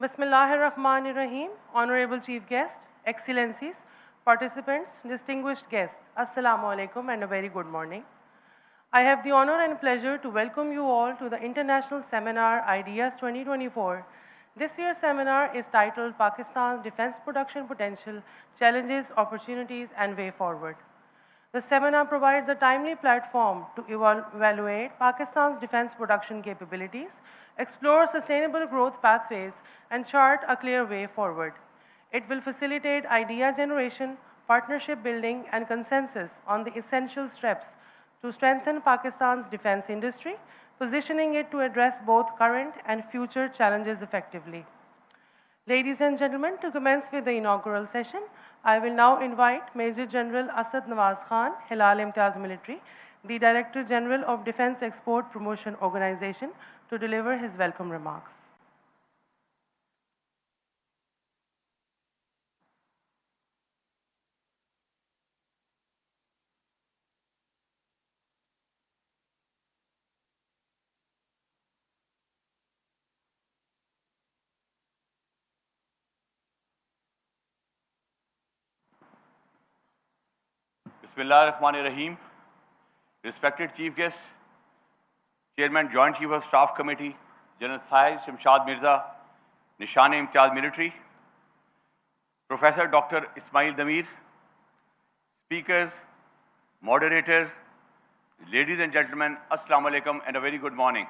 Bismillahirrahmanirrahim. Honorable Chief Guest, Excellencies, participants, distinguished guests, Assalamu alaikum and a very good morning. I have the honor and pleasure to welcome you all to the International Seminar Ideas 2024. This year's seminar is titled Pakistan's Defense Production Potential, Challenges, Opportunities and Way Forward. The seminar provides a timely platform to evaluate Pakistan's defense production capabilities, explore sustainable growth pathways, and chart a clear way forward. It will facilitate idea generation, partnership building, and consensus on the essential steps to strengthen Pakistan's defense industry, positioning it to address both current and future challenges effectively. Ladies and gentlemen, to commence with the inaugural session, I will now invite Major General Asad Nawaz Khan, 𝐿𝐴 Military, the Director General of Defense Export Promotion Organization, to deliver his welcome remarks. Bismillahirrahmanirrahim. Respected Chief Guest, Chairman Joint Chief of Staff Committee, General 𝐈𝐃𝐄𝐒 𝐏𝐚𝐬𝐼𝐃 𝐏𝐚𝐤𝐢𝐬𝐺 Military, Professor Dr. Ismail Damir, speakers, moderators, ladies and gentlemen, Assalamu alaikum and a very good morning.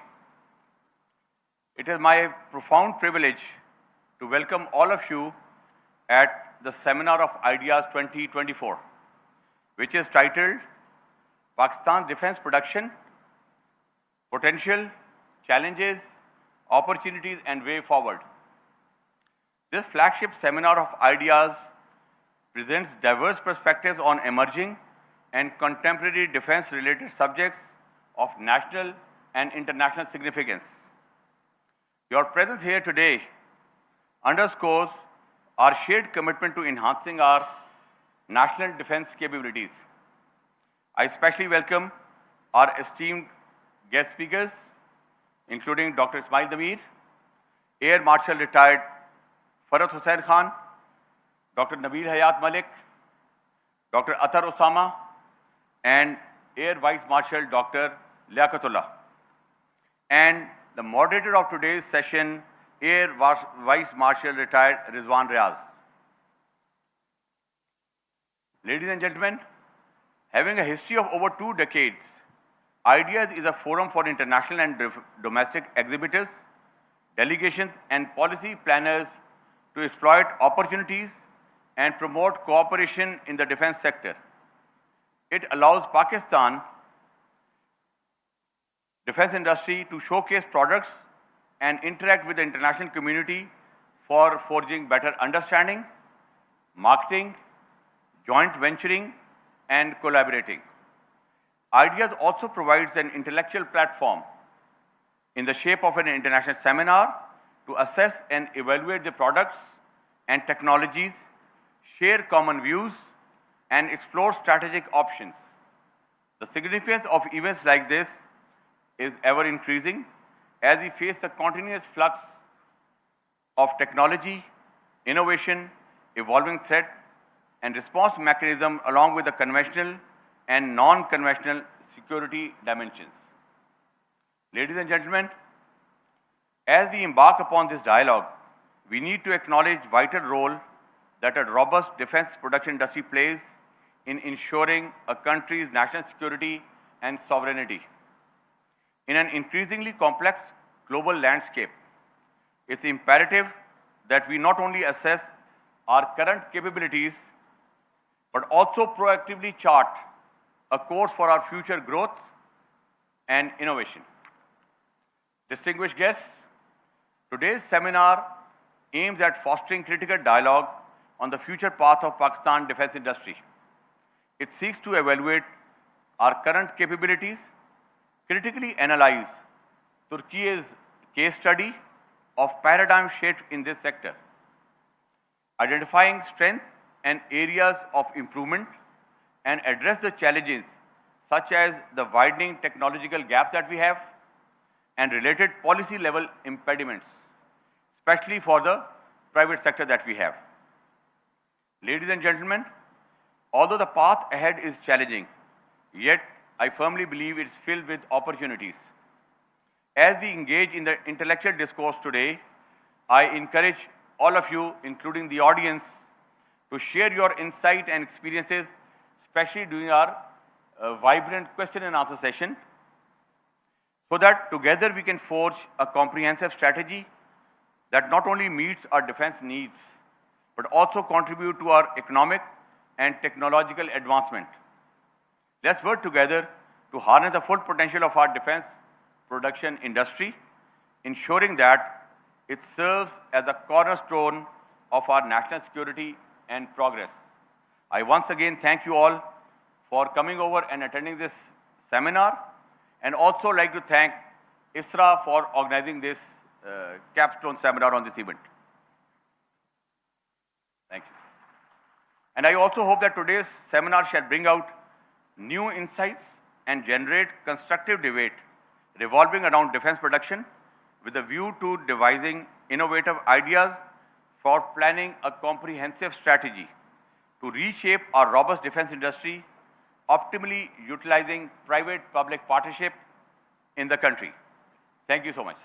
It is my profound privilege to welcome all of you at the Seminar of Ideas 2024, which is titled Pakistan's Defense Production, Potential, Challenges, Opportunities and Way Forward. This flagship Seminar of Ideas presents diverse perspectives on emerging and contemporary defense-related subjects of national and international significance. Your presence here today underscores our shared commitment to enhancing our national defense capabilities. I especially welcome our esteemed guest speakers, including Dr. Ismail Damir, Air Marshal Retired Farhat Hussain Khan, Dr. Nabil Hayat Malik, Dr. Athar Osama, and Air Vice Marshal Dr. Liaqatullah, and the moderator of today's session, Air Vice Marshal Retired Rizwan Riaz. Ladies and gentlemen, having a history of over 2 decades, Ideas is a forum for international and domestic exhibitors, delegations, and policy planners to exploit opportunities and promote cooperation in the defense sector. It allows Pakistan defense industry to showcase products and interact with the international community for forging better understanding, marketing, joint venturing, and collaborating. Ideas also provides an intellectual platform in the shape of an international seminar to assess and evaluate the products and technologies, share common views, and explore strategic options. The significance of events like this is ever increasing as we face the continuous flux of technology, innovation, evolving threat, and response mechanism along with the conventional and non-conventional security dimensions. Ladies and gentlemen, as we embark upon this dialogue, we need to acknowledge the vital role that a robust defense production industry plays in ensuring a country's national security and sovereignty. In an increasingly complex global landscape, it's imperative that we not only assess our current capabilities, but also proactively chart a course for our future growth and innovation. Distinguished guests, today's seminar aims at fostering critical dialogue on the future path of Pakistan defense industry. It seeks to evaluate our current capabilities, critically analyze Turkey's case study of paradigm shift in this sector, identifying strengths and areas of improvement, and address the challenges such as the widening technological gaps that we have and related policy level impediments, especially for the private sector that we have. Ladies and gentlemen, although the path ahead is challenging, yet I firmly believe it's filled with opportunities. As we engage in the intellectual discourse today, I encourage all of you, including the audience, to share your insight and experiences, especially during our vibrant question and answer session, so that together we can forge a comprehensive strategy that not only meets our defense needs, but also contribute to our economic and technological advancement. Let's work together to harness the full potential of our defense production industry, ensuring that it serves as a cornerstone of our national security and progress. I once again thank you all for coming over and attending this seminar, and also like to thank ISRA for organizing this capstone seminar on this event. Thank you. And I also hope that today's seminar shall bring out new insights and generate constructive debate revolving around defense production with a view to devising innovative ideas for planning a comprehensive strategy to reshape our robust defense industry, optimally utilizing private-public partnership in the country. Thank you so much.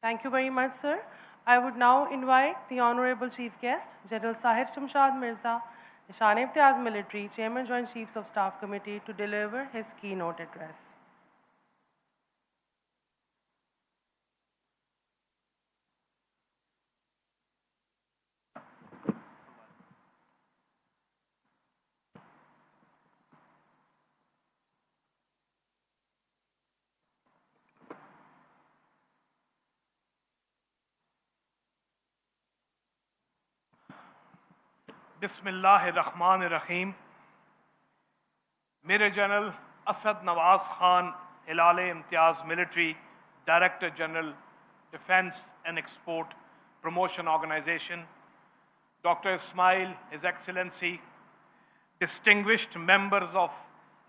Thank you very much, sir. I would now invite the Honorable Chief Guest, General 𝐒𝐻𝐻𝐻𝐻 Mirza, 𝐿𝐴 Military, Chairman Joint Chiefs of Staff Committee, to deliver his keynote address. बिस्मिल्लाहिर्रहमानिर्रहीम। मेरे general Asad Nawaz Khan, 𝐿𝐴 military, director general defence and export promotion organisation, Dr. Ismail, His Excellency, distinguished members of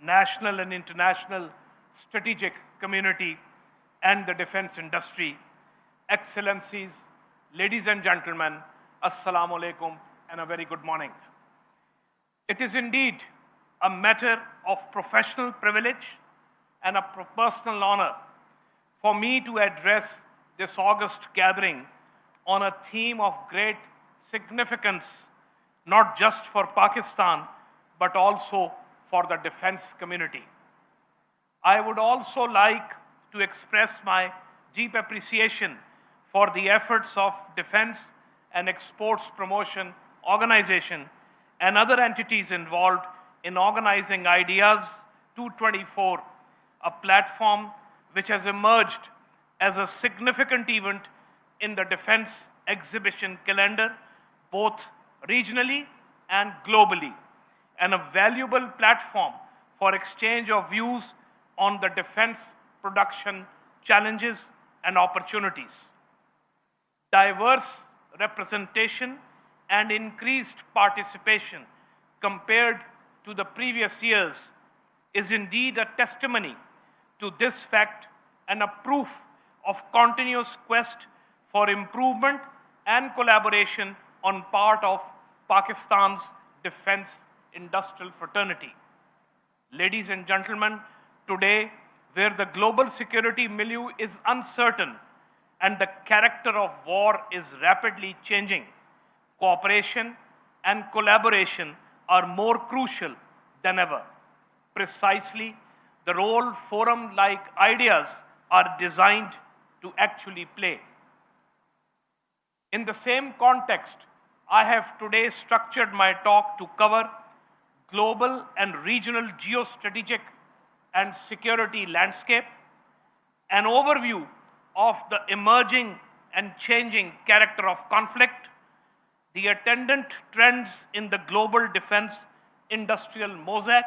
national and international strategic community and the defense industry, Excellencies, ladies and gentlemen, Assalamu alaikum and a very good morning. It is indeed a matter of professional privilege and a personal honor for me to address this august gathering on a theme of great significance, not just for Pakistan, but also for the defense community. I would also like to express my deep appreciation for the efforts of Defense and Exports Promotion Organization and other entities involved in organizing Ideas 224, a platform which has emerged as a significant event in the defense exhibition calendar, both regionally and globally, and a valuable platform for exchange of views on the defense production challenges and opportunities. Diverse representation and increased participation compared to the previous years is indeed a testimony to this fact and a proof of continuous quest for improvement and collaboration on part of Pakistan's defense industrial fraternity. Ladies and gentlemen, today, where the global security milieu is uncertain and the character of war is rapidly changing, cooperation and collaboration are more crucial than ever. Precisely, the role forums like Ideas are designed to actually play. In the same context, I have today structured my talk to cover global and regional geostrategic and security landscape, an overview of the emerging and changing character of conflict, the attendant trends in the global defense industrial mosaic,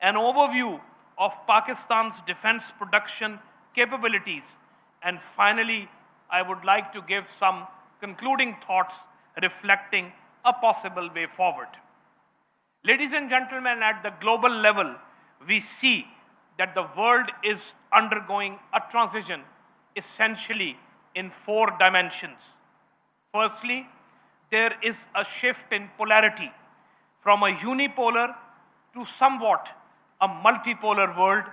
an overview of Pakistan's defense production capabilities. And finally, I would like to give some concluding thoughts reflecting a possible way forward. Ladies and gentlemen, at the global level, we see that the world is undergoing a transition essentially in 4 dimensions. Firstly, there is a shift in polarity from a unipolar to somewhat a multipolar world.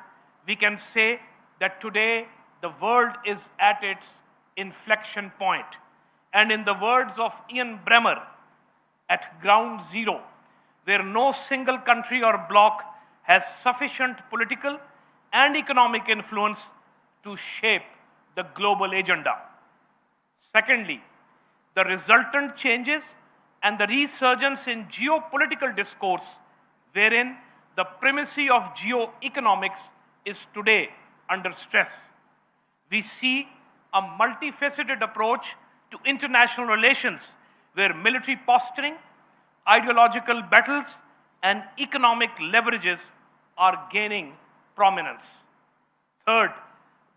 We can say that today the world is at its inflection point. And in the words of Ian Bremmer, at ground zero, where no single country or bloc has sufficient political and economic influence to shape the global agenda. Secondly, the resultant changes and the resurgence in geopolitical discourse, wherein the primacy of geoeconomics is today under stress. We see a multifaceted approach to international relations, where military posturing, ideological battles, and economic leverages are gaining prominence. Third,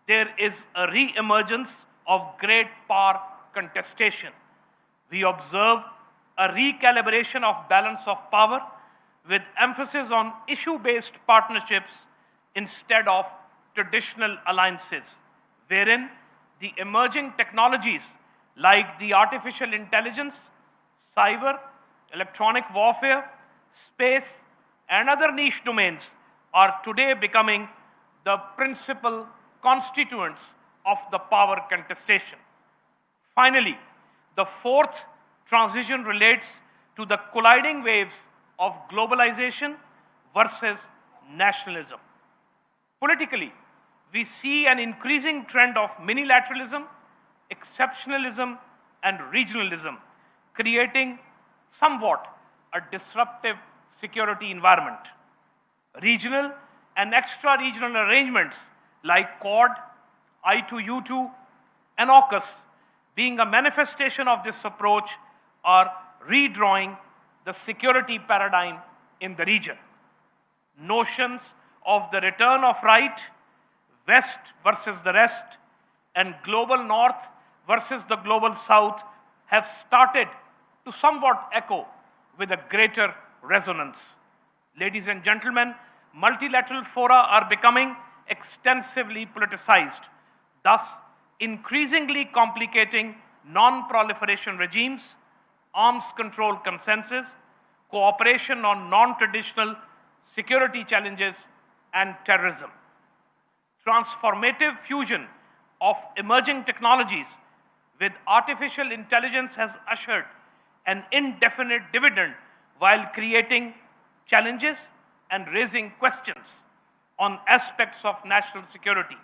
there is a re-emergence of great power contestation. We observe a recalibration of balance of power with emphasis on issue-based partnerships instead of traditional alliances, wherein the emerging technologies like the artificial intelligence, cyber, electronic warfare, space, and other niche domains are today becoming the principal constituents of the power contestation. Finally, the fourth transition relates to the colliding waves of globalization versus nationalism. Politically, we see an increasing trend of minilateralism, exceptionalism, and regionalism, creating somewhat a disruptive security environment. Regional and extra-regional arrangements like Quad, I2U2, and AUKUS, being a manifestation of this approach, are redrawing the security paradigm in the region. Notions of the return of right, West versus the rest, and global North versus the global South have started to somewhat echo with a greater resonance. Ladies and gentlemen, multilateral fora are becoming extensively politicized, thus increasingly complicating non-proliferation regimes, arms control consensus, cooperation on non-traditional security challenges, and terrorism. Transformative fusion of emerging technologies with artificial intelligence has ushered an indefinite dividend while creating challenges and raising questions on aspects of national security,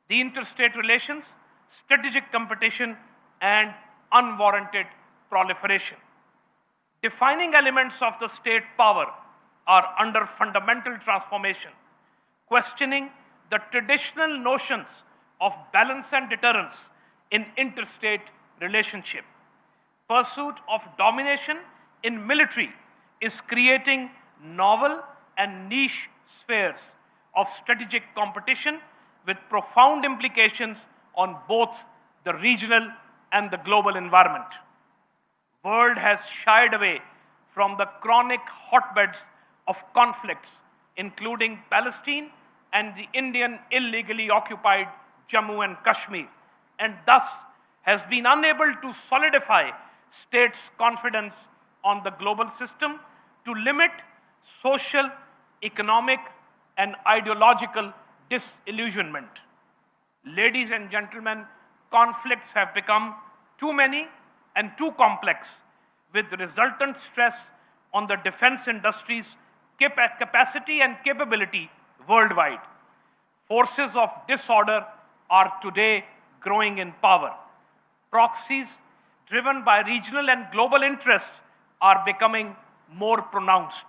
the interstate relations, strategic competition, and unwarranted proliferation. Defining elements of the state power are under fundamental transformation, questioning the traditional notions of balance and deterrence in interstate relationship. Pursuit of domination in military is creating novel and niche spheres of strategic competition with profound implications on both the regional and the global environment. World has shied away from the chronic hotbeds of conflicts, including Palestine and the Indian illegally occupied Jammu and Kashmir, and thus has been unable to solidify states' confidence on the global system to limit social, economic, and ideological disillusionment. Ladies and gentlemen, conflicts have become too many and too complex, with resultant stress on the defense industry's capacity and capability worldwide. Forces of disorder are today growing in power. Proxies driven by regional and global interests are becoming more pronounced.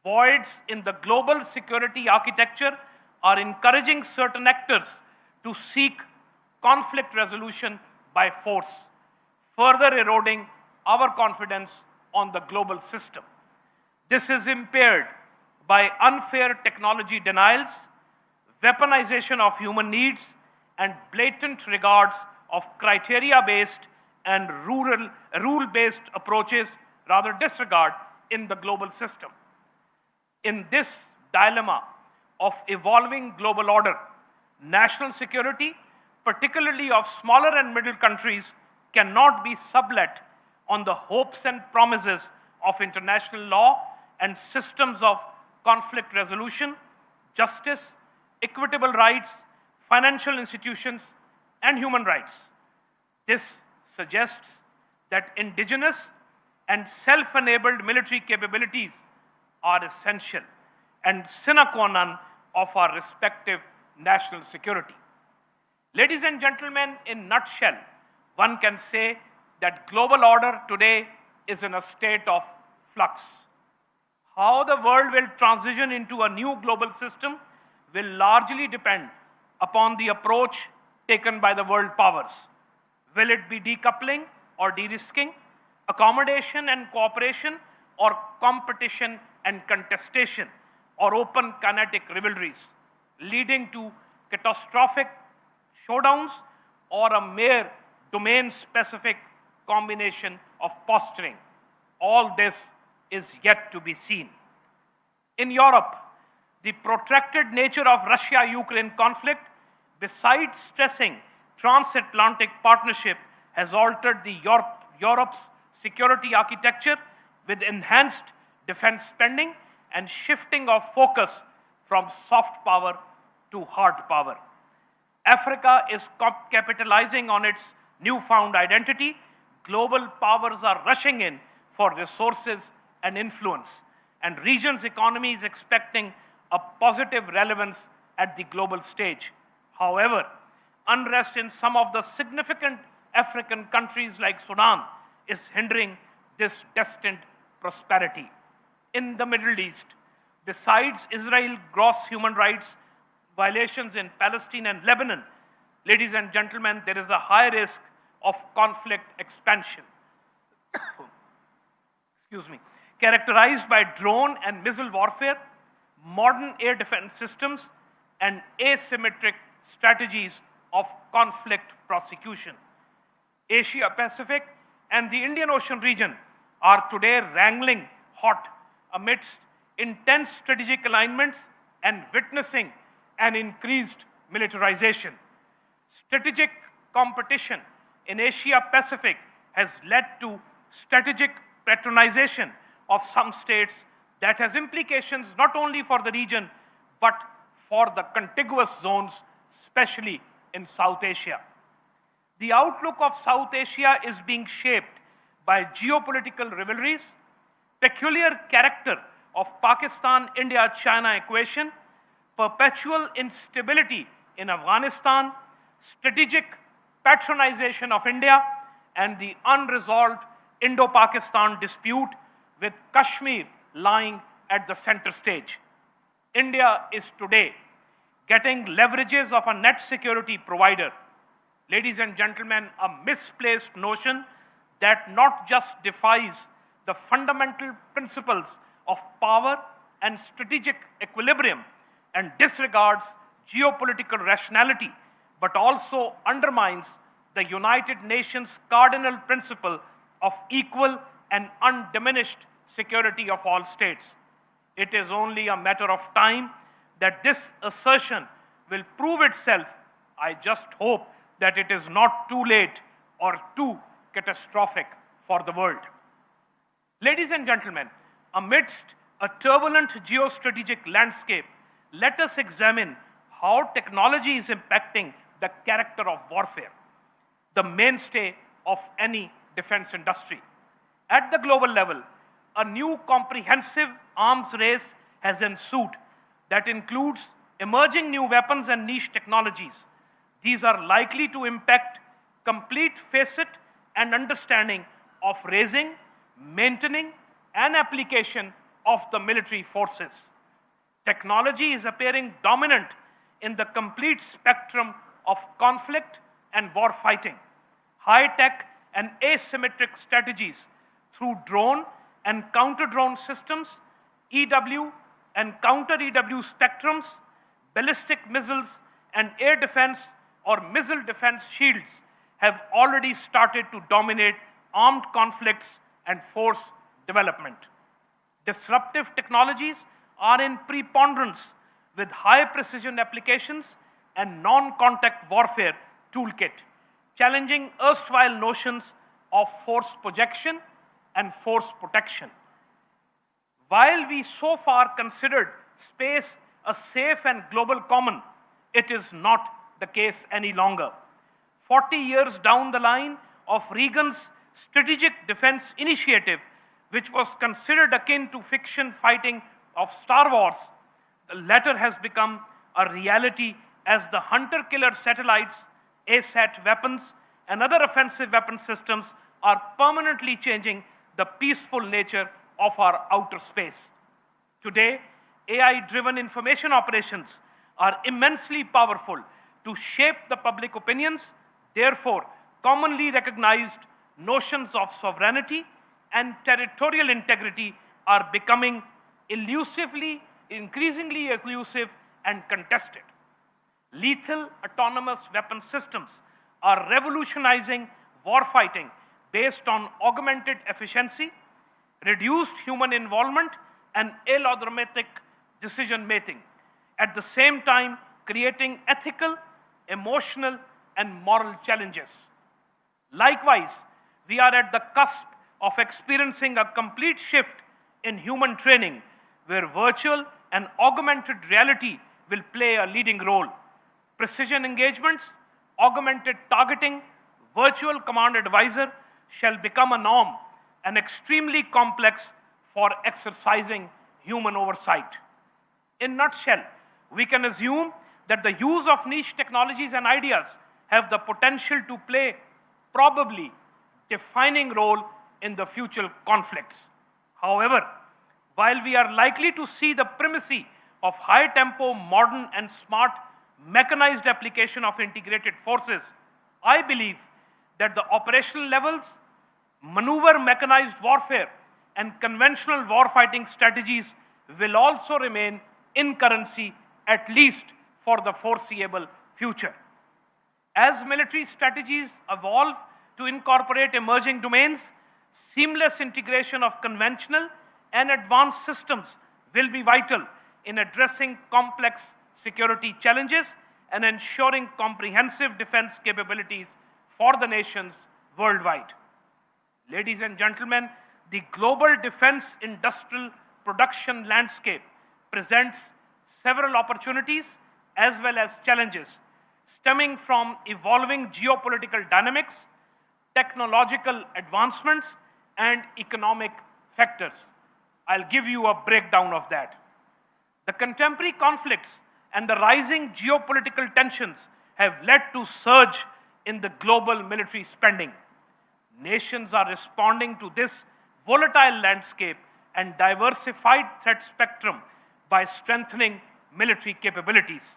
Voids in the global security architecture are encouraging certain actors to seek conflict resolution by force, further eroding our confidence on the global system. This is impaired by unfair technology denials, weaponization of human needs, and blatant regards of criteria-based and rule-based approaches, rather disregard in the global system. In this dilemma of evolving global order, national security, particularly of smaller and middle countries, cannot be sublet on the hopes and promises of international law and systems of conflict resolution, justice, equitable rights, financial institutions, and human rights. This suggests that indigenous and self-enabled military capabilities are essential and sine qua non of our respective national security. Ladies and gentlemen, in nutshell, one can say that global order today is in a state of flux. How the world will transition into a new global system will largely depend upon the approach taken by the world powers. Will it be decoupling or de-risking, accommodation and cooperation, or competition and contestation, or open kinetic rivalries, leading to catastrophic showdowns, or a mere domain-specific combination of posturing? All this is yet to be seen. In Europe, the protracted nature of Russia-Ukraine conflict, besides stressing transatlantic partnership, has altered Europe's security architecture with enhanced defense spending and shifting of focus from soft power to hard power. Africa is capitalizing on its newfound identity. Global powers are rushing in for resources and influence, and region's economy is expecting a positive relevance at the global stage. However, unrest in some of the significant African countries like Sudan is hindering this destined prosperity. In the Middle East, besides Israel's gross human rights violations in Palestine and Lebanon, ladies and gentlemen, there is a high risk of conflict expansion. Excuse me. Characterized by drone and missile warfare, modern air defense systems, and asymmetric strategies of conflict prosecution. Asia Pacific and the Indian Ocean region are today wrangling hot amidst intense strategic alignments and witnessing an increased militarization. Strategic competition in Asia Pacific has led to strategic patronization of some states that has implications not only for the region but for the contiguous zones, especially in South Asia. The outlook of South Asia is being shaped by geopolitical rivalries, peculiar character of Pakistan-India-China equation, perpetual instability in Afghanistan, strategic patronization of India, and the unresolved Indo-Pakistan dispute with Kashmir lying at the center stage. India is today getting leverages of a net security provider. Ladies and gentlemen, a misplaced notion that not just defies the fundamental principles of power and strategic equilibrium and disregards geopolitical rationality, but also undermines the United Nations cardinal principle of equal and undiminished security of all states. It is only a matter of time that this assertion will prove itself. I just hope that it is not too late or too catastrophic for the world. Ladies and gentlemen, amidst a turbulent geostrategic landscape, let us examine how technology is impacting the character of warfare, the mainstay of any defense industry. At the global level, a new comprehensive arms race has ensued that includes emerging new weapons and niche technologies. These are likely to impact complete facet and understanding of raising, maintaining, and application of the military forces. Technology is appearing dominant in the complete spectrum of conflict and war fighting. High-tech and asymmetric strategies through drone and counter-drone systems, EW, and counter-EW spectrums, ballistic missiles, and air defense or missile defense shields have already started to dominate armed conflicts and force development. Disruptive technologies are in preponderance with high precision applications and non-contact warfare toolkit, challenging erstwhile notions of force projection and force protection. While we so far considered space a safe and global common, it is not the case any longer. 40 years down the line of Reagan's Strategic Defense Initiative, which was considered akin to fiction fighting of Star Wars, the latter has become a reality as the hunter-killer satellites, ASAT weapons, and other offensive weapon systems are permanently changing the peaceful nature of our outer space. Today, AI-driven information operations are immensely powerful to shape the public opinions. Therefore, commonly recognized notions of sovereignty and territorial integrity are becoming increasingly elusive and contested. Lethal autonomous weapon systems are revolutionizing warfighting based on augmented efficiency, reduced human involvement, and algorithmic decision-making, at the same time creating ethical, emotional, and moral challenges. Likewise, we are at the cusp of experiencing a complete shift in human training, where virtual and augmented reality will play a leading role. Precision engagements, augmented targeting, virtual command advisor shall become a norm and extremely complex for exercising human oversight. In a nutshell, we can assume that the use of niche technologies and ideas have the potential to play probably defining role in the future conflicts. However, while we are likely to see the primacy of high-tempo, modern, and smart mechanized application of integrated forces, I believe that the operational levels, maneuver mechanized warfare, and conventional warfighting strategies will also remain in currency, at least for the foreseeable future. As military strategies evolve to incorporate emerging domains, seamless integration of conventional and advanced systems will be vital in addressing complex security challenges and ensuring comprehensive defense capabilities for the nations worldwide. Ladies and gentlemen, the global defense industrial production landscape presents several opportunities as well as challenges stemming from evolving geopolitical dynamics, technological advancements, and economic factors. I'll give you a breakdown of that. The contemporary conflicts and the rising geopolitical tensions have led to surge in the global military spending. Nations are responding to this volatile landscape and diversified threat spectrum by strengthening military capabilities,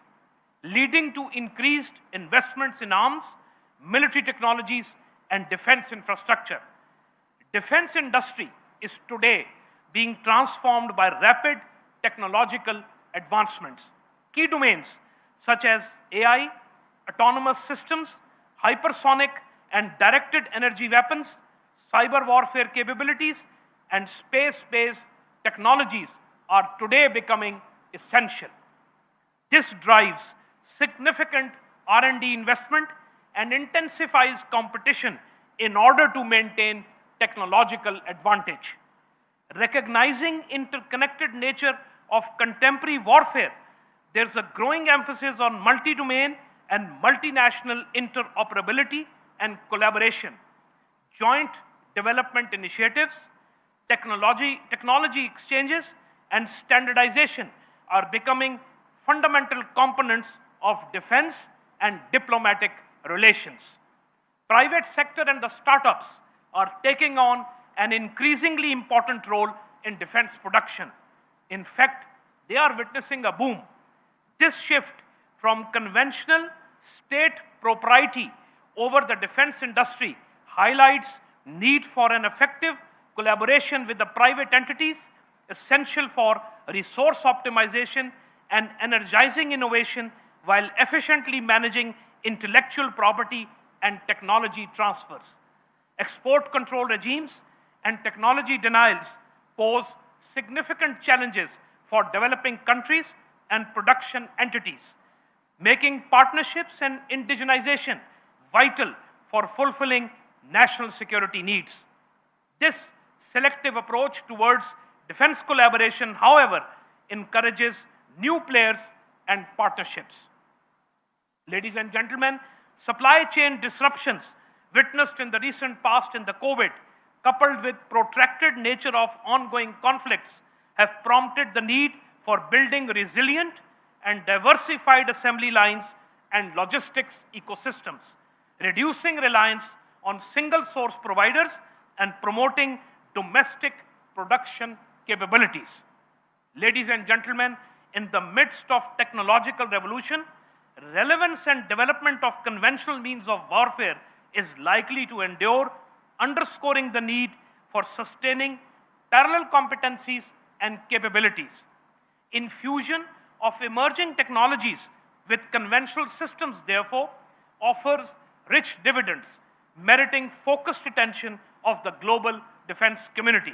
leading to increased investments in arms, military technologies, and defense infrastructure. Defense industry is today being transformed by rapid technological advancements. Key domains such as AI, autonomous systems, hypersonic and directed energy weapons, cyber warfare capabilities, and space-based technologies are today becoming essential. This drives significant R&D investment and intensifies competition in order to maintain technological advantage. Recognizing interconnected nature of contemporary warfare, there's a growing emphasis on multi-domain and multinational interoperability and collaboration. Joint development initiatives, technology exchanges, and standardization are becoming fundamental components of defense and diplomatic relations. Private sector and the startups are taking on an increasingly important role in defense production. In fact, they are witnessing a boom. This shift from conventional state propriety over the defense industry highlights need for an effective collaboration with the private entities essential for resource optimization, and energizing innovation while efficiently managing intellectual property and technology transfers. Export control regimes and technology denials pose significant challenges for developing countries and production entities, making partnerships and indigenization vital for fulfilling national security needs. This selective approach towards defense collaboration, however, encourages new players and partnerships. Ladies and gentlemen, supply chain disruptions witnessed in the recent past in the COVID, coupled with protracted nature of ongoing conflicts, have prompted the need for building resilient and diversified assembly lines and logistics ecosystems, reducing reliance on single-source providers and promoting domestic production capabilities. Ladies and gentlemen, in the midst of technological revolution, relevance and development of conventional means of warfare is likely to endure, underscoring the need for sustaining parallel competencies and capabilities. Infusion of emerging technologies with conventional systems, therefore, offers rich dividends, meriting focused attention of the global defense community.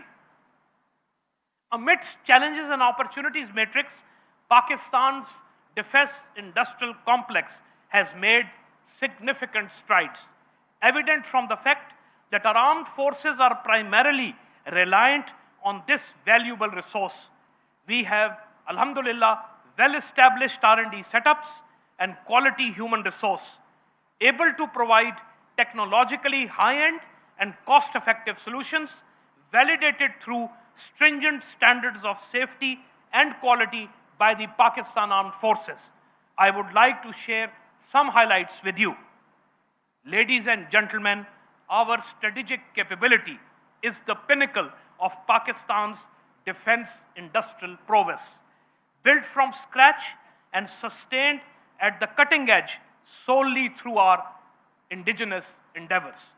Amidst challenges and opportunities matrix, Pakistan's defense industrial complex has made significant strides, evident from the fact that our armed forces are primarily reliant on this valuable resource. We have, alhamdulillah, well-established R&D setups and quality human resource, able to provide technologically high-end and cost-effective solutions, validated through stringent standards of safety and quality by the Pakistan Armed Forces. I would like to share some highlights with you. Ladies and gentlemen, our strategic capability is the pinnacle of Pakistan's defense industrial prowess, built from scratch and sustained at the cutting edge solely through our indigenous endeavors.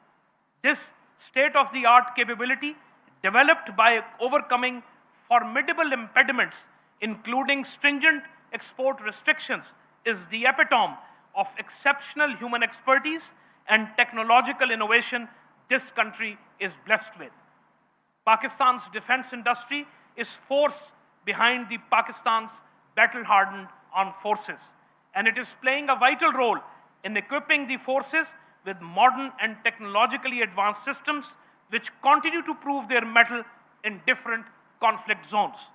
This state-of-the-art capability, developed by overcoming formidable impediments, including stringent export restrictions, is the epitome of exceptional human expertise and technological innovation this country is blessed with. Pakistan's defense industry is force behind the Pakistan's battle-hardened armed forces, and it is playing a vital role in equipping the forces with modern and technologically advanced systems which continue to prove their mettle in different conflict zones.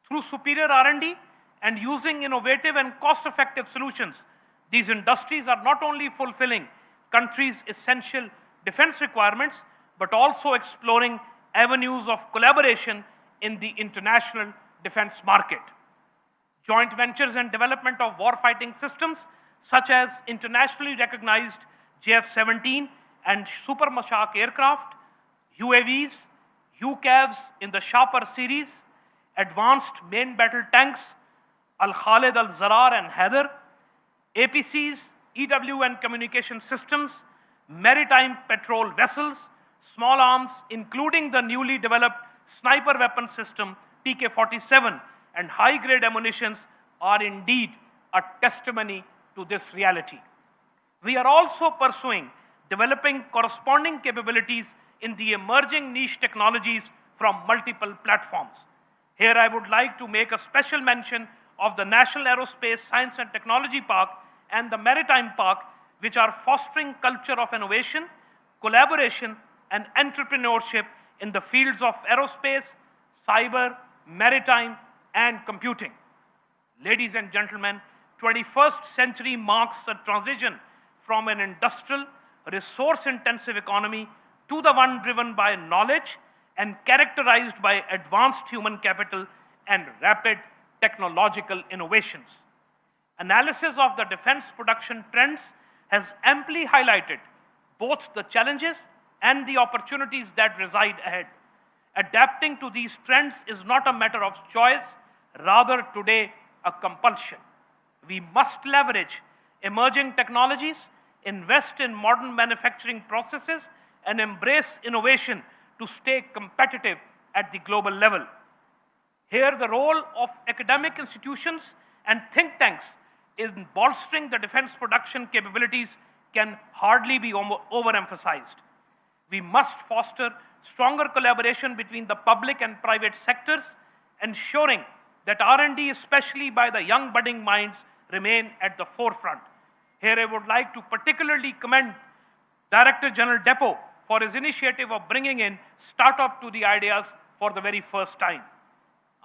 Through superior R&D and using innovative and cost-effective solutions, these industries are not only fulfilling countries' essential defense requirements, but also exploring avenues of collaboration in the international defense market. Joint ventures and development of warfighting systems, such as internationally recognized JF-17 and Super Mashak aircraft, UAVs, UCAVs in the Sharper series, advanced main battle tanks, Al-Khalid Al-Zarar and Haider, APCs, EW and communication systems, maritime patrol vessels, small arms, including the newly developed sniper weapon system PK-47 and high-grade ammunitions, are indeed a testimony to this reality. We are also pursuing developing corresponding capabilities in the emerging niche technologies from multiple platforms. Here I would like to make a special mention of the National Aerospace Science and Technology Park and the Maritime Park, which are fostering culture of innovation, collaboration, and entrepreneurship in the fields of aerospace, cyber, maritime, and computing. Ladies and gentlemen, 21st century marks a transition from an industrial, resource-intensive economy to the one driven by knowledge and characterized by advanced human capital and rapid technological innovations. Analysis of the defense production trends has amply highlighted both the challenges and the opportunities that reside ahead. Adapting to these trends is not a matter of choice, rather today a compulsion. We must leverage emerging technologies, invest in modern manufacturing processes, and embrace innovation to stay competitive at the global level. Here, the role of academic institutions and think tanks in bolstering the defense production capabilities can hardly be overemphasized. We must foster stronger collaboration between the public and private sectors, ensuring that R&D, especially by the young budding minds, remain at the forefront. Here I would like to particularly commend Director General DEPO for his initiative of bringing in startup to the ideas for the very first time.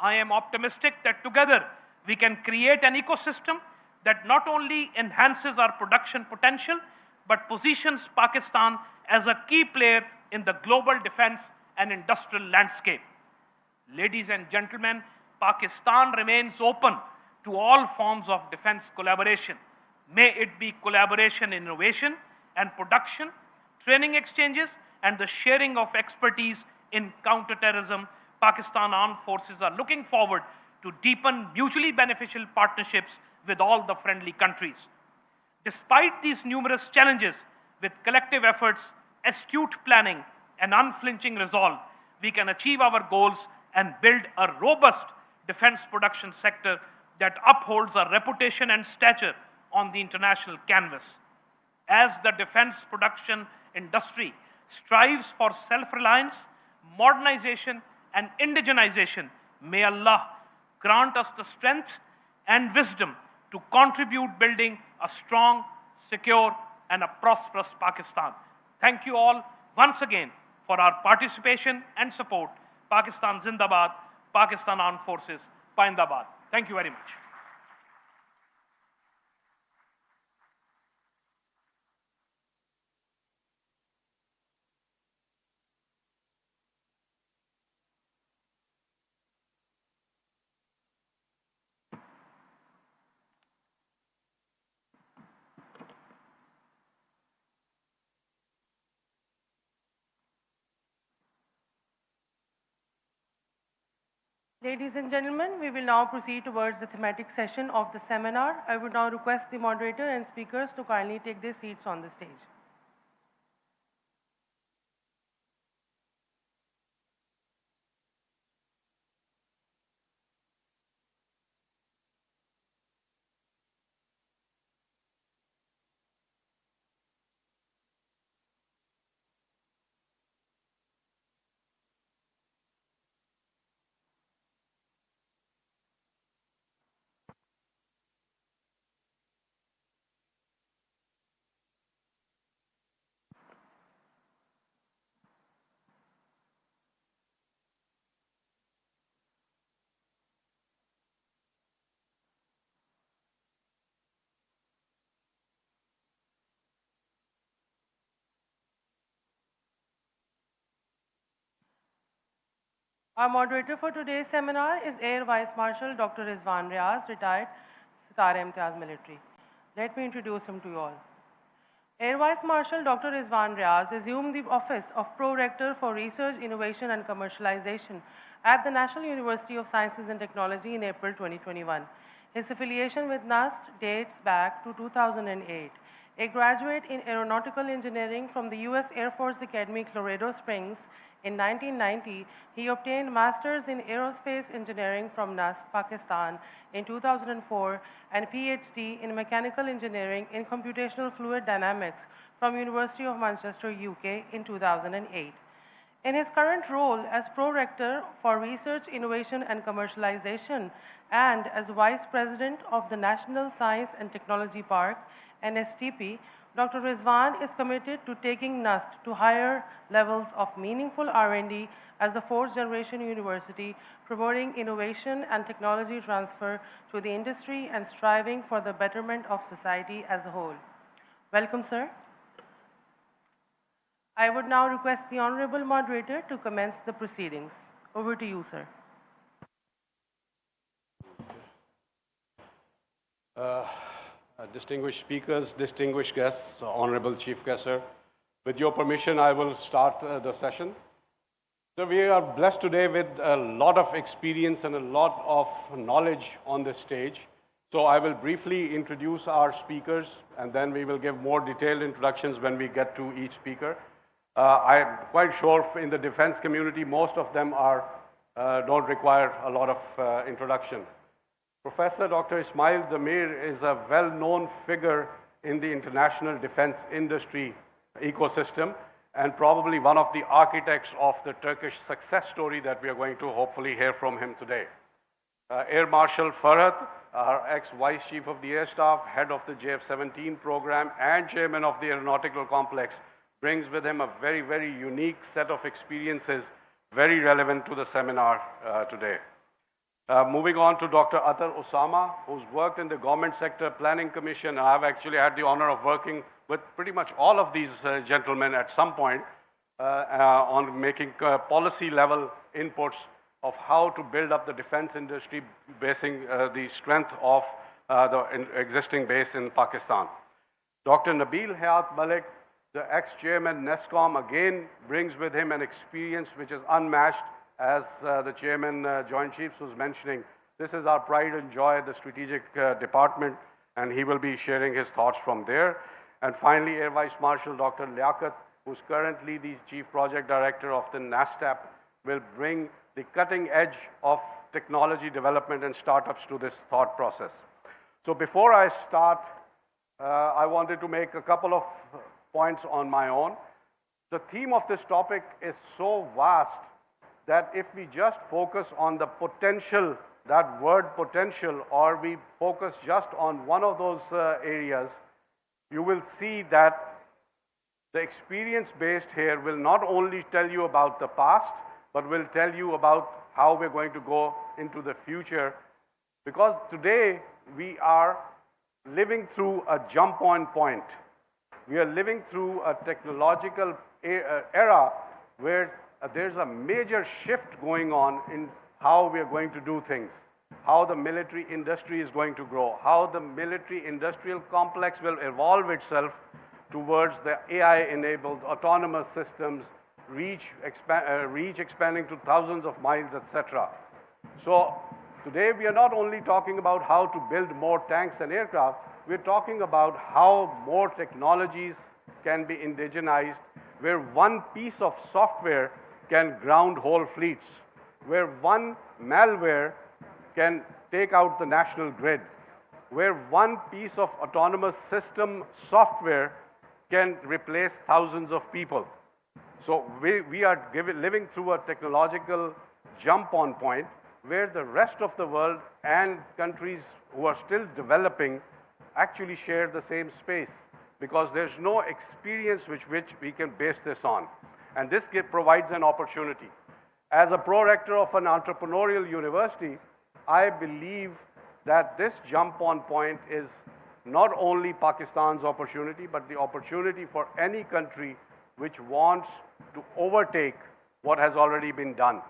I am optimistic that together we can create an ecosystem that not only enhances our production potential, but positions Pakistan as a key player in the global defense and industrial landscape. Ladies and gentlemen, Pakistan remains open to all forms of defense collaboration. May it be collaboration in innovation and production, training exchanges, and the sharing of expertise in counterterrorism. Pakistan Armed Forces are looking forward to deepen mutually beneficial partnerships with all the friendly countries. Despite these numerous challenges, with collective efforts, astute planning, and unflinching resolve, we can achieve our goals and build a robust defense production sector that upholds our reputation and stature on the international canvas. As the defense production industry strives for self-reliance, modernization, and indigenization, may Allah grant us the strength and wisdom to contribute building a strong, secure, and a prosperous Pakistan. Thank you all once again for our participation and support. Pakistan Zindabad, Pakistan Armed Forces, Paindabad. Thank you very much. Ladies and gentlemen, we will now proceed towards the thematic session of the seminar. I would now request the moderator and speakers to kindly take their seats on the stage. Our moderator for today's seminar is Air Vice Marshal Dr. Rizwan Riaz, retired 𝐷 𝐸 military. Let me introduce him to you all. Air Vice Marshal Dr. Rizwan Riaz assumed the office of Pro-Rector for Research, Innovation and Commercialization at the National University of Sciences and Technology in April 2021. His affiliation with NUST dates back to 2008. A graduate in aeronautical engineering from the U.S. Air Force Academy, Colorado Springs, in 1990, he obtained Masters in Aerospace Engineering from NUST, Pakistan in 2004 and PhD in Mechanical Engineering in Computational Fluid Dynamics from University of Manchester, UK in 2008. In his current role as Pro-Rector for Research, Innovation and Commercialization and as Vice President of the National Science and Technology Park, NSTP, Dr. Rizwan is committed to taking NUST to higher levels of meaningful R&D as a fourth-generation university, promoting innovation and technology transfer to the industry and striving for the betterment of society as a whole. Welcome, sir. I would now request the Honorable Moderator to commence the proceedings. Over to you, sir. Distinguished speakers, distinguished guests, Honorable Chief Guest, sir. With your permission, I will start the session. So we are blessed today with a lot of experience and a lot of knowledge on the stage. So I will briefly introduce our speakers, and then we will give more detailed introductions when we get to each speaker. I'm quite sure in the defense community, most of them are don't require a lot of introduction. Professor Dr. Ismail Zamir is a well-known figure in the international defense industry ecosystem and probably one of the architects of the Turkish success story that we are going to hopefully hear from him today. Air Marshal Farhat, our ex-Vice Chief of the Air Staff, head of the JF-17 program, and chairman of the Aeronautical Complex, brings with him a very, very unique set of experiences, very relevant to the seminar today. Moving on to Dr. Atar Osama, who's worked in the Government Sector Planning Commission. I've actually had the honor of working with pretty much all of these gentlemen at some point on making policy-level inputs of how to build up the defense industry, basing the strength of the existing base in Pakistan. Dr. Nabil Hayat Malik, the ex-chairman NESCOM, again brings with him an experience which is unmatched, as the chairman Joint Chiefs was mentioning. This is our pride and joy, the strategic department, and he will be sharing his thoughts from there. And finally, Air Vice Marshal Dr. Liaquat, who's currently the Chief Project Director of the NASTAP, will bring the cutting edge of technology development and startups to this thought process. So before I start, I wanted to make a couple of points on my own. The theme of this topic is so vast that if we just focus on the potential, that word potential, or we focus just on one of those areas, you will see that the experience based here will not only tell you about the past, but will tell you about how we're going to go into the future. Because today we are living through a jump-on point. We are living through a technological era where there's a major shift going on in how we are going to do things, how the military industry is going to grow, how the military industrial complex will evolve itself towards the AI-enabled autonomous systems, reach expanding to thousands of miles, etc. So today we are not only talking about how to build more tanks and aircraft, we're talking about how more technologies can be indigenized, where one piece of software can ground whole fleets, where one malware can take out the national grid, where one piece of autonomous system software can replace thousands of people. So we are living through a technological jump-on point where the rest of the world and countries who are still developing actually share the same space, because there's no experience which we can base this on. And this provides an opportunity. As a pro-rector of an entrepreneurial university, I believe that this jump-on point is not only Pakistan's opportunity, but the opportunity for any country which wants to overtake what has already been done.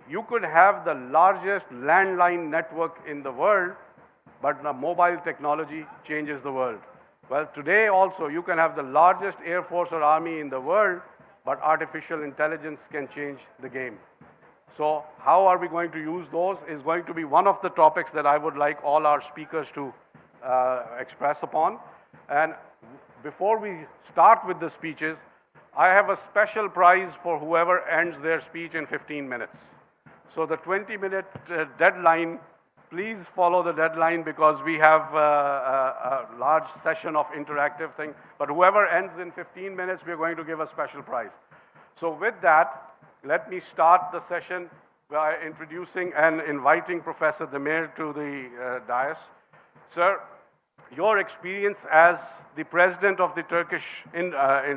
You could have the largest landline network in the world, but the mobile technology changes the world. Well, today also you can have the largest air force or army in the world, but artificial intelligence can change the game. So how are we going to use those is going to be one of the topics that I would like all our speakers to express upon. And before we start with the speeches, I have a special prize for whoever ends their speech in 15 minutes. So the 20-minute deadline, please follow the deadline, because we have a large session of interactive thing. But whoever ends in 15 minutes, we're going to give a special prize. So with that, let me start the session by introducing and inviting Professor Demir to the dais. Sir, your experience as the president of the Turkish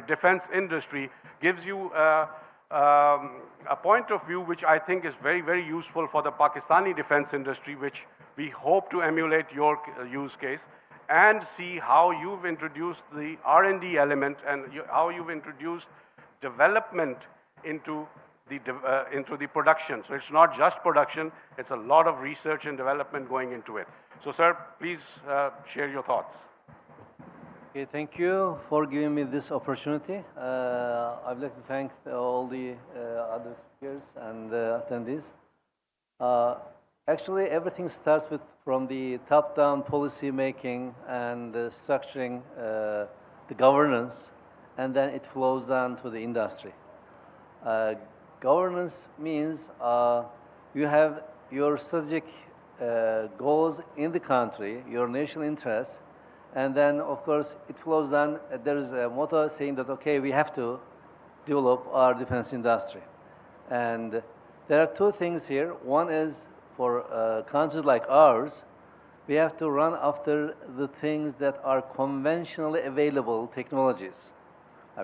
defense industry gives you a point of view which I think is very, very useful for the Pakistani defense industry, which we hope to emulate your use case, and see how you've introduced the R&D element and how you've introduced development into the production. So it's not just production, it's a lot of research and development going into it. So sir, please share your thoughts. Okay, thank you for giving me this opportunity. I'd like to thank all the other speakers and attendees. Actually, everything starts from the top-down policy making and structuring the governance, and then it flows down to the industry. governance means you have your strategic goals in the country, your national interests, and then, of course, it flows down. There is a motto saying that, okay, we have to develop our defense industry. And there are two things here. One is for countries like ours, we have to run after the things that are conventionally available technologies.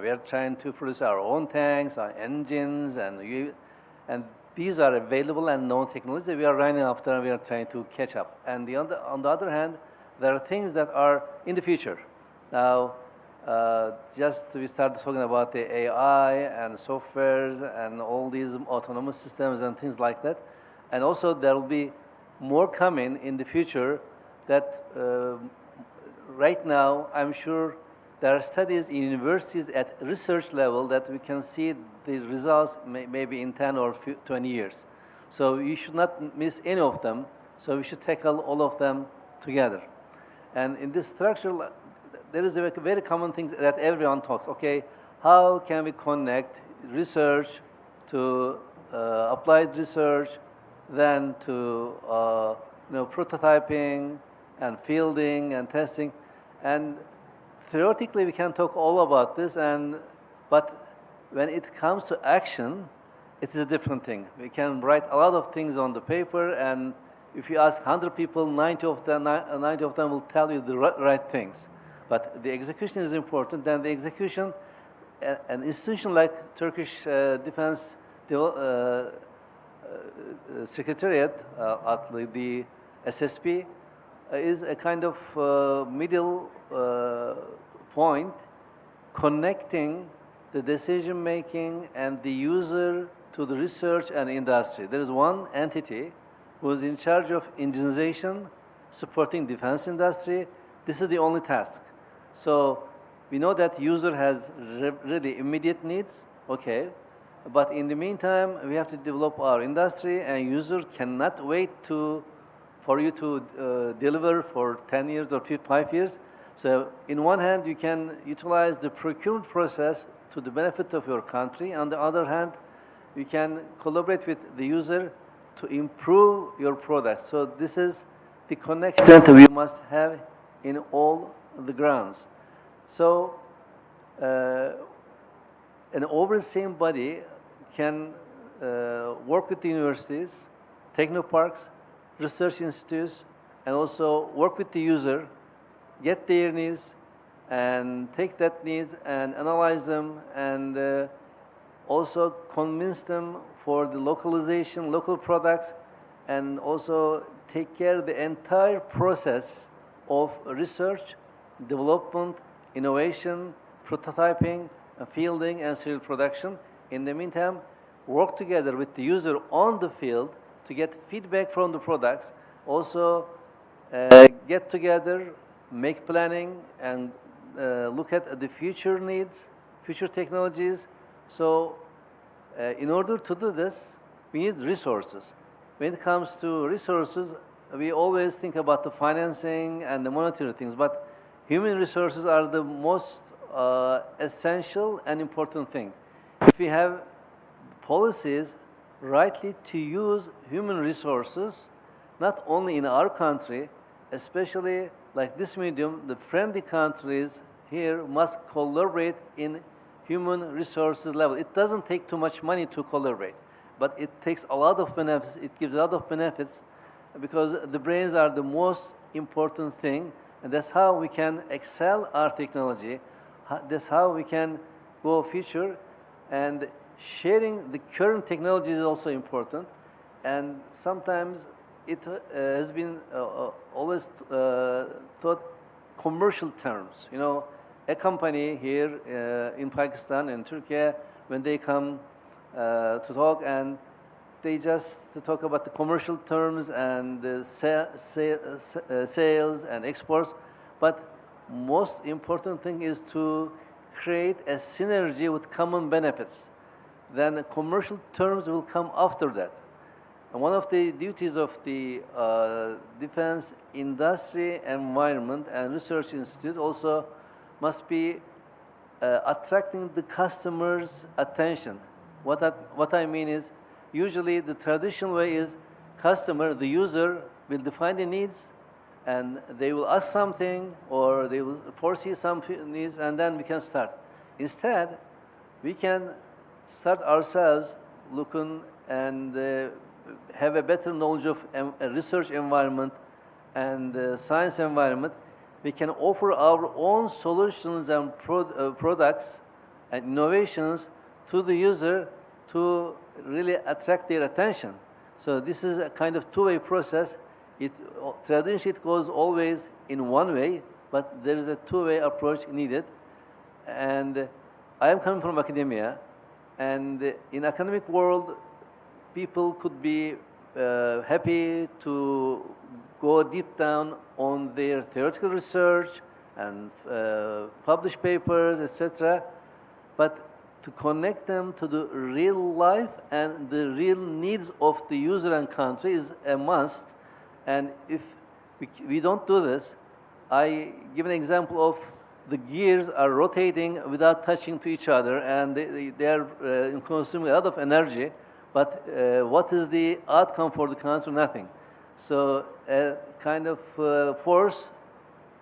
We are trying to produce our own tanks, our engines, and these are available and known technologies that we are running after and we are trying to catch up. And on the other hand, there are things that are in the future. Now, just we started talking about the AI and softwares and all these autonomous systems and things like that. And also there will be more coming in the future that right now, I'm sure there are studies in universities at research level that we can see the results maybe in 10 or 20 years. So you should not miss any of them. So we should tackle all of them together. And in this structure, there is a very common thing that everyone talks. Okay, how can we connect research to applied research, then to prototyping and fielding and testing? And theoretically, we can talk all about this, but when it comes to action, it is a different thing. We can write a lot of things on the paper, and if you ask 100 people, 90 of them will tell you the right things. But the execution is important. Then the execution, an institution like Turkish Defense Secretariat, at the SSP, is a kind of middle point connecting the decision making and the user to the research and industry. There is one entity who is in charge of indigenization, supporting defense industry. This is the only task. So we know that user has really immediate needs, okay, but in the meantime, we have to develop our industry, and user cannot wait for you to deliver for 10 years or 5 years. So in one hand, you can utilize the procurement process to the benefit of your country. On the other hand, you can collaborate with the user to improve your products. So this is the connection that we must have in all the grounds. So an overseeing body can work with the universities, technoparks, research institutes, and also work with the user, get their needs, and take that needs and analyze them, and also convince them for the localization, local products, and also take care of the entire process of research, development, innovation, prototyping, fielding, and serial production. In the meantime, work together with the user on the field to get feedback from the products. Also, get together, make planning, and look at the future needs, future technologies. So in order to do this, we need resources. When it comes to resources, we always think about the financing and the monetary things, but human resources are the most essential and important thing. If we have policies rightly to use human resources, not only in our country, especially like this medium, the friendly countries here must collaborate in human resources level. It doesn't take too much money to collaborate, but it takes a lot of benefits. It gives a lot of benefits because the brains are the most important thing, and that's how we can excel our technology. That's how we can go future, and sharing the current technology is also important. And sometimes it has been always thought commercial terms. You know, a company here in Pakistan and Turkey, when they come to talk, and they just talk about the commercial terms and the sales and exports. But most important thing is to create a synergy with common benefits. Then the commercial terms will come after that. And one of the duties of the defense industry, environment, and research institute also must be attracting the customer's attention. What I mean is, usually the traditional way is customer, the user, will define the needs, and they will ask something, or they will foresee some needs, and then we can start. Instead, we can start ourselves looking and have a better knowledge of a research environment and science environment. We can offer our own solutions and products and innovations to the user to really attract their attention. So this is a kind of two-way process. Traditionally, it goes always in one way, but there is a two-way approach needed. And I am coming from academia, and in academic world, people could be happy to go deep down on their theoretical research and publish papers, etc. But to connect them to the real life and the real needs of the user and country is a must. And if we don't do this, I give an example of the gears are rotating without touching to each other, and they are consuming a lot of energy. But what is the outcome for the country? Nothing. So a kind of force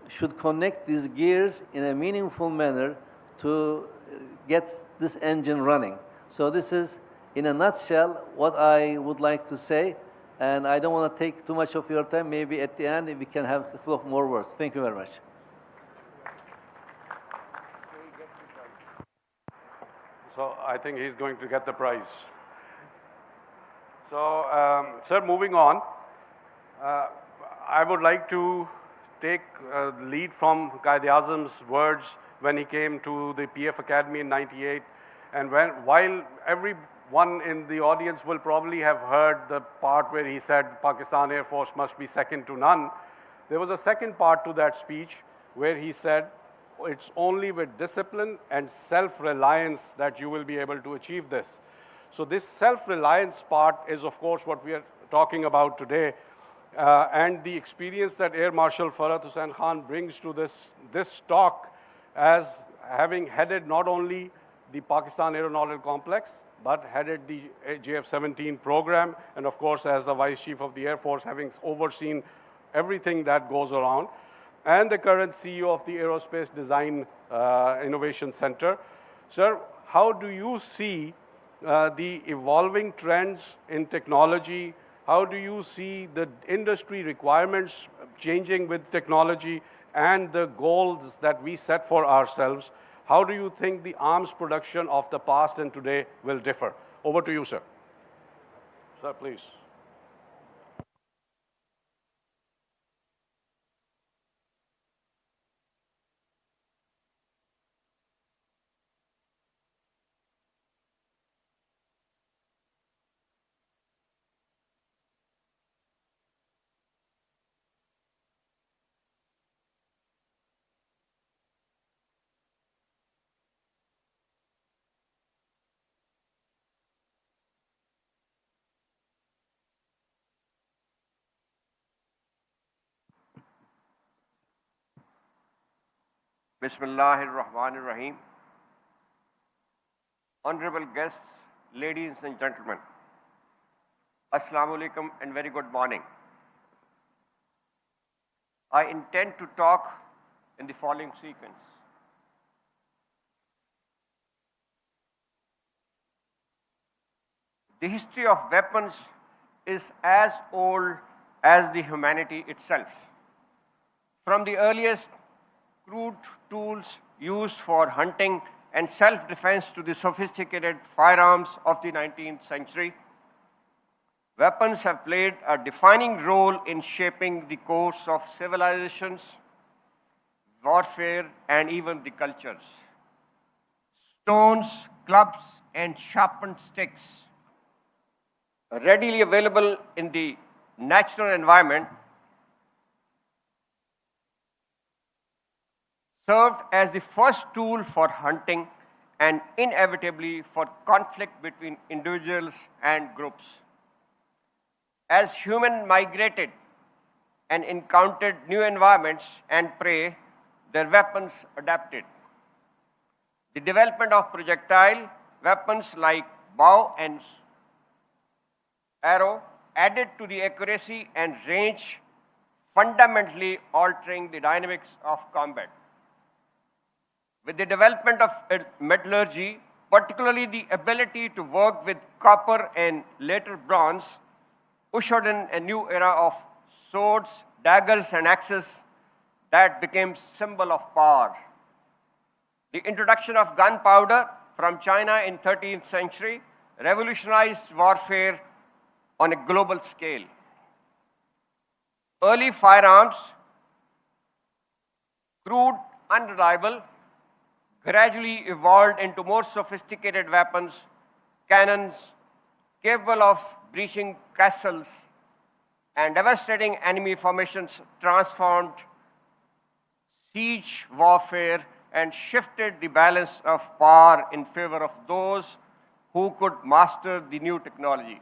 should connect these gears in a meaningful manner to get this engine running. So this is, in a nutshell, what I would like to say. And I don't want to take too much of your time. Maybe at the end we can have a couple of more words. Thank you very much. So I think he's going to get the prize. So, sir, moving on, I would like to take lead from Quaid-e-Azam's words when he came to the PF Academy in '98. And while everyone in the audience will probably have heard the part where he said Pakistan Air Force must be second to none, there was a second part to that speech where he said, it's only with discipline and self-reliance that you will be able to achieve this. So this self-reliance part is, of course, what we are talking about today. And the experience that Air Marshal Farhat Hussain Khan brings to this talk, as having headed not only the Pakistan Aeronautical Complex, but headed the JF-17 program, and of course, as the Vice Chief of the Air Force, having overseen everything that goes around, and the current CEO of the Aerospace Design Innovation Center. Sir, how do you see the evolving trends in technology? How do you see the industry requirements changing with technology and the goals that we set for ourselves? How do you think the arms production of the past and today will differ? Over to you, sir. Sir, please. Bismillahir-Rahmanir-Rahim. Honorable guests, ladies and gentlemen, Assalamu alaikum and very good morning. I intend to talk in the following sequence. The history of weapons is as old as the humanity itself. From the earliest crude tools used for hunting and self-defense to the sophisticated firearms of the 19th century, weapons have played a defining role in shaping the course of civilizations, warfare, and even the cultures. Stones, clubs, and sharpened sticks, readily available in the natural environment, served as the first tool for hunting and inevitably for conflict between individuals and groups. As humans migrated and encountered new environments and prey, their weapons adapted. The development of projectile weapons like bow and arrow added to the accuracy and range, fundamentally altering the dynamics of combat. With the development of metallurgy, particularly the ability to work with copper and later bronze, ushered in a new era of swords, daggers, and axes that became symbol of power. The introduction of gunpowder from China in 13th century revolutionized warfare on a global scale. Early firearms, crude, unreliable, gradually evolved into more sophisticated weapons, cannons, capable of breaching castles and devastating enemy formations, transformed siege warfare and shifted the balance of power in favor of those who could master the new technology,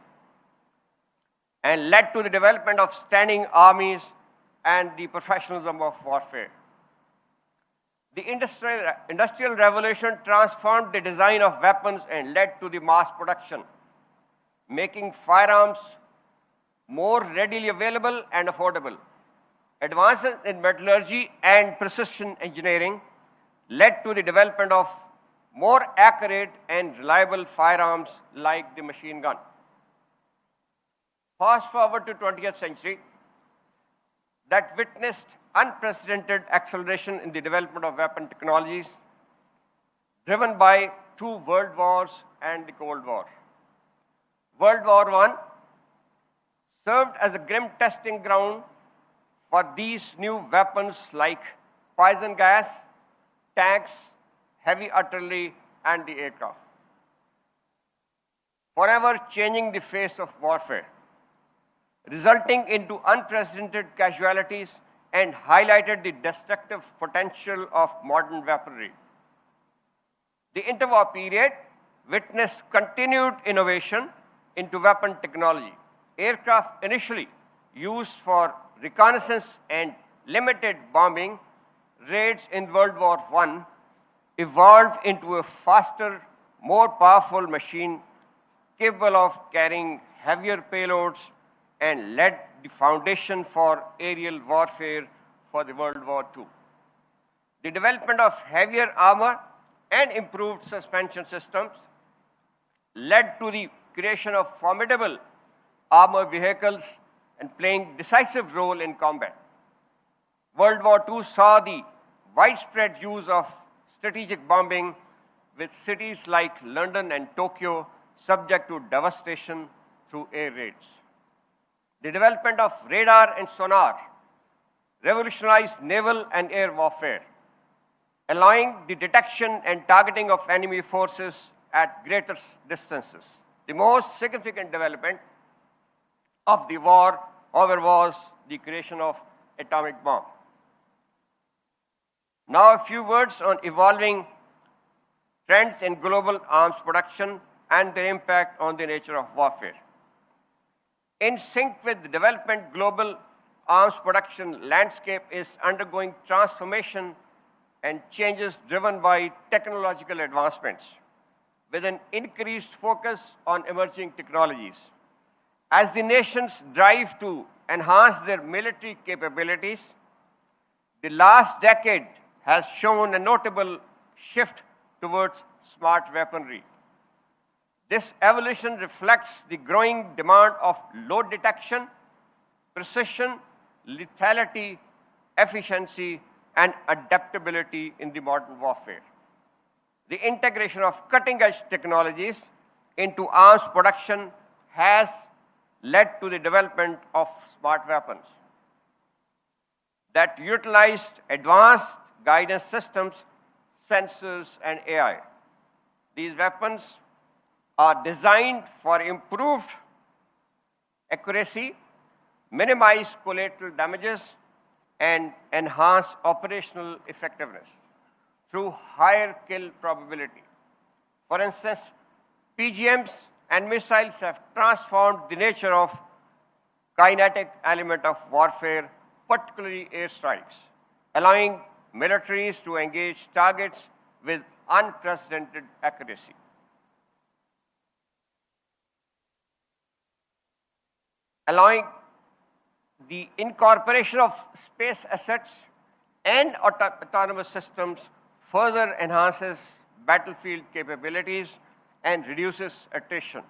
and led to the development of standing armies and the professionalism of warfare. The industrial revolution transformed the design of weapons and led to the mass production, making firearms more readily available and affordable. Advances in metallurgy and precision engineering led to the development of more accurate and reliable firearms like the machine gun. Fast forward to 20th century, that witnessed unprecedented acceleration in the development of weapon technologies, driven by two world wars and the Cold War. World War I served as a grim testing ground for these new weapons like poison gas, tanks, heavy artillery, and the aircraft, forever changing the face of warfare, resulting into unprecedented casualties and highlighted the destructive potential of modern weaponry. The interwar period witnessed continued innovation into weapon technology. Aircraft initially used for reconnaissance and limited bombing raids in World War I evolved into a faster, more powerful machine capable of carrying heavier payloads and laid the foundation for aerial warfare for the World War II. The development of heavier armor and improved suspension systems led to the creation of formidable armor vehicles and playing decisive role in combat. World War II saw the widespread use of strategic bombing, with cities like London and Tokyo subject to devastation through air raids. The development of radar and sonar revolutionized naval and air warfare, allowing the detection and targeting of enemy forces at greater distances. The most significant development of the war, however, was the creation of atomic bomb. Now a few words on evolving trends in global arms production and their impact on the nature of warfare. In sync with the development, global arms production landscape is undergoing transformation and changes driven by technological advancements, with an increased focus on emerging technologies. As the nations drive to enhance their military capabilities, the last decade has shown a notable shift towards smart weaponry. This evolution reflects the growing demand of load detection, precision, lethality, efficiency, and adaptability in the modern warfare. The integration of cutting-edge technologies into arms production has led to the development of smart weapons that utilized advanced guidance systems, sensors, and AI. These weapons are designed for improved accuracy, minimize collateral damages, and enhance operational effectiveness through higher kill probability. For instance, PGMs and missiles have transformed the nature of kinetic element of warfare, particularly airstrikes, allowing militaries to engage targets with unprecedented accuracy. allowing the incorporation of space assets and autonomous systems further enhances battlefield capabilities and reduces attrition.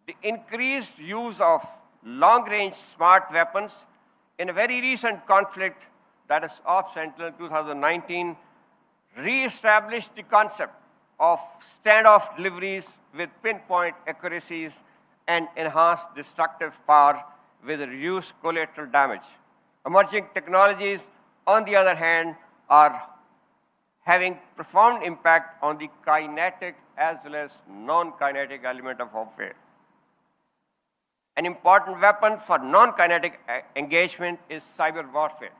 The increased use of long-range smart weapons in a very recent conflict, that is Ops Sentinel 2019, re-established the concept of standoff deliveries with pinpoint accuracies and enhanced destructive power with reduced collateral damage. Emerging technologies, on the other hand, are having profound impact on the kinetic as well as non-kinetic element of warfare. An important weapon for non-kinetic engagement is cyber warfare,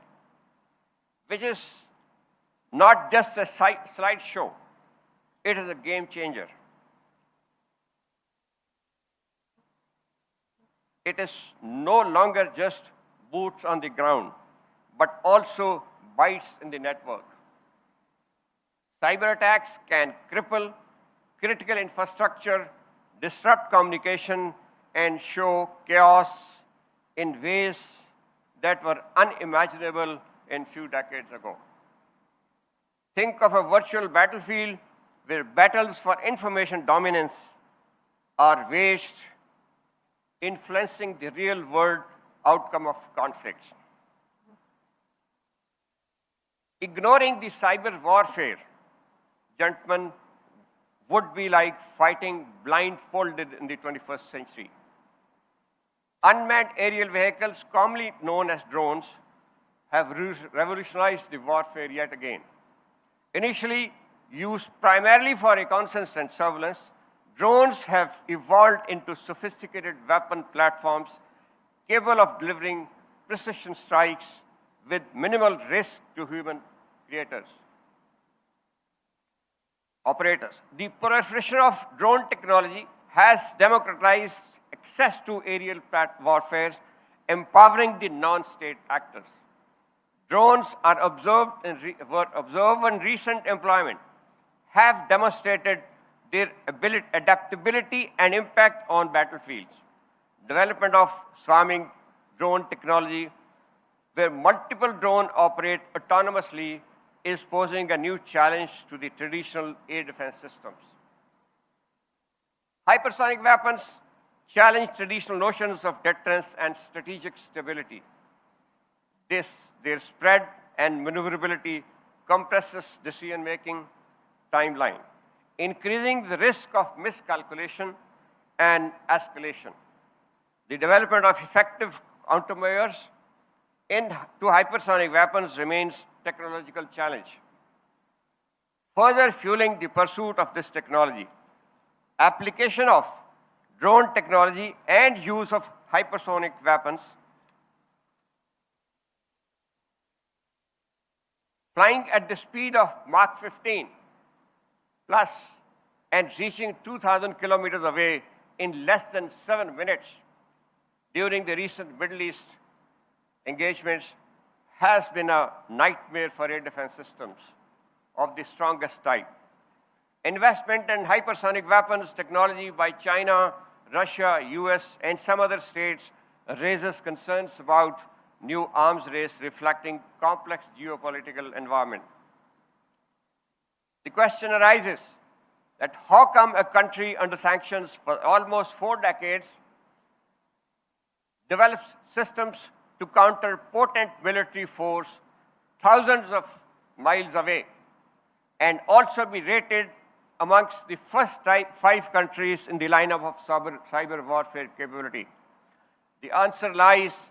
which is not just a slideshow, it is a game changer. It is no longer just boots on the ground, but also bytes in the network. Cyber attacks can cripple critical infrastructure, disrupt communication, and show chaos in ways that were unimaginable a few decades ago. Think of a virtual battlefield where battles for information dominance are waged, influencing the real-world outcome of conflicts. Ignoring the cyber warfare, gentlemen, would be like fighting blindfolded in the 21st century. Unmanned aerial vehicles, commonly known as drones, have revolutionized the warfare yet again. Initially used primarily for reconnaissance and surveillance, drones have evolved into sophisticated weapon platforms capable of delivering precision strikes with minimal risk to human operators. The proliferation of drone technology has democratized access to aerial warfare, empowering the non-state actors. Drones are were observed in recent employment, have demonstrated their adaptability and impact on battlefields. Development of swarming drone technology, where multiple drones operate autonomously, is posing a new challenge to the traditional air defense systems. Hypersonic weapons challenge traditional notions of deterrence and strategic stability. Their spread and maneuverability compresses decision-making timeline, increasing the risk of miscalculation and escalation. The development of effective countermeasures to hypersonic weapons remains a technological challenge. Further fueling the pursuit of this technology, application of drone technology and use of hypersonic weapons, flying at the speed of Mach 15 plus and reaching 2,000 kilometers away in less than 7 minutes during the recent Middle East engagements has been a nightmare for air defense systems of the strongest type. Investment in hypersonic weapons technology by China, Russia, US, and some other states raises concerns about new arms race reflecting complex geopolitical environment. The question arises that how come a country under sanctions for almost 4 decades develops systems to counter potent military force thousands of miles away and also be rated amongst the first 5 countries in the lineup of cyber warfare capability? The answer lies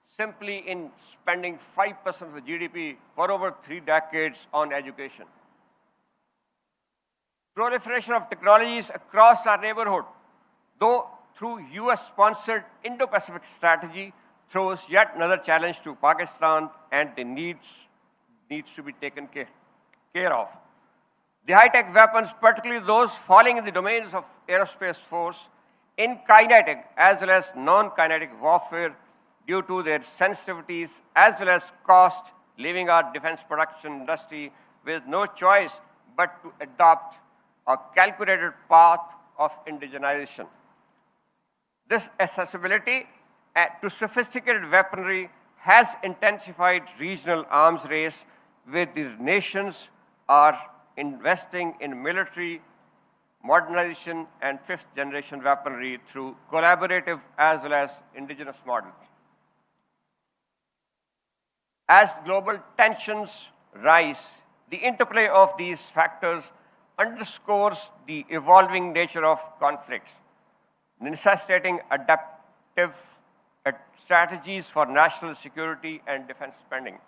simply in spending 5% of the GDP for over 3 decades on education. Proliferation of technologies across our neighborhood, though through US-sponsored Indo-Pacific strategy, throws yet another challenge to Pakistan and the needs to be taken care of. The high-tech weapons, particularly those falling in the domains of aerospace force, in kinetic as well as non-kinetic warfare, due to their sensitivities as well as cost, leaving our defense production industry with no choice but to adopt a calculated path of indigenization. This accessibility to sophisticated weaponry has intensified regional arms race, where the nations are investing in military modernization and fifth-generation weaponry through collaborative as well as indigenous models. As global tensions rise, the interplay of these factors underscores the evolving nature of conflicts, necessitating adaptive strategies for national security and defense spending.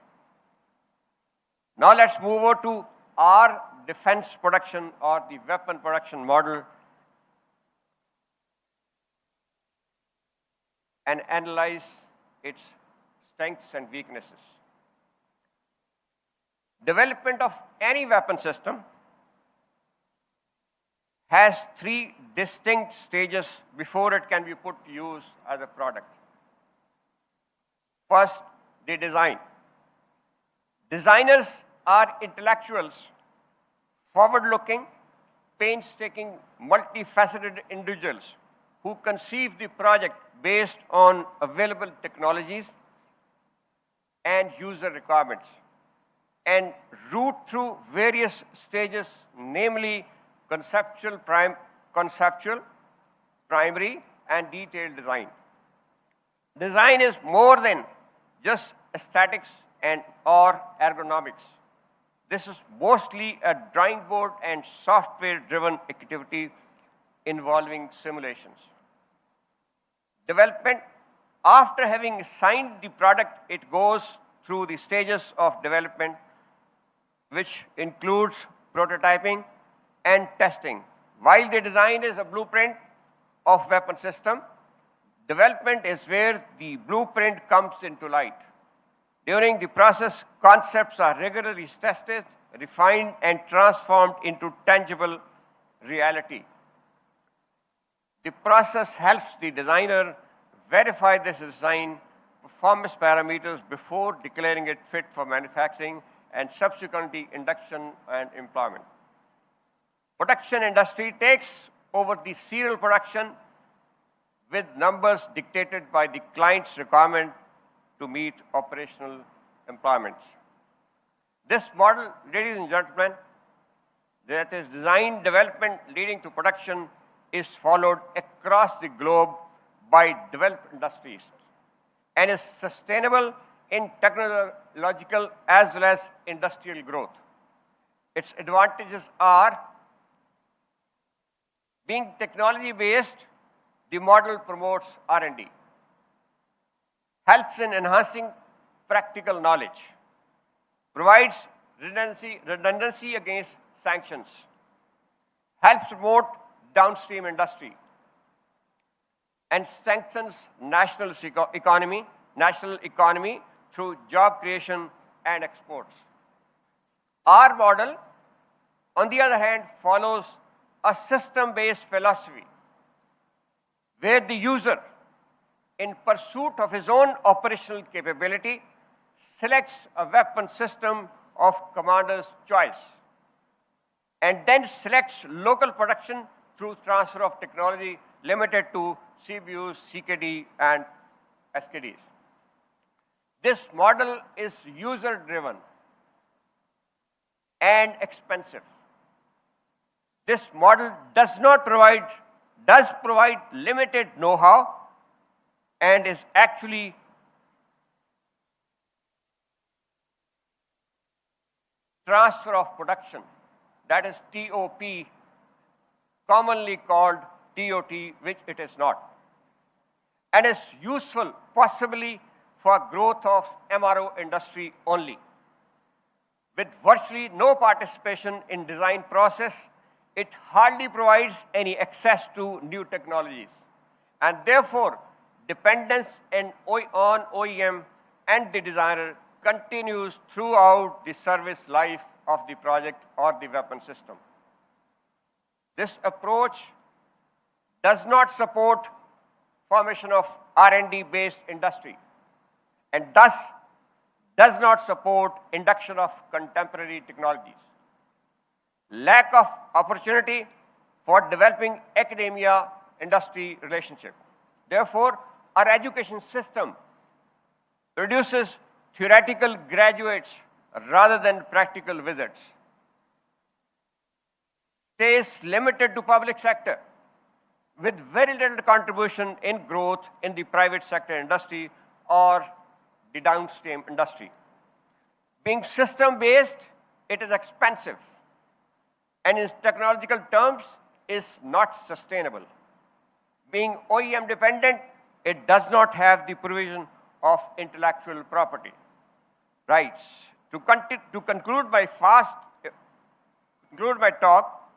Now let's move over to our defense production or the weapon production model and analyze its strengths and weaknesses. Development of any weapon system has three distinct stages before it can be put to use as a product. First, the design. Designers are intellectuals, forward-looking, painstaking, multifaceted individuals who conceive the project based on available technologies and user requirements and route through various stages, namely conceptual, primary, and detailed design. Design is more than just aesthetics and or ergonomics. This is mostly a drawing board and software-driven activity involving simulations. Development, after having assigned the product, it goes through the stages of development, which includes prototyping and testing. While the design is a blueprint of weapon system, development is where the blueprint comes into light. During the process, concepts are rigorously tested, refined, and transformed into tangible reality. The process helps the designer verify this design performance parameters before declaring it fit for manufacturing and subsequently induction and employment. Production industry takes over the serial production with numbers dictated by the client's requirement to meet operational employments. This model, ladies and gentlemen, that is design development leading to production, is followed across the globe by developed industries and is sustainable in technological as well as industrial growth. Its advantages are being technology-based. The model promotes R&D, helps in enhancing practical knowledge, provides redundancy against sanctions, helps promote downstream industry, and strengthens national economy through job creation and exports. Our model, on the other hand, follows a system-based philosophy where the user, in pursuit of his own operational capability, selects a weapon system of commander's choice and then selects local production through transfer of technology limited to CBUs, CKD, and SKDs. This model is user-driven and expensive. This model does provide limited know-how and is actually transfer of production, that is TOP, commonly called TOT, which it is not, and is useful possibly for growth of MRO industry only. With virtually no participation in design process, it hardly provides any access to new technologies, and therefore dependence on OEM and the designer continues throughout the service life of the project or the weapon system. This approach does not support formation of R&D based industry and thus does not support induction of contemporary technologies. Lack of opportunity for developing academia-industry relationship. Therefore, our education system produces theoretical graduates rather than practical wizards, stays limited to public sector with very little contribution in growth in the private sector industry or the downstream industry. Being system-based, it is expensive, and in technological terms, is not sustainable. Being OEM dependent, it does not have the provision of intellectual property rights. To conclude my talk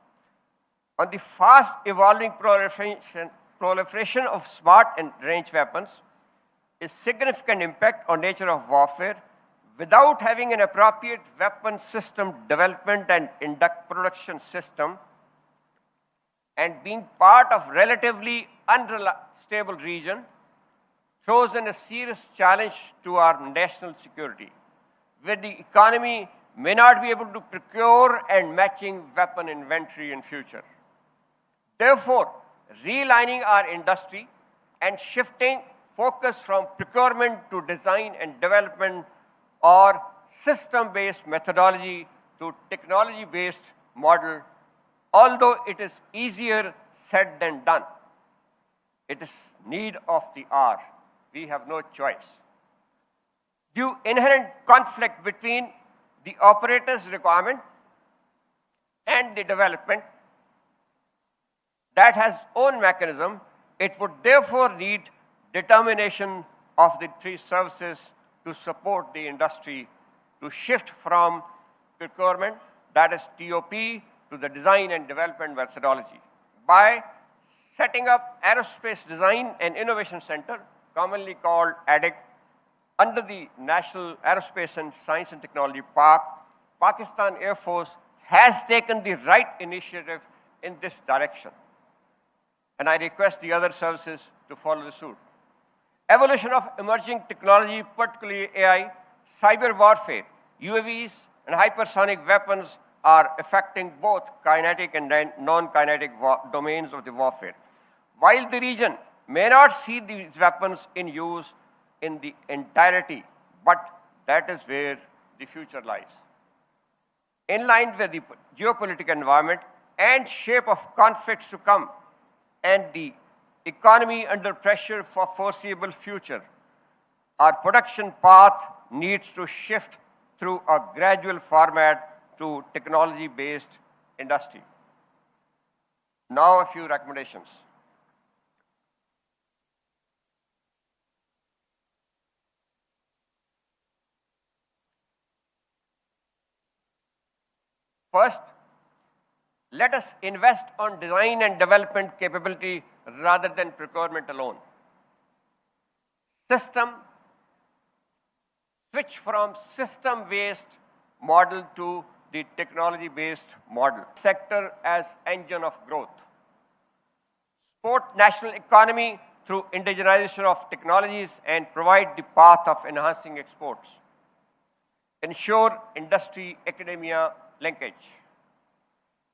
on the fast evolving proliferation of smart and range weapons, is significant impact on nature of warfare without having an appropriate weapon system development and production system, and being part of relatively unstable region, throws in a serious challenge to our national security, where the economy may not be able to procure and matching weapon inventory in future. Therefore, realigning our industry and shifting focus from procurement to design and development or system-based methodology to technology-based model, although it is easier said than done. It is need of the hour. We have no choice. Due inherent conflict between the operator's requirement and the development that has own mechanism, it would therefore need determination of the three services to support the industry to shift from procurement, that is TOP, to the design and development methodology. By setting up Aerospace Design and Innovation Center, commonly called ADIC, under the National Aerospace and Science and Technology Park, Pakistan Air Force has taken the right initiative in this direction. And I request the other services to follow the suit. Evolution of emerging technology, particularly AI, cyber warfare, UAVs, and hypersonic weapons are affecting both kinetic and non-kinetic domains of the warfare. While the region may not see these weapons in use in the entirety, but that is where the future lies. In line with the geopolitical environment and shape of conflicts to come, and the economy under pressure for foreseeable future, our production path needs to shift through a gradual format to technology-based industry. Now a few recommendations. First, let us invest on design and development capability rather than procurement alone. Switch from system-based model to the technology-based model. Sector as engine of growth. Support national economy through indigenization of technologies and provide the path of enhancing exports. Ensure industry-academia linkage.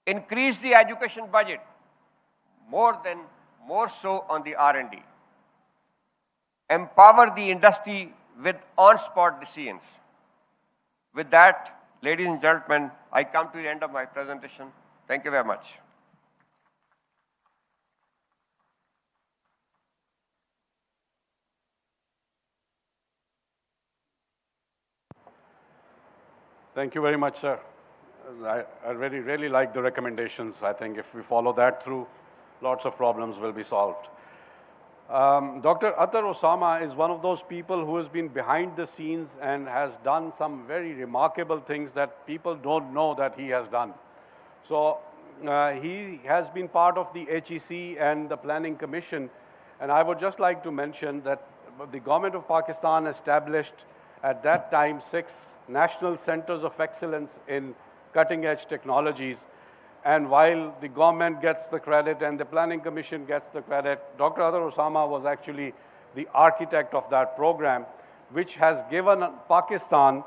Increase the education budget, more so on the R&D. Empower the industry with on-spot decisions. With that, ladies and gentlemen, I come to the end of my presentation. Thank you very much. Thank you very much, sir. I really like the recommendations. I think if we follow that through, lots of problems will be solved. Dr. Atar Osama is one of those people who has been behind the scenes and has done some very remarkable things that people don't know that he has done. So he has been part of the HEC and the Planning Commission, and I would just like to mention that the government of Pakistan established at that time 6 national centers of excellence in cutting-edge technologies. And while the government gets the credit and the Planning Commission gets the credit, Dr. Atar Osama was actually the architect of that program, which has given Pakistan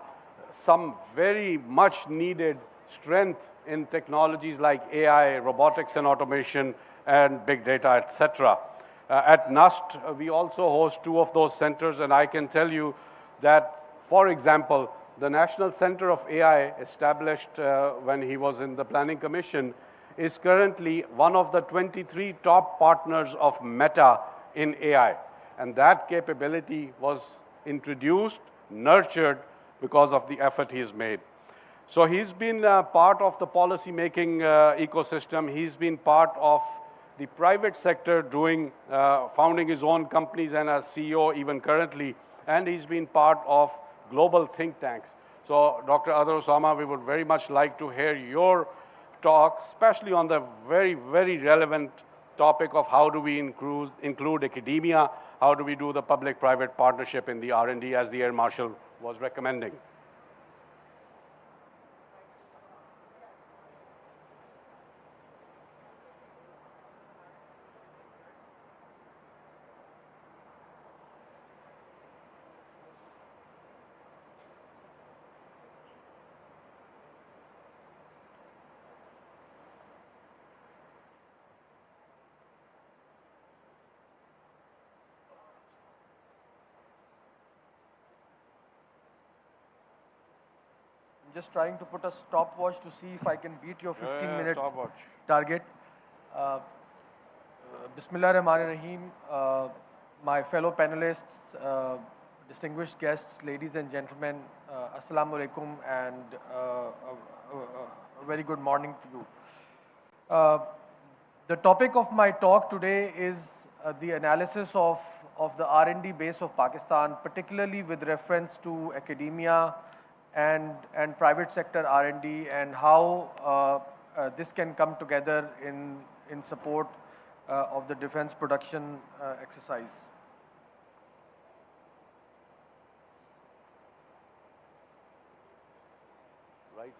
some very much needed strength in technologies like AI, robotics and automation, and big data, etc. At NUST, we also host 2 of those centers, and I can tell you that, for example, the National Center of AI, established when he was in the Planning Commission, is currently one of the 23 top partners of Meta in AI. And that capability was introduced, nurtured, because of the effort he's made. So he's been part of the policy-making ecosystem. He's been part of the private sector founding his own companies and as CEO even currently, and he's been part of global think tanks. So Dr. Adar Osama, we would very much like to hear your talk, especially on the very, very relevant topic of how do we include academia, how do we do the public-private partnership in the R&D as the Air Marshal was recommending. I'm just trying to put a stopwatch to see if I can beat your 15-minute target. Bismillahirrahmanirrahim. My fellow panelists, distinguished guests, ladies and gentlemen, Assalamu alaikum, and a very good morning to you. The topic of my talk today is the analysis of the R&D base of Pakistan, particularly with reference to academia and private sector R&D, and how this can come together in support of the defense production exercise. Right.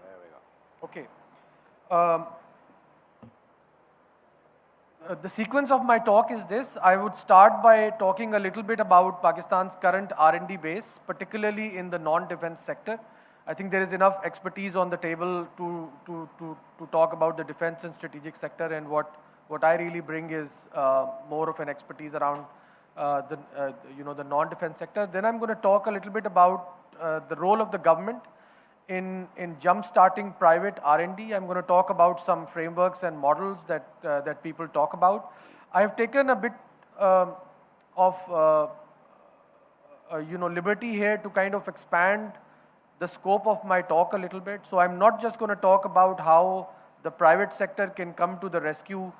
There we go. Okay. The sequence of my talk is this. I would start by talking a little bit about Pakistan's current R&D base, particularly in the non-defense sector. I think there is enough expertise on the table to talk about the defense and strategic sector, and what I really bring is more of an expertise around the non-defense sector. Then I'm going to talk a little bit about the role of the government in jump-starting private R&D. I'm going to talk about some frameworks and models that people talk about. I've taken a bit of liberty here to kind of expand the scope of my talk a little bit. So I'm not just going to talk about how the private sector can come to the rescue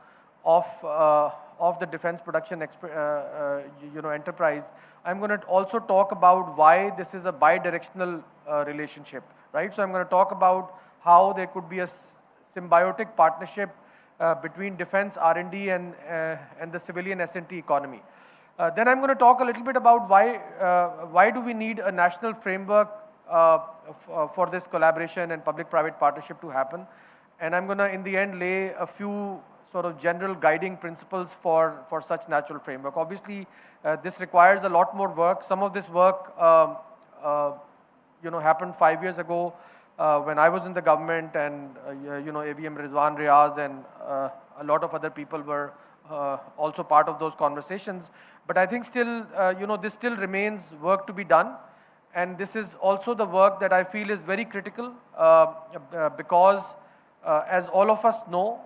of the defense production enterprise. I'm going to also talk about why this is a bi-directional relationship. Right? So I'm going to talk about how there could be a symbiotic partnership between defense R&D and the civilian S&T economy. Then I'm going to talk a little bit about why do we need a national framework for this collaboration and public-private partnership to happen. And I'm going to, in the end, lay a few sort of general guiding principles for such natural framework. Obviously, this requires a lot more work. Some of this work happened 5 years ago when I was in the government, and AVM Rizwan Riaz and a lot of other people were also part of those conversations. But I think still, this still remains work to be done, and this is also the work that I feel is very critical because, as all of us know,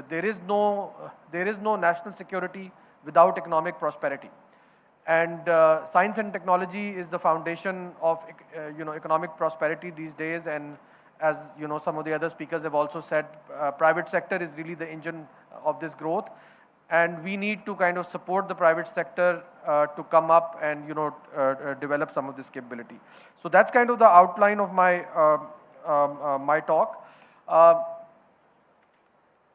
there is no national security without economic prosperity. And science and technology is the foundation of economic prosperity these days. And as some of the other speakers have also said, private sector is really the engine of this growth. And we need to kind of support the private sector to come up and develop some of this capability. So that's kind of the outline of my my talk.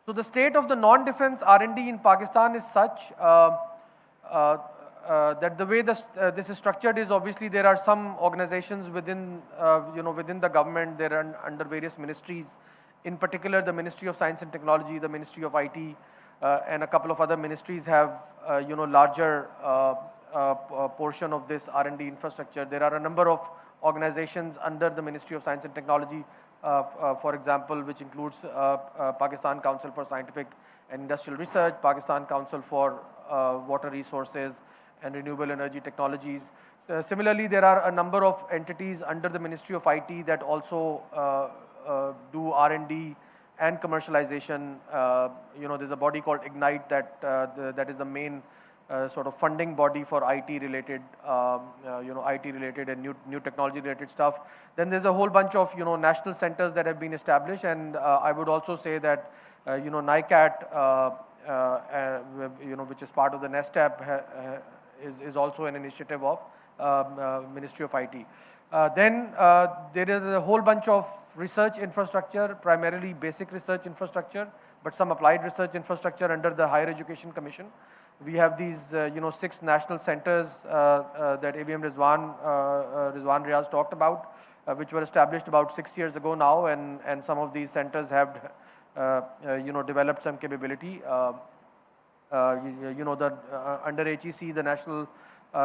So the state of the non-defense R&D in Pakistan is such that the way this is structured is, obviously there are some organizations within within the government. They're under various ministries, in particular the Ministry of Science and Technology, the Ministry of IT, and a couple of other ministries have larger portion of this R&D infrastructure. There are a number of organizations under the Ministry of Science and Technology, for example, which includes Pakistan Council for Scientific and Industrial Research, Pakistan Council for Water Resources and Renewable Energy Technologies. Similarly, there are a number of entities under the Ministry of IT that also do R&D and commercialization. There's a body called IGNITE that is the main sort of funding body for IT-related, IT-related and new technology-related stuff. Then there's a whole bunch of, national centers that have been established, and I would also say that, 𝐈𝐃𝐄𝐒, which is part of the NESTAP, is also an initiative of Ministry of IT. Then there is a whole bunch of research infrastructure, primarily basic research infrastructure, but some applied research infrastructure under the Higher Education Commission. We have these, 6 national centers that AVM Rizwan Riaz talked about, which were established about 6 years ago now, and some of these centers have, developed some capability. Under HEC, the National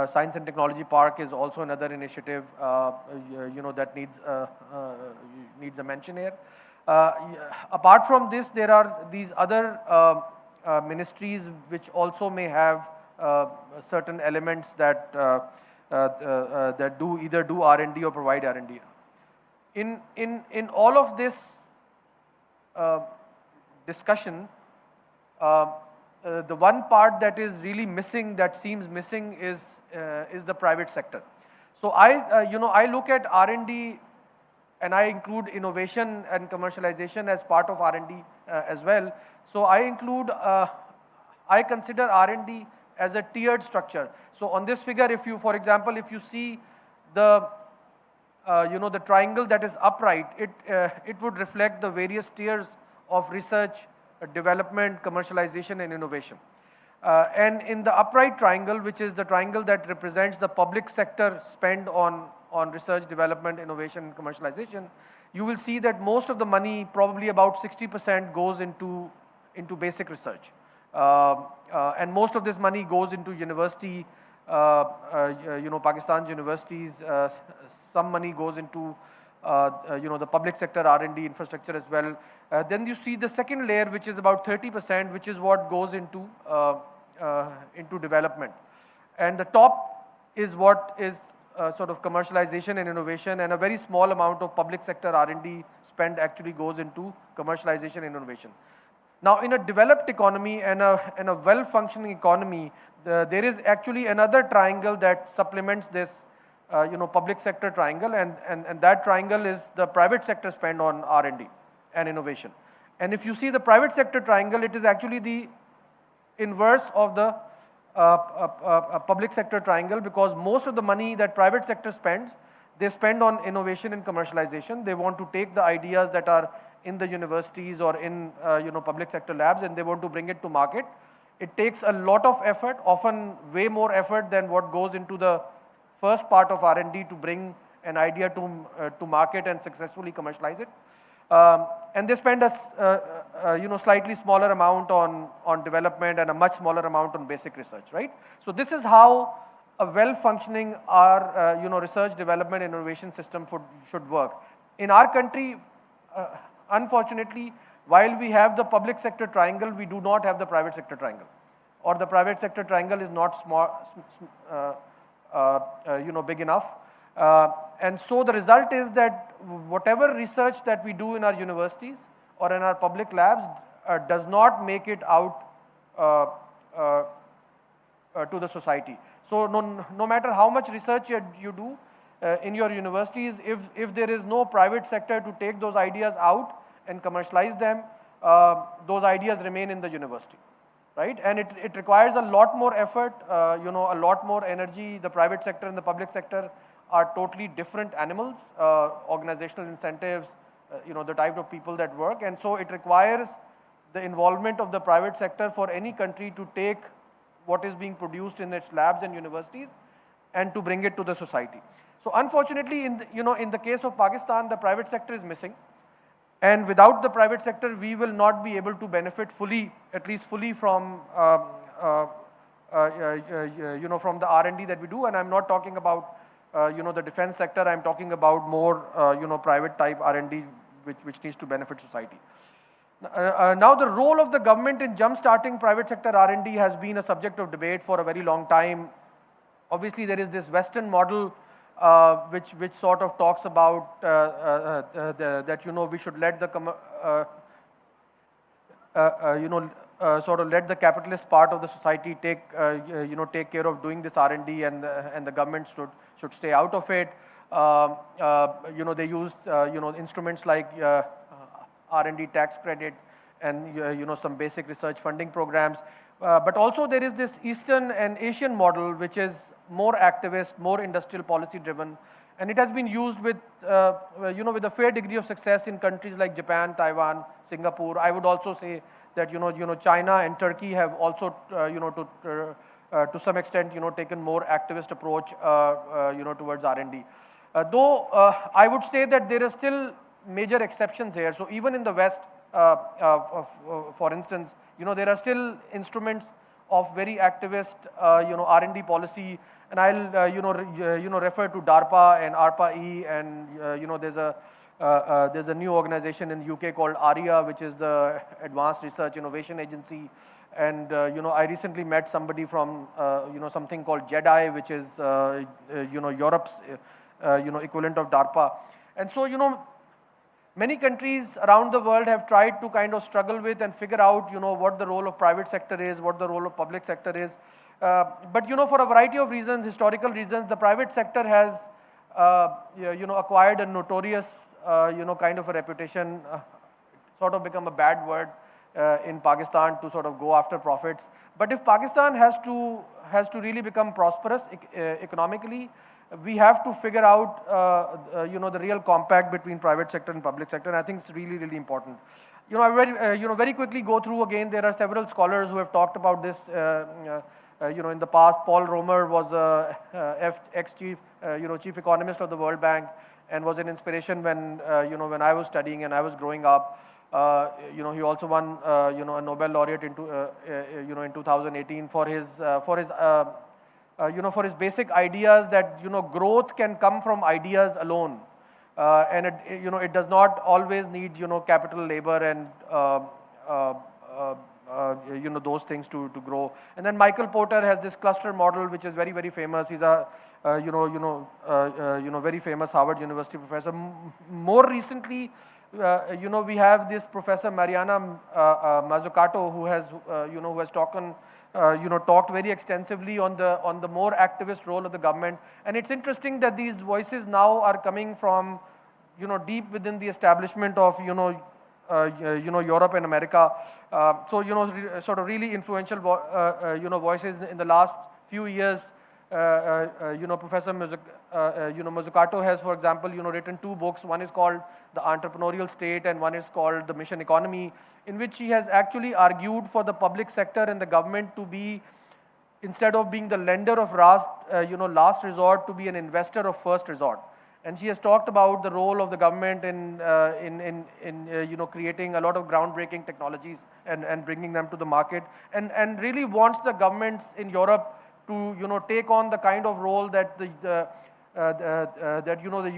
Science and Technology Park is also another initiative, that needs a mention here. Apart from this, there are these other ministries which also may have certain elements that either do R&D or provide R&D. In all of this discussion, the one part that is really missing, that seems missing, is the private sector. So I look at R&D, and I include innovation and commercialization as part of R&D as well. So I consider R&D as a tiered structure. So on this figure, for example, if you see the the triangle that is upright, it would reflect the various tiers of research, development, commercialization, and innovation. And in the upright triangle, which is the triangle that represents the public sector spend on research, development, innovation, and commercialization, you will see that most of the money, probably about 60%, goes into basic research. And most of this money goes into university, Pakistan's universities. Some money goes into the public sector R&D infrastructure as well. Then you see the second layer, which is about 30%, which is what goes into development. And the top is what is sort of commercialization and innovation, and a very small amount of public sector R&D spend actually goes into commercialization and innovation. Now, in a developed economy and a well-functioning economy, there is actually another triangle that supplements this public sector triangle, and that triangle is the private sector spend on R&D and innovation. And if you see the private sector triangle, it is actually the inverse of the public sector triangle, because most of the money that private sector spends, they spend on innovation and commercialization. They want to take the ideas that are in the universities or in public sector labs, and they want to bring it to market. It takes a lot of effort, often way more effort than what goes into the first part of R&D to bring an idea to market and successfully commercialize it. And they spend a slightly smaller amount on development and a much smaller amount on basic research, right? So this is how a well-functioning research, development, innovation system should work. In our country, unfortunately, while we have the public sector triangle, we do not have the private sector triangle, or the private sector triangle is not big enough. And so the result is that whatever research that we do in our universities or in our public labs does not make it out to the society. So no matter how much research you do in your universities, if there is no private sector to take those ideas out and commercialize them, those ideas remain in the university, right? And it requires a lot more effort, a lot more energy. The private sector and the public sector are totally different animals, organizational incentives, the type of people that work. And so it requires the involvement of the private sector for any country to take what is being produced in its labs and universities and to bring it to the society. So unfortunately, in the case of Pakistan, the private sector is missing. And without the private sector, we will not be able to benefit fully, at least fully, from from the R&D that we do. And I'm not talking about, the defense sector. I'm talking about more, private type R&D, which needs to benefit society. Now, the role of the government in jump-starting private sector R&D has been a subject of debate for a very long time. Obviously, there is this Western model which sort of talks about that we should let the sort of let the capitalist part of the society take care of doing this R&D, and the government should stay out of it. They use instruments like R&D tax credit and some basic research funding programs. But also there is this Eastern and Asian model which is more activist, more industrial policy driven, and it has been used with with a fair degree of success in countries like Japan, Taiwan, Singapore. I would also say that China and Turkey have also to some extent taken more activist approach towards R&D. Though I would say that there are still major exceptions here. So even in the West, for instance, there are still instruments of very activist, R&D policy, and I'll, refer to DARPA and 𝐕𝐃𝐄𝐒, and there's a new organization in UK called 𝐸A, which is the Advanced Research Innovation Agency, and I recently met somebody from something called JEDI, which is Europe's equivalent of DARPA, and so many countries around the world have tried to kind of struggle with and figure out, what the role of private sector is, what the role of public sector is. But, for a variety of reasons, historical reasons, the private sector has, acquired a notorious, kind of a reputation, sort of become a bad word in Pakistan to sort of go after profits. But if Pakistan has to really become prosperous economically, we have to figure out, the real compact between private sector and public sector, and I think it's really, really important. I very quickly go through again. There are several scholars who have talked about this, in the past. Paul Romer was ex-chief, chief economist of the World Bank, and was an inspiration when, when I was studying and I was growing up. He also won, a Nobel laureate in 2018 for his for his basic ideas that, growth can come from ideas alone. And it does not always need, capital, labor, and, those things to grow. And then Michael Porter has this cluster model, which is very, very famous. He's a, very famous Harvard University professor. More recently, we have this Professor Mariana Mazzucato, who has talked very extensively on the more activist role of the government. And it's interesting that these voices now are coming from, deep within the establishment of, Europe and America. Sort of really influential, voices in the last few years. Professor Mazzucato has, for example, written 2 books. One is called The Entrepreneurial State, and one is called The Mission Economy, in which he has actually argued for the public sector and the government to be, instead of being the lender of last resort, to be an investor of first resort. And she has talked about the role of the government in creating a lot of groundbreaking technologies and bringing them to the market, and really wants the governments in Europe to take on the kind of role that the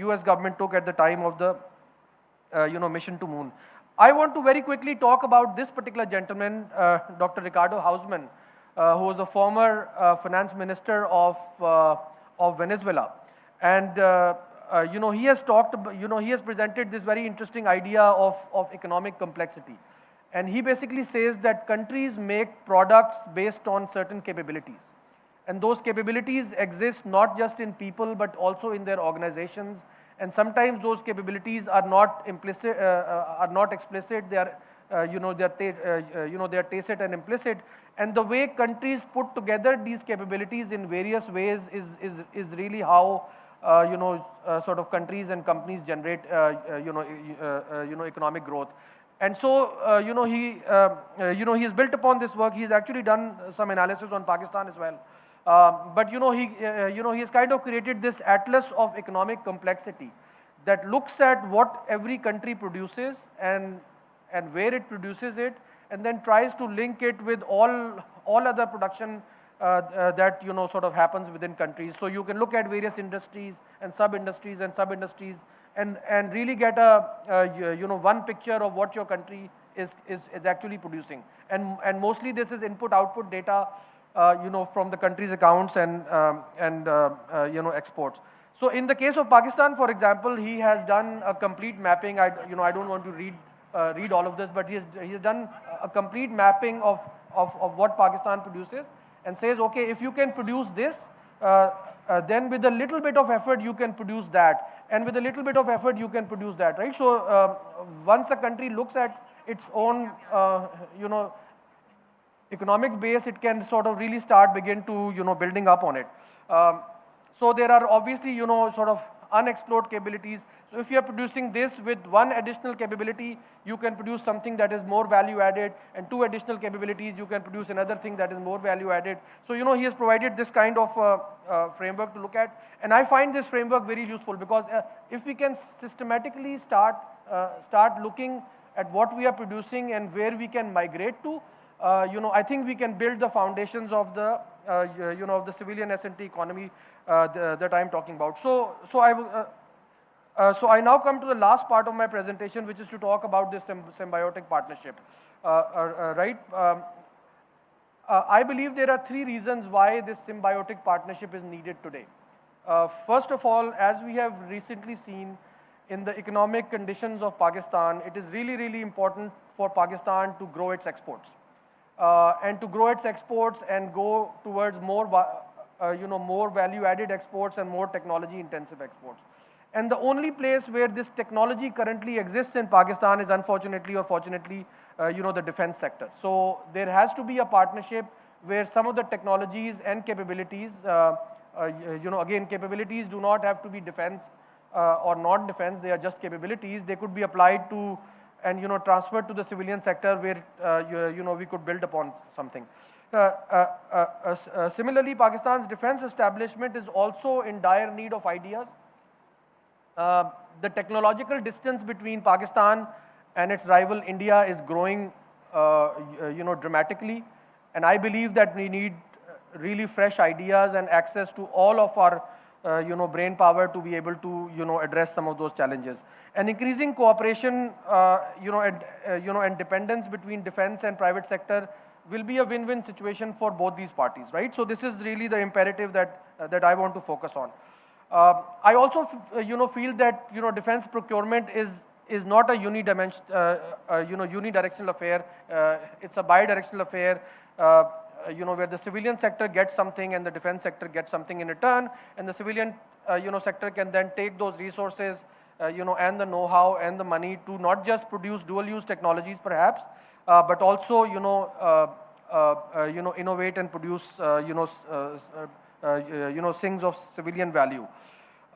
US government took at the time of the mission to moon. I want to very quickly talk about this particular gentleman, Dr. Ricardo Hausmann, who was the former finance minister of Venezuela, and he has talked about, he has presented this very interesting idea of economic complexity, and he basically says that countries make products based on certain capabilities. And those capabilities exist not just in people, but also in their organizations. And sometimes those capabilities are not implicit, are not explicit. They are, they are tacit and implicit. And the way countries put together these capabilities in various ways is really how, sort of countries and companies generate, economic growth. And so, he has built upon this work. He's actually done some analysis on Pakistan as well. But he has kind of created this atlas of economic complexity that looks at what every country produces and where it produces it, and then tries to link it with all other production that sort of happens within countries. So you can look at various industries and sub-industries and really get one picture of what your country is actually producing. And mostly this is input-output data, from the country's accounts and exports. So in the case of Pakistan, for example, he has done a complete mapping. I don't want to read all of this, but he has done a complete mapping of what Pakistan produces and says, okay, if you can produce this, then with a little bit of effort you can produce that, and with a little bit of effort you can produce that, right? So once a country looks at its own, economic base, it can sort of really begin to, building up on it. So there are obviously, sort of unexplored capabilities. So if you are producing this with one additional capability, you can produce something that is more value added, and two additional capabilities, you can produce another thing that is more value added. So, he has provided this kind of framework to look at. And I find this framework very useful because if we can systematically start looking at what we are producing and where we can migrate to, I think we can build the foundations of the, of the civilian S&T economy that I'm talking about. So I now come to the last part of my presentation, which is to talk about this symbiotic partnership, right? I believe there are three reasons why this symbiotic partnership is needed today. First of all, as we have recently seen in the economic conditions of Pakistan, it is really, really important for Pakistan to grow its exports. And to grow its exports and go towards more value-added exports and more technology-intensive exports. And the only place where this technology currently exists in Pakistan is, unfortunately or fortunately, the defense sector. So there has to be a partnership where some of the technologies and capabilities, again, capabilities do not have to be defense or non-defense, they are just capabilities. They could be applied to and transferred to the civilian sector where we could build upon something. Similarly, Pakistan's defense establishment is also in dire need of ideas. The technological distance between Pakistan and its rival India is growing dramatically, and I believe that we need really fresh ideas and access to all of our brain power to be able to, address some of those challenges. And increasing cooperation, and dependence between defense and private sector will be a win-win situation for both these parties, right? So this is really the imperative that I want to focus on. I also, feel that, defense procurement is not a unidirectional affair. It's a bi-directional affair. Where the civilian sector gets something and the defense sector gets something in return, and the civilian, sector can then take those resources, and the know-how and the money to not just produce dual-use technologies, perhaps, but also, innovate and produce, things of civilian value.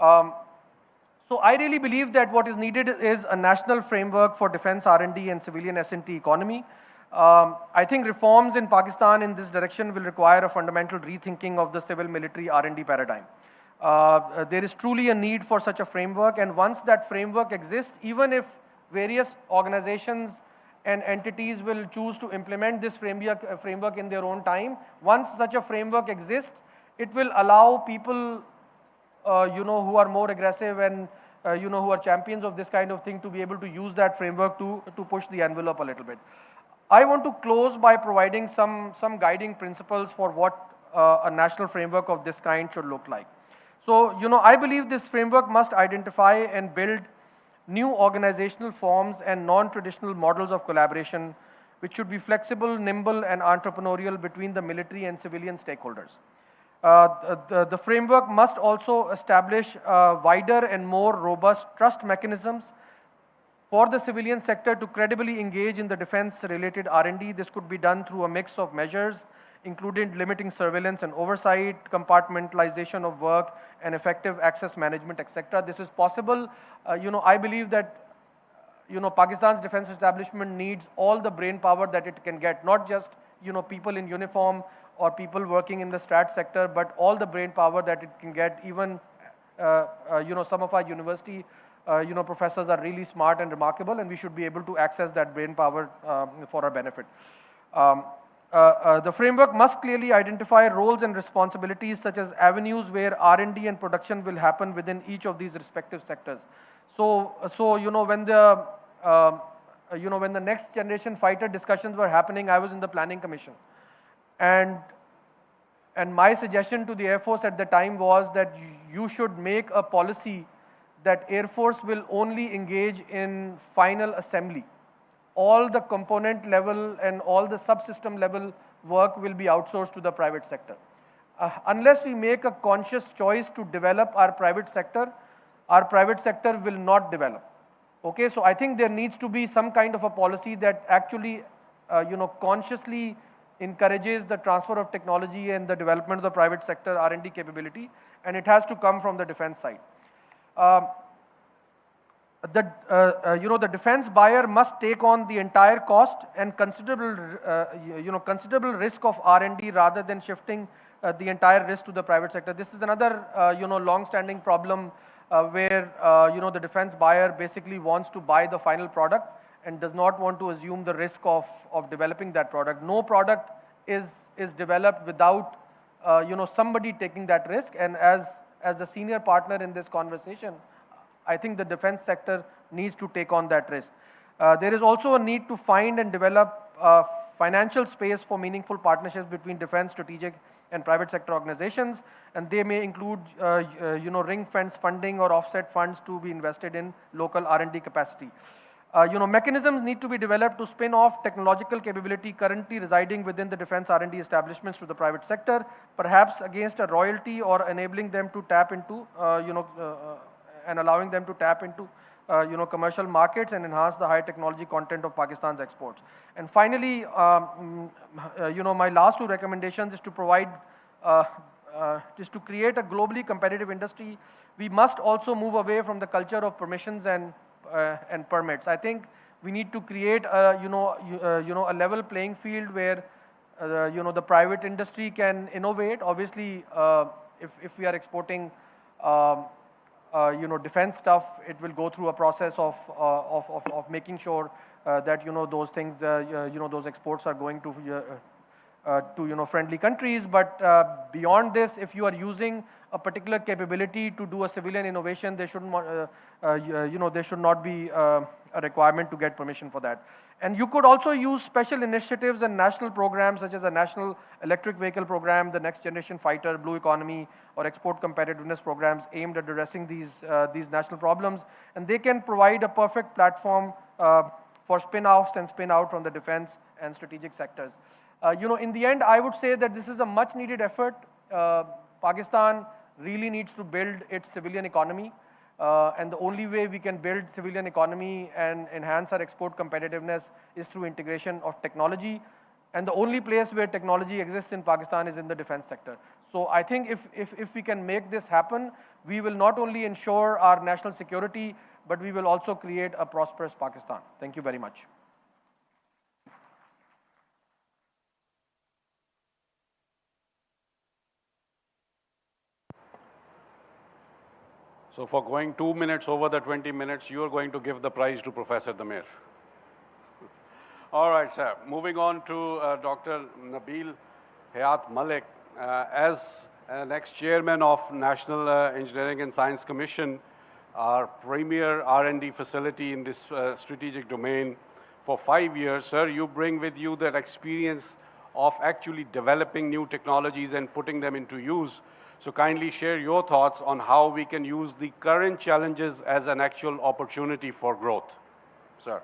So I really believe that what is needed is a national framework for defense R&D and civilian S&T economy. I think reforms in Pakistan in this direction will require a fundamental rethinking of the civil-military R&D paradigm. There is truly a need for such a framework, and once that framework exists, even if various organizations and entities will choose to implement this framework in their own time, once such a framework exists, it will allow people who are more aggressive and who are champions of this kind of thing to be able to use that framework to push the envelope a little bit. I want to close by providing some guiding principles for what a national framework of this kind should look like. So, I believe this framework must identify and build new organizational forms and non-traditional models of collaboration, which should be flexible, nimble, and entrepreneurial between the military and civilian stakeholders. The framework must also establish wider and more robust trust mechanisms for the civilian sector to credibly engage in the defense-related R&D. This could be done through a mix of measures, including limiting surveillance and oversight, compartmentalization of work, and effective access management, etc. This is possible. I believe that Pakistan's defense establishment needs all the brain power that it can get, not just people in uniform or people working in the strat sector, but all the brain power that it can get. Even some of our university professors are really smart and remarkable, and we should be able to access that brain power for our benefit. the framework must clearly identify roles and responsibilities such as avenues where R&D and production will happen within each of these respective sectors. So when the next generation fighter discussions were happening, I was in the planning commission. And my suggestion to the Air Force at the time was that you should make a policy that Air Force will only engage in final assembly. All the component level and all the subsystem level work will be outsourced to the private sector. Unless we make a conscious choice to develop our private sector will not develop. Okay, so I think there needs to be some kind of a policy that actually, consciously encourages the transfer of technology and the development of the private sector R&D capability, and it has to come from the defense side. The defense buyer must take on the entire cost and considerable risk of R&D rather than shifting the entire risk to the private sector. This is another, long-standing problem where, the defense buyer basically wants to buy the final product and does not want to assume the risk of developing that product. No product is developed without, somebody taking that risk. And as the senior partner in this conversation, I think the defense sector needs to take on that risk. There is also a need to find and develop financial space for meaningful partnerships between defense, strategic, and private sector organizations, and they may include, ring-fence funding or offset funds to be invested in local R&D capacity. Mechanisms need to be developed to spin off technological capability currently residing within the defense R&D establishments to the private sector, perhaps against a royalty or enabling them to tap into, and allowing them to tap into commercial markets and enhance the high technology content of Pakistan's exports. And finally, my last two recommendations is to provide, is to create a globally competitive industry. We must also move away from the culture of permissions and permits. I think we need to create a, a level playing field where, the private industry can innovate. Obviously, if we are exporting, defense stuff, it will go through a process of making sure that, those things, those exports are going to friendly countries. But beyond this, if you are using a particular capability to do a civilian innovation, there should not be a requirement to get permission for that. And you could also use special initiatives and national programs such as the National Electric Vehicle Program, the Next Generation Fighter, Blue Economy, or export competitiveness programs aimed at addressing these national problems. And they can provide a perfect platform for spin-offs and spin-out from the defense and strategic sectors. In the end, I would say that this is a much-needed effort. Pakistan really needs to build its civilian economy. And the only way we can build civilian economy and enhance our export competitiveness is through integration of technology. And the only place where technology exists in Pakistan is in the defense sector. So I think if we can make this happen, we will not only ensure our national security, but we will also create a prosperous Pakistan. Thank you very much. So for going 2 minutes over the 20 minutes, you are going to give the prize to Professor Damer. All right, sir. Moving on to Dr. Nabil Hayat Malik. As next chairman of National Engineering and Science Commission, our premier R&D facility in this strategic domain for 5 years, sir, you bring with you that experience of actually developing new technologies and putting them into use. So kindly share your thoughts on how we can use the current challenges as an actual opportunity for growth. Sir.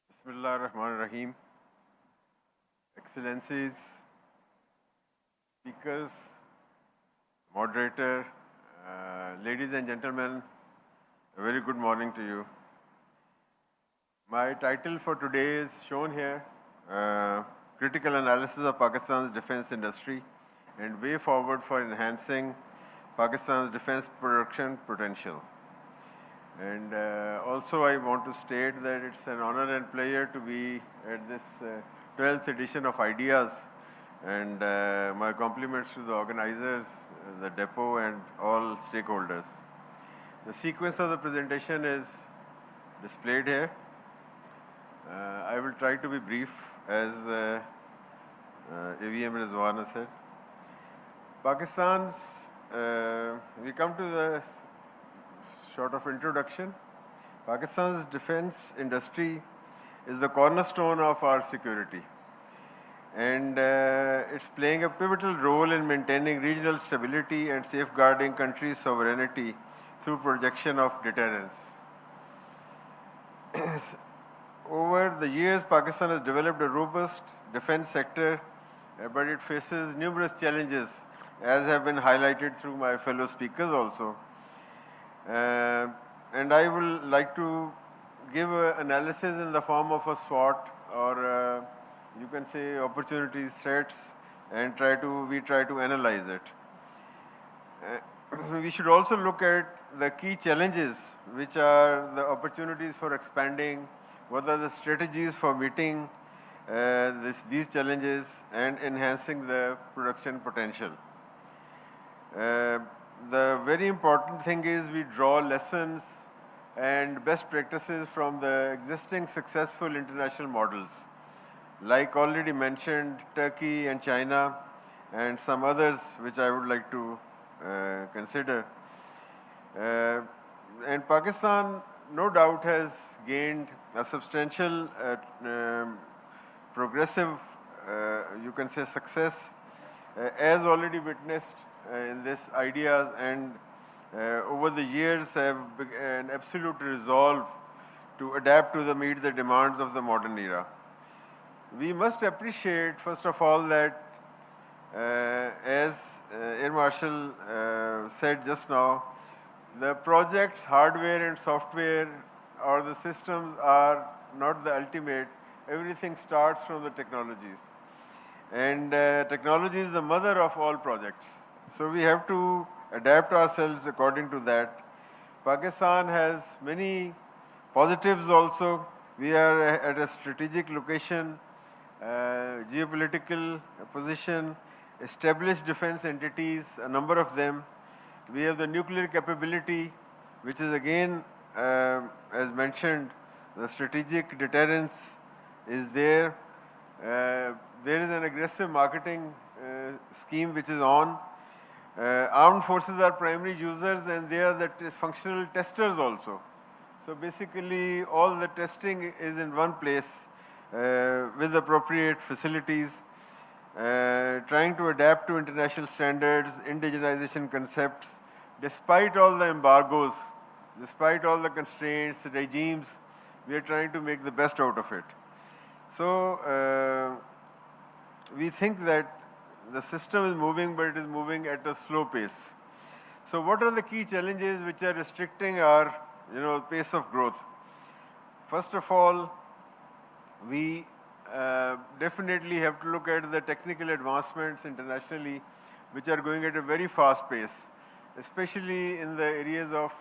Bismillah ar-Rahman ar-Rahim. Excellencies, speakers, moderator, ladies and gentlemen, a very good morning to you. My title for today is shown here, Critical Analysis of Pakistan's Defense Industry and Way Forward for Enhancing Pakistan's Defense Production Potential. And also I want to state that it's an honor and pleasure to be at this 12th edition of IDEAS. And my compliments to the organizers, the DEPO and all stakeholders. The sequence of the presentation is displayed here. I will try to be brief as AVM Rizwan said. Pakistan's, we come to the sort of introduction. Pakistan's defense industry is the cornerstone of our security. And it's playing a pivotal role in maintaining regional stability and safeguarding country's sovereignty through projection of deterrence. Over the years, Pakistan has developed a robust defense sector, but it faces numerous challenges, as have been highlighted through my fellow speakers also. And I will like to give an analysis in the form of a SWOT, or you can say opportunities, threats, and we try to analyze it. We should also look at the key challenges, which are the opportunities for expanding, what are the strategies for meeting these challenges and enhancing the production potential. The very important thing is we draw lessons and best practices from the existing successful international models, like already mentioned, Turkey and China, and some others which I would like to consider. And Pakistan, no doubt, has gained a substantial progressive, you can say, success, as already witnessed in this IDEAS, and over the years have an absolute resolve to adapt to meet the demands of the modern era. We must appreciate, first of all, that as Air Marshal said just now, the projects, hardware and software, or the systems are not the ultimate. Everything starts from the technologies. And technology is the mother of all projects. So we have to adapt ourselves according to that. Pakistan has many positives also. We are at a strategic location, geopolitical position, established defense entities, a number of them. We have the nuclear capability, which is again, as mentioned, the strategic deterrence is there. There is an aggressive marketing scheme which is on. Armed forces are primary users, and they are the functional testers also. So basically, all the testing is in one place with appropriate facilities, trying to adapt to international standards, indigenization concepts, despite all the embargoes, despite all the constraints, regimes, we are trying to make the best out of it. So we think that the system is moving, but it is moving at a slow pace. So what are the key challenges which are restricting our pace of growth? First of all, we definitely have to look at the technical advancements internationally, which are going at a very fast pace, especially in the areas of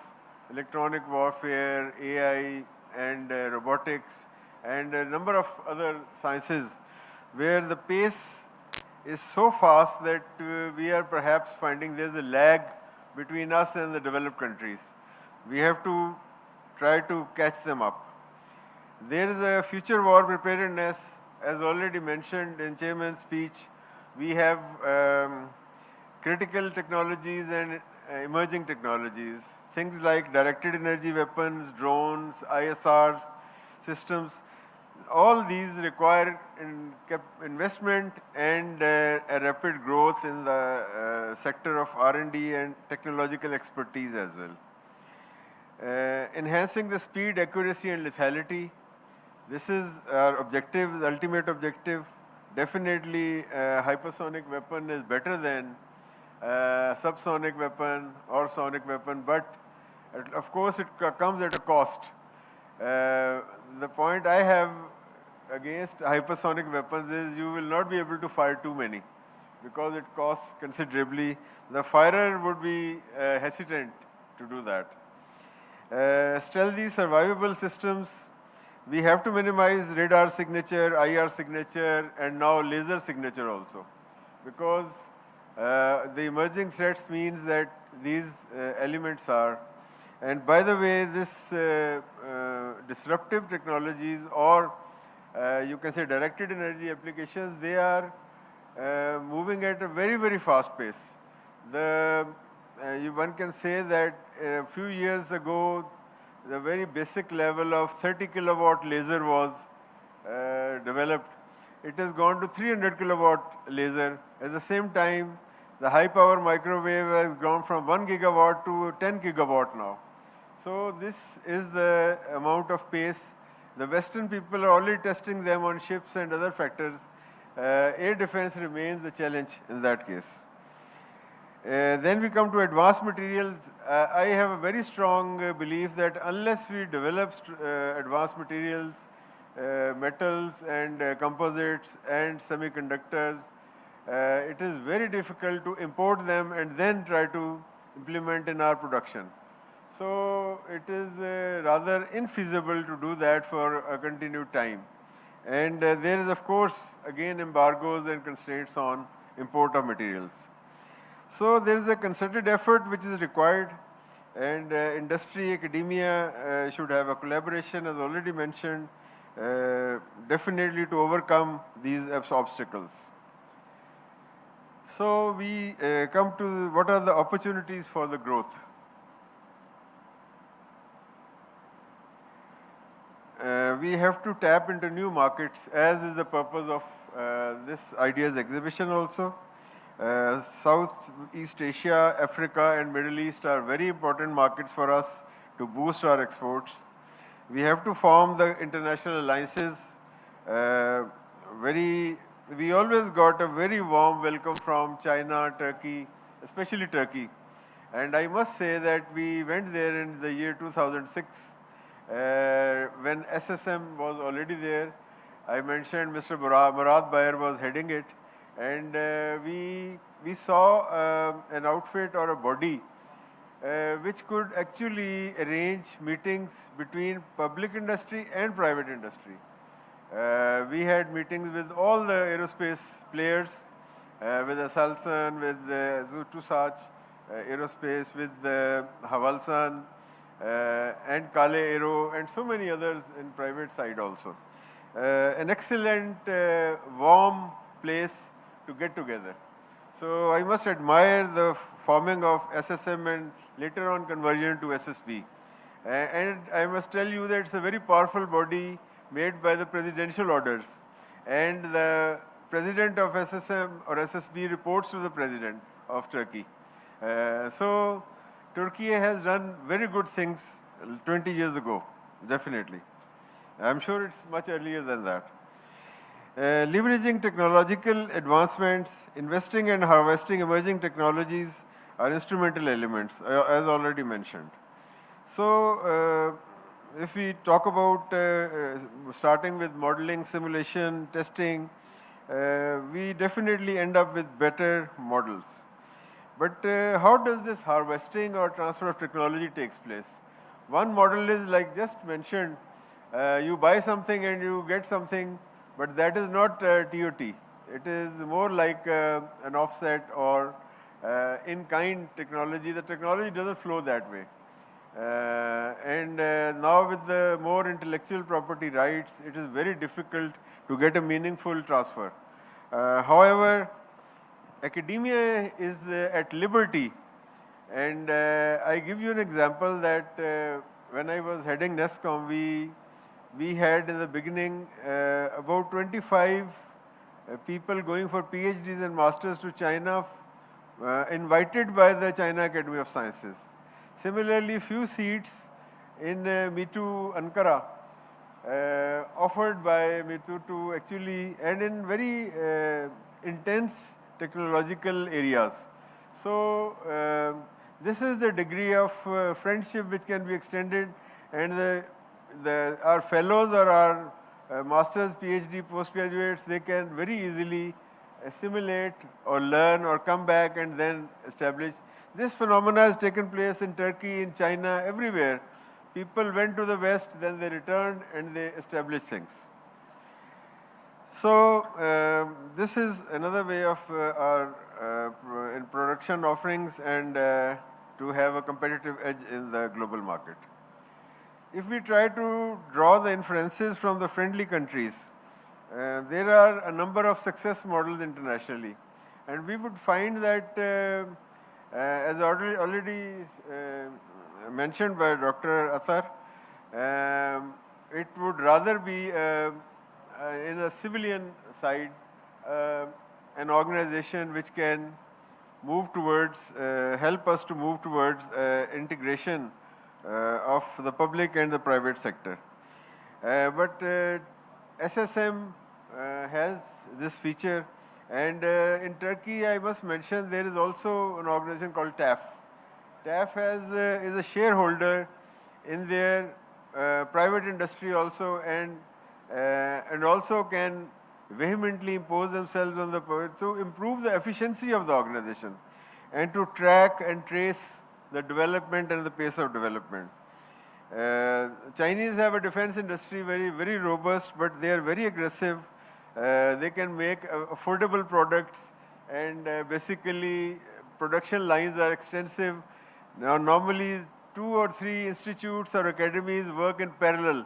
electronic warfare, AI, and robotics, and a number of other sciences, where the pace is so fast that we are perhaps finding there's a lag between us and the developed countries. We have to try to catch them up. There is a future war preparedness, as already mentioned in Chairman's speech. We have critical technologies and emerging technologies, things like directed energy weapons, drones, ISRs, systems. All these require investment and a rapid growth in the sector of R&D and technological expertise as well. Enhancing the speed, accuracy, and lethality. This is our objective, the ultimate objective. Definitely, a hypersonic weapon is better than a subsonic weapon or sonic weapon, but of course it comes at a cost. The point I have against hypersonic weapons is you will not be able to fire too many because it costs considerably. The firer would be hesitant to do that. stealthy survivable systems. We have to minimize radar signature, IR signature, and now laser signature also. Because the emerging threats means that these elements are. And by the way, this disruptive technologies or you can say directed energy applications, they are moving at a very, very fast pace. One can say that a few years ago, the very basic level of 30 kilowatt laser was developed. It has gone to 300 kilowatt laser. At the same time, the high power microwave has gone from 1 gigawatt to 10 gigawatt now. So this is the amount of pace. The Western people are already testing them on ships and other factors. Air defense remains a challenge in that case. Then we come to advanced materials. I have a very strong belief that unless we develop advanced materials, metals and composites and semiconductors, it is very difficult to import them and then try to implement in our production. So it is rather infeasible to do that for a continued time. And there is, of course, again, embargoes and constraints on import of materials. So there is a concerted effort which is required, and industry, academia should have a collaboration, as already mentioned, definitely to overcome these obstacles. So we come to what are the opportunities for the growth. We have to tap into new markets, as is the purpose of this IDEAS exhibition also. Southeast Asia, Africa and Middle East are very important markets for us to boost our exports. We have to form the international alliances. We always got a very warm welcome from China, Turkey, especially Turkey. And I must say that we went there in the year 2006 when SSM was already there. I mentioned Mr. Murad Bayer was heading it. And we saw an outfit or a body which could actually arrange meetings between public industry and private industry. We had meetings with all the aerospace players, with Aselsan, with Tusach Aerospace, with Havelsan, and Kale Aero, and so many others in private side also. An excellent, warm place to get together. So I must admire the forming of SSM and later on conversion to SSB. And I must tell you that it's a very powerful body made by the presidential orders. And the president of SSM or SSB reports to the president of Turkey. So Turkey has done very good things 20 years ago, definitely. I'm sure it's much earlier than that. Leveraging technological advancements, investing and harvesting emerging technologies are instrumental elements, as already mentioned. So, if we talk about starting with modeling, simulation, testing, we definitely end up with better models. But how does this harvesting or transfer of technology takes place? One model is like just mentioned, you buy something and you get something, but that is not TOT. It is more like an offset or in-kind technology. The technology doesn't flow that way. And now with the more intellectual property rights, it is very difficult to get a meaningful transfer. However, academia is at liberty. And I give you an example that when I was heading NESCOM, we had in the beginning about 25 people going for PhDs and masters to China, invited by the China Academy of Sciences. Similarly, few seats in MITU Ankara offered by MITU to actually, and in very intense technological areas. So this is the degree of friendship which can be extended, and our fellows or our masters, PhD, postgraduates, they can very easily assimilate or learn or come back and then establish. This phenomena has taken place in Turkey, in China, everywhere. people went to the West, then they returned and they established things. So this is another way of our in production offerings and to have a competitive edge in the global market. If we try to draw the inferences from the friendly countries, there are a number of success models internationally. And we would find that, as already mentioned by Dr. Athar, it would rather be in a civilian side, an organization which can move towards, help us to move towards integration of the public and the private sector. But SSM has this feature, and in Turkey, I must mention, there is also an organization called TAF. TAF is a shareholder in their private industry also, and also can vehemently impose themselves on the public to improve the efficiency of the organization and to track and trace the development and the pace of development. Chinese have a defense industry very robust, but they are very aggressive. They can make affordable products, and basically production lines are extensive. Now normally 2 or 3 institutes or academies work in parallel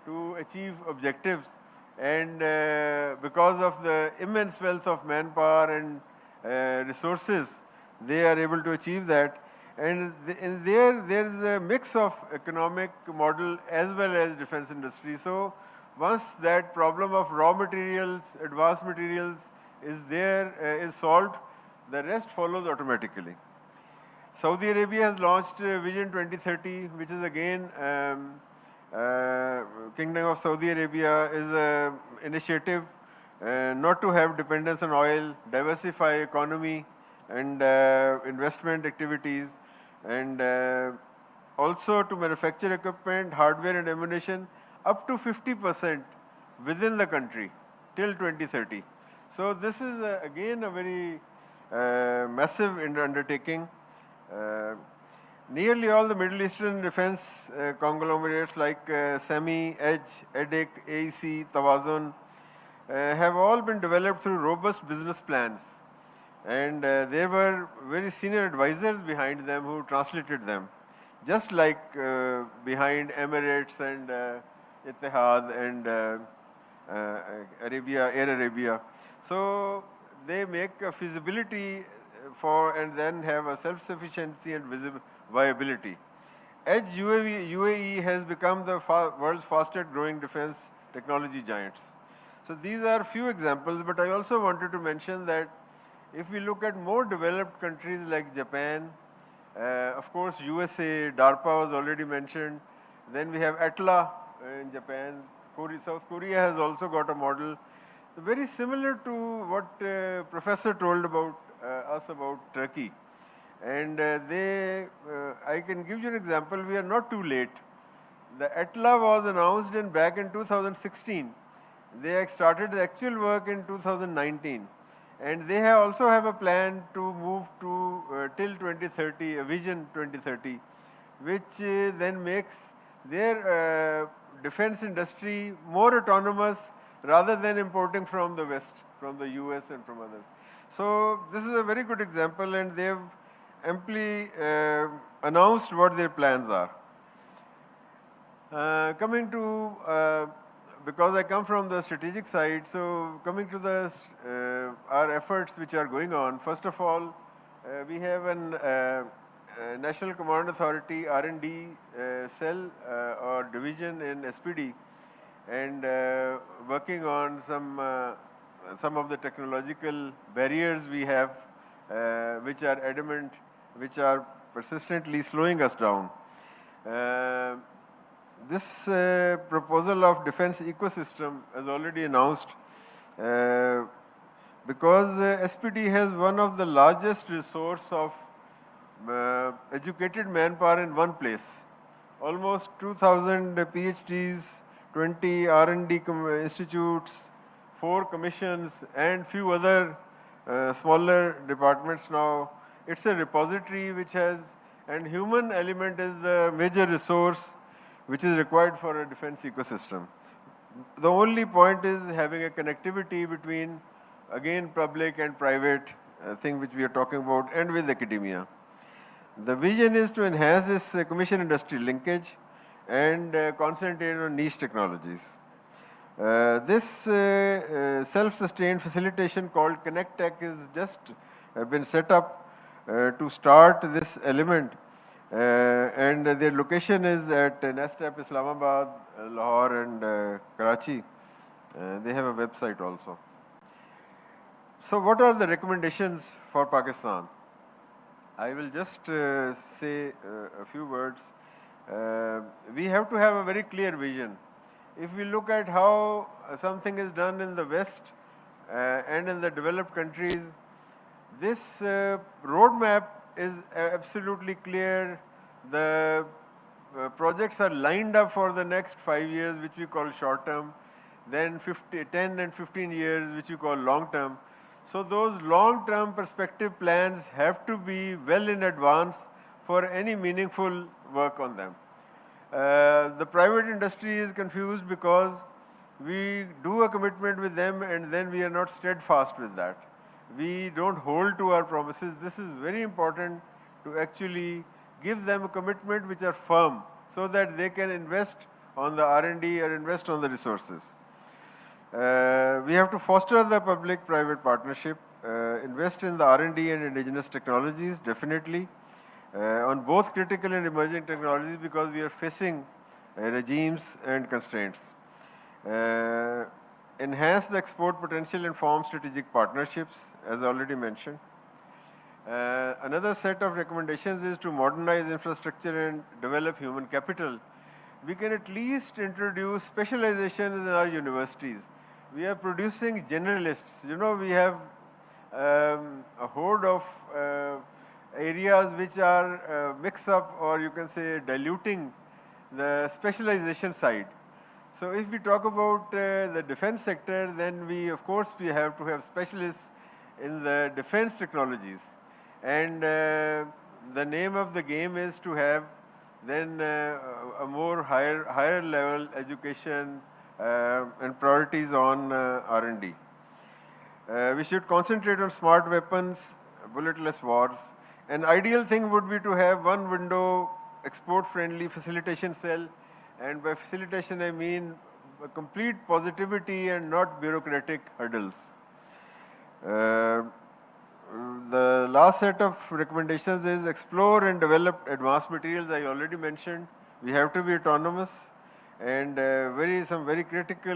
to achieve objectives, and because of the immense wealth of manpower and resources, they are able to achieve that. And in there is a mix of economic model as well as defense industry. So once that problem of raw materials, advanced materials is solved, the rest follows automatically. Saudi Arabia has launched Vision 2030, which is again, Kingdom of Saudi Arabia is an initiative not to have dependence on oil, diversify economy and investment activities, and also to manufacture equipment, hardware and ammunition up to 50% within the country till 2030. So this is again a very massive undertaking. Nearly all the Middle Eastern defense conglomerates like SEMI, EDGE, EDIC, AEC, Tawazun have all been developed through robust business plans. And there were very senior advisors behind them who translated them, just like behind Emirates and Etihad and Air Arabia. So they make a feasibility for and then have a self-sufficiency and viability. EDGE UAE has become the world's fastest growing defense technology giants. So these are few examples, but I also wanted to mention that if we look at more developed countries like Japan, of course USA, DARPA was already mentioned, then we have ATLA in Japan, South Korea has also got a model, very similar to what Professor told about us about Turkey. And I can give you an example, we are not too late. The ATLA was announced back in 2016. They started the actual work in 2019. And they also have a plan to move to till 2030, a Vision 2030, which then makes their defense industry more autonomous rather than importing from the West, from the US and from others. So this is a very good example, and they've amply announced what their plans are. Coming to because I come from the strategic side, so coming to the our efforts which are going on, first of all, we have a National Command Authority R&D cell or division in SPD, and working on some of the technological barriers we have, which are adamant, which are persistently slowing us down. This proposal of defense ecosystem is already announced because SPD has one of the largest resource of educated manpower in one place. Almost 2,000 PhDs, 20 R&D institutes, 4 commissions, and few other smaller departments now. It's a repository which has, and human element is the major resource which is required for a defense ecosystem. The only point is having a connectivity between, again, public and private thing which we are talking about, and with academia. The vision is to enhance this commission industry linkage and concentrate on niche technologies. This self-sustained facilitation called Connect Tech is just been set up to start this element, and their location is at NESTAP Islamabad, Lahore and Karachi. They have a website also. So what are the recommendations for Pakistan? I will just say a few words. We have to have a very clear vision. If we look at how something is done in the West and in the developed countries, this roadmap is absolutely clear. The projects are lined up for the next 5 years, which we call short term, then 10 and 15 years, which we call long term. So those long term perspective plans have to be well in advance for any meaningful work on them. The private industry is confused because we do a commitment with them and then we are not steadfast with that. We don't hold to our promises. This is very important to actually give them a commitment which are firm so that they can invest on the R&D or invest on the resources. We have to foster the public-private partnership, invest in the R&D and indigenous technologies, definitely, on both critical and emerging technologies because we are facing regimes and constraints. Enhance the export potential and form strategic partnerships, as already mentioned. Another set of recommendations is to modernize infrastructure and develop human capital. We can at least introduce specializations in our universities. We are producing generalists. You know, we have a horde of areas which are mix up, or you can say diluting the specialization side. So if we talk about the defense sector, then we have to have specialists in the defense technologies. And the name of the game is to have then a more higher level education and priorities on R&D. We should concentrate on smart weapons, bulletless wars. An ideal thing would be to have one window export-friendly facilitation cell, and by facilitation I mean a complete positivity and not bureaucratic hurdles. The last set of recommendations is explore and develop advanced materials. I already mentioned we have to be autonomous, and some very critical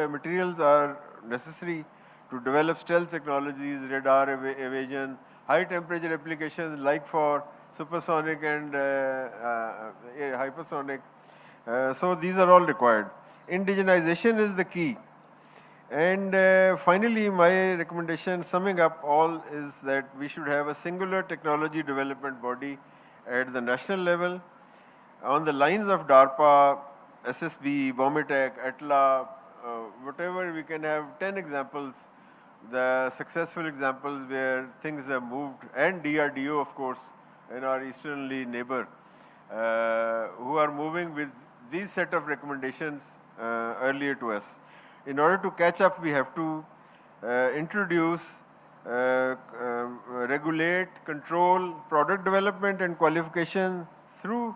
materials are necessary to develop stealth technologies, radar evasion, high temperature applications like for supersonic and hypersonic. So these are all required. Indigenization is the key. And finally, my recommendation, summing up all, is that we should have a singular technology development body at the national level on the lines of DARPA, SSB, BOMITEC, ATLA, whatever. We can have 10 examples, the successful examples where things have moved, and DRDO, of course, and our easterly neighbor, who are moving with these set of recommendations earlier to us. In order to catch up, we have to introduce, regulate, control product development and qualification through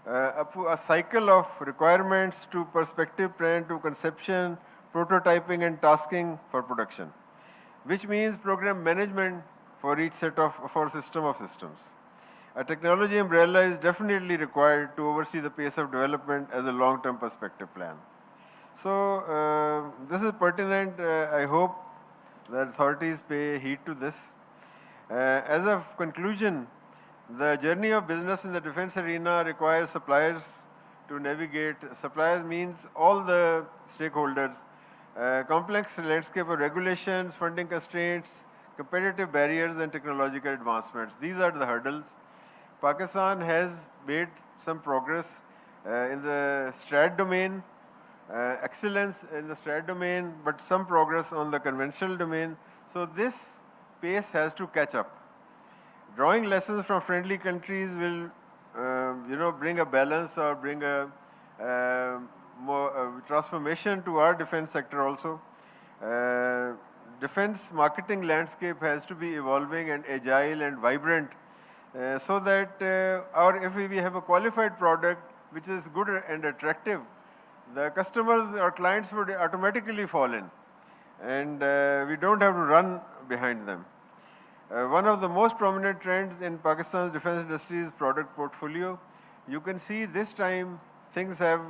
a cycle of requirements to perspective plan to conception, prototyping and tasking for production, which means program management for each system of systems. A technology umbrella is definitely required to oversee the pace of development as a long-term perspective plan. So this is pertinent. I hope the authorities pay heed to this. As a conclusion, the journey of business in the defense arena requires suppliers to navigate. Suppliers means all the stakeholders. Complex landscape of regulations, funding constraints, competitive barriers and technological advancements. These are the hurdles. Pakistan has made some progress in the strat domain, excellence in the strat domain, but some progress on the conventional domain. So this pace has to catch up. Drawing lessons from friendly countries will, bring a balance or bring a transformation to our defense sector also. Defense marketing landscape has to be evolving and agile and vibrant so that if we have a qualified product which is good and attractive, the customers or clients would automatically fall in, and we don't have to run behind them. One of the most prominent trends in Pakistan's defense industry is product portfolio. You can see this time things have,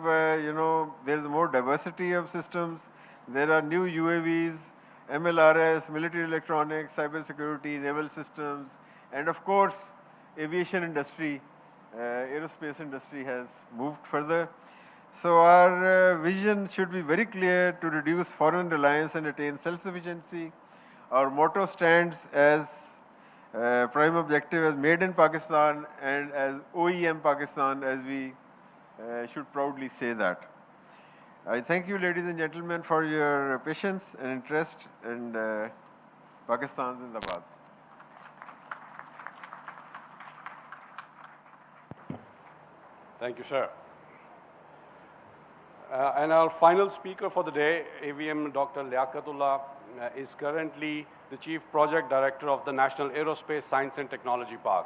there's more diversity of systems. There are new UAVs, MLRS, military electronics, cyber security, naval systems, and of course, aviation industry, aerospace industry has moved further. So our vision should be very clear to reduce foreign reliance and attain self-sufficiency. Our motto stands as prime objective as Made in Pakistan and as OEM Pakistan, as we should proudly say that. I thank you, ladies and gentlemen, for your patience and interest in Pakistan Zindabad. Thank you, sir. And our final speaker for the day, AVM Dr. 𝐿𝐴𝐼𝐃𝐒 is currently the Chief Project Director of the National Aerospace Science and Technology Park.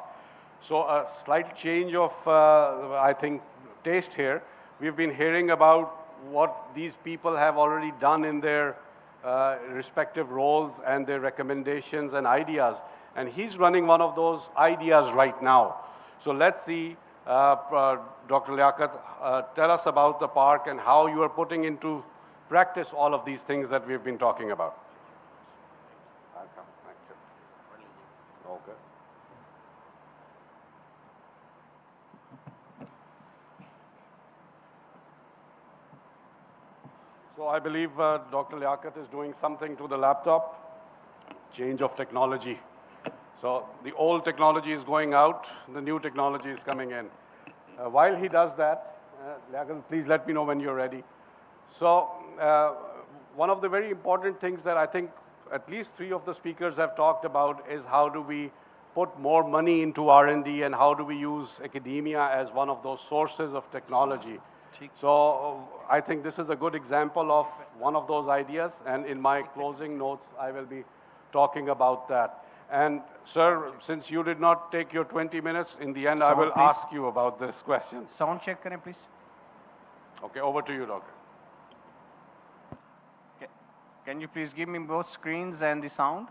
So a slight change of, I think, taste here. We've been hearing about what these people have already done in their respective roles and their recommendations and ideas. And he's running one of those ideas right now. So let's see, Dr. 𝐿𝐴𝐼𝐃𝐒, tell us about the park and how you are putting into practice all of these things that we've been talking about. Thank you. Okay. So I believe Dr. 𝐿𝐴𝐼𝐃𝐒 is doing something to the laptop. Change of technology. So the old technology is going out, the new technology is coming in. While he does that, 𝐿𝐴𝐼𝐃𝐒, please let me know when you're ready. So one of the very important things that I think at least 3 of the speakers have talked about is how do we put more money into R&D and how do we use academia as one of those sources of technology. So I think this is a good example of one of those ideas, and in my closing notes, I will be talking about that. And sir, since you did not take your 20 minutes, in the end, I will ask you about this question. Sound check करें, please. Okay, over to you, doctor. Can you please give me both screens and the sound?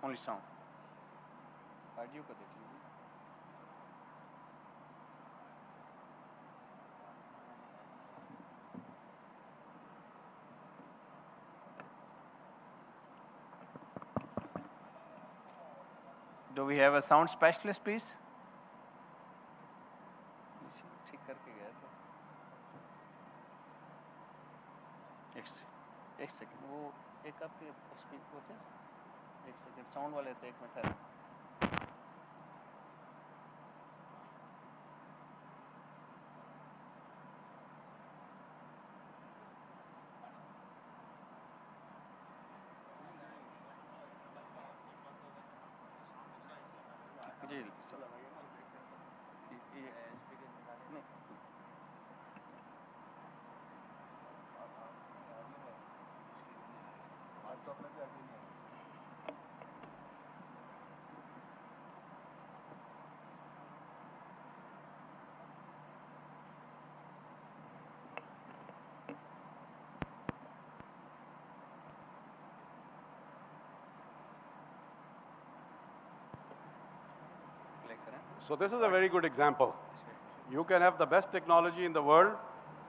Only sound. Do we have a sound specialist, please? एक second वो एक आपके speaker से एक second sound वाले थे एक minute ji So this is a very good example. You can have the best technology in the world,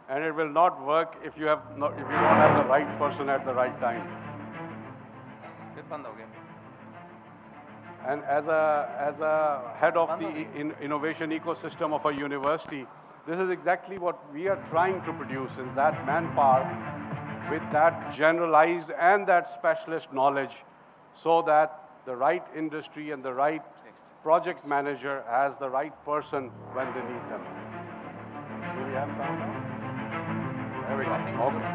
and it will not work if you don't have the right person at the right time. And as a head of the innovation ecosystem of a university, this is exactly what we are trying to produce, is that manpower with that generalized and that specialist knowledge, so that the right industry and the right project manager has the right person when they need them. Do we have sound now? There we go. Okay.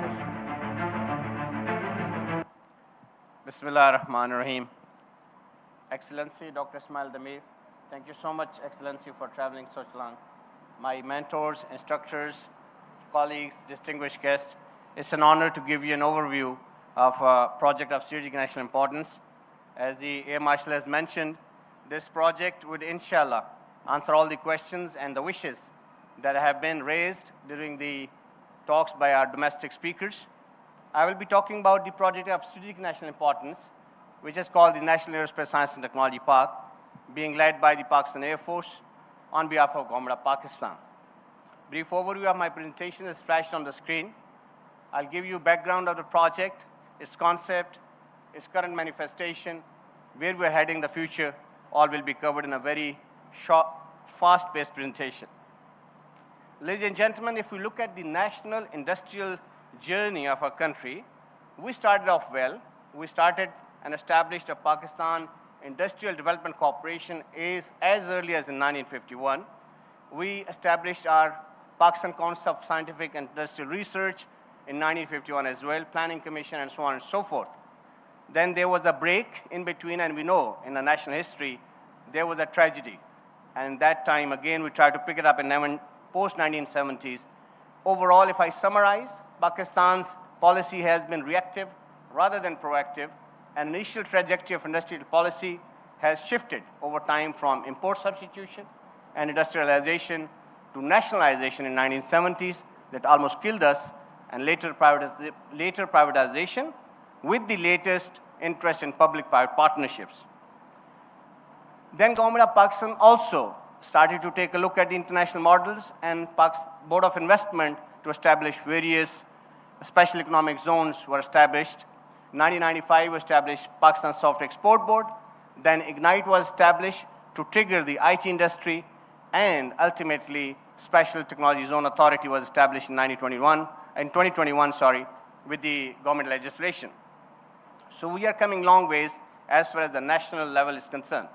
Bismillah ar-Rahman ar-Rahim. Excellency Dr. Ismail Dameer, Thank you so much, Excellency, for traveling so long. My mentors, instructors, colleagues, distinguished guests, it's an honor to give you an overview of a project of strategic national importance. As the Air Marshal has mentioned, this project would, inshallah, answer all the questions and the wishes that have been raised during the talks by our domestic speakers. I will be talking about the project of strategic national importance, which is called the National Aerospace Science and Technology Park, being led by the Pakistan Air Force on behalf of Government of Pakistan. Brief overview of my presentation is flashed on the screen. I'll give you background of the project, its concept, its current manifestation, where we're heading in the future. All will be covered in a very short, fast-paced presentation. Ladies and gentlemen, if we look at the national industrial journey of our country, we started off well. We started and established a Pakistan Industrial Development Corporation as early as in 1951. We established our Pakistan Council of Scientific and Industrial Research in 1951 as well, Planning Commission, and so on and so forth. Then there was a break in between, and we know in the national history, there was a tragedy. And that time, again, we tried to pick it up in post-1970s. Overall, if I summarize, Pakistan's policy has been reactive rather than proactive. An initial trajectory of industrial policy has shifted over time from import substitution and industrialization to nationalization in 1970s that almost killed us, and later privatization with the latest interest in public-private partnerships. Then Government of Pakistan also started to take a look at the international models, and Board of Investment to establish various special economic zones were established. 1995 we established Pakistan Soft Export Board. Then IGNITE was established to trigger the IT industry, and ultimately Special Technology Zone Authority was established in 2021, with the government legislation. So we are coming long ways as far as the national level is concerned.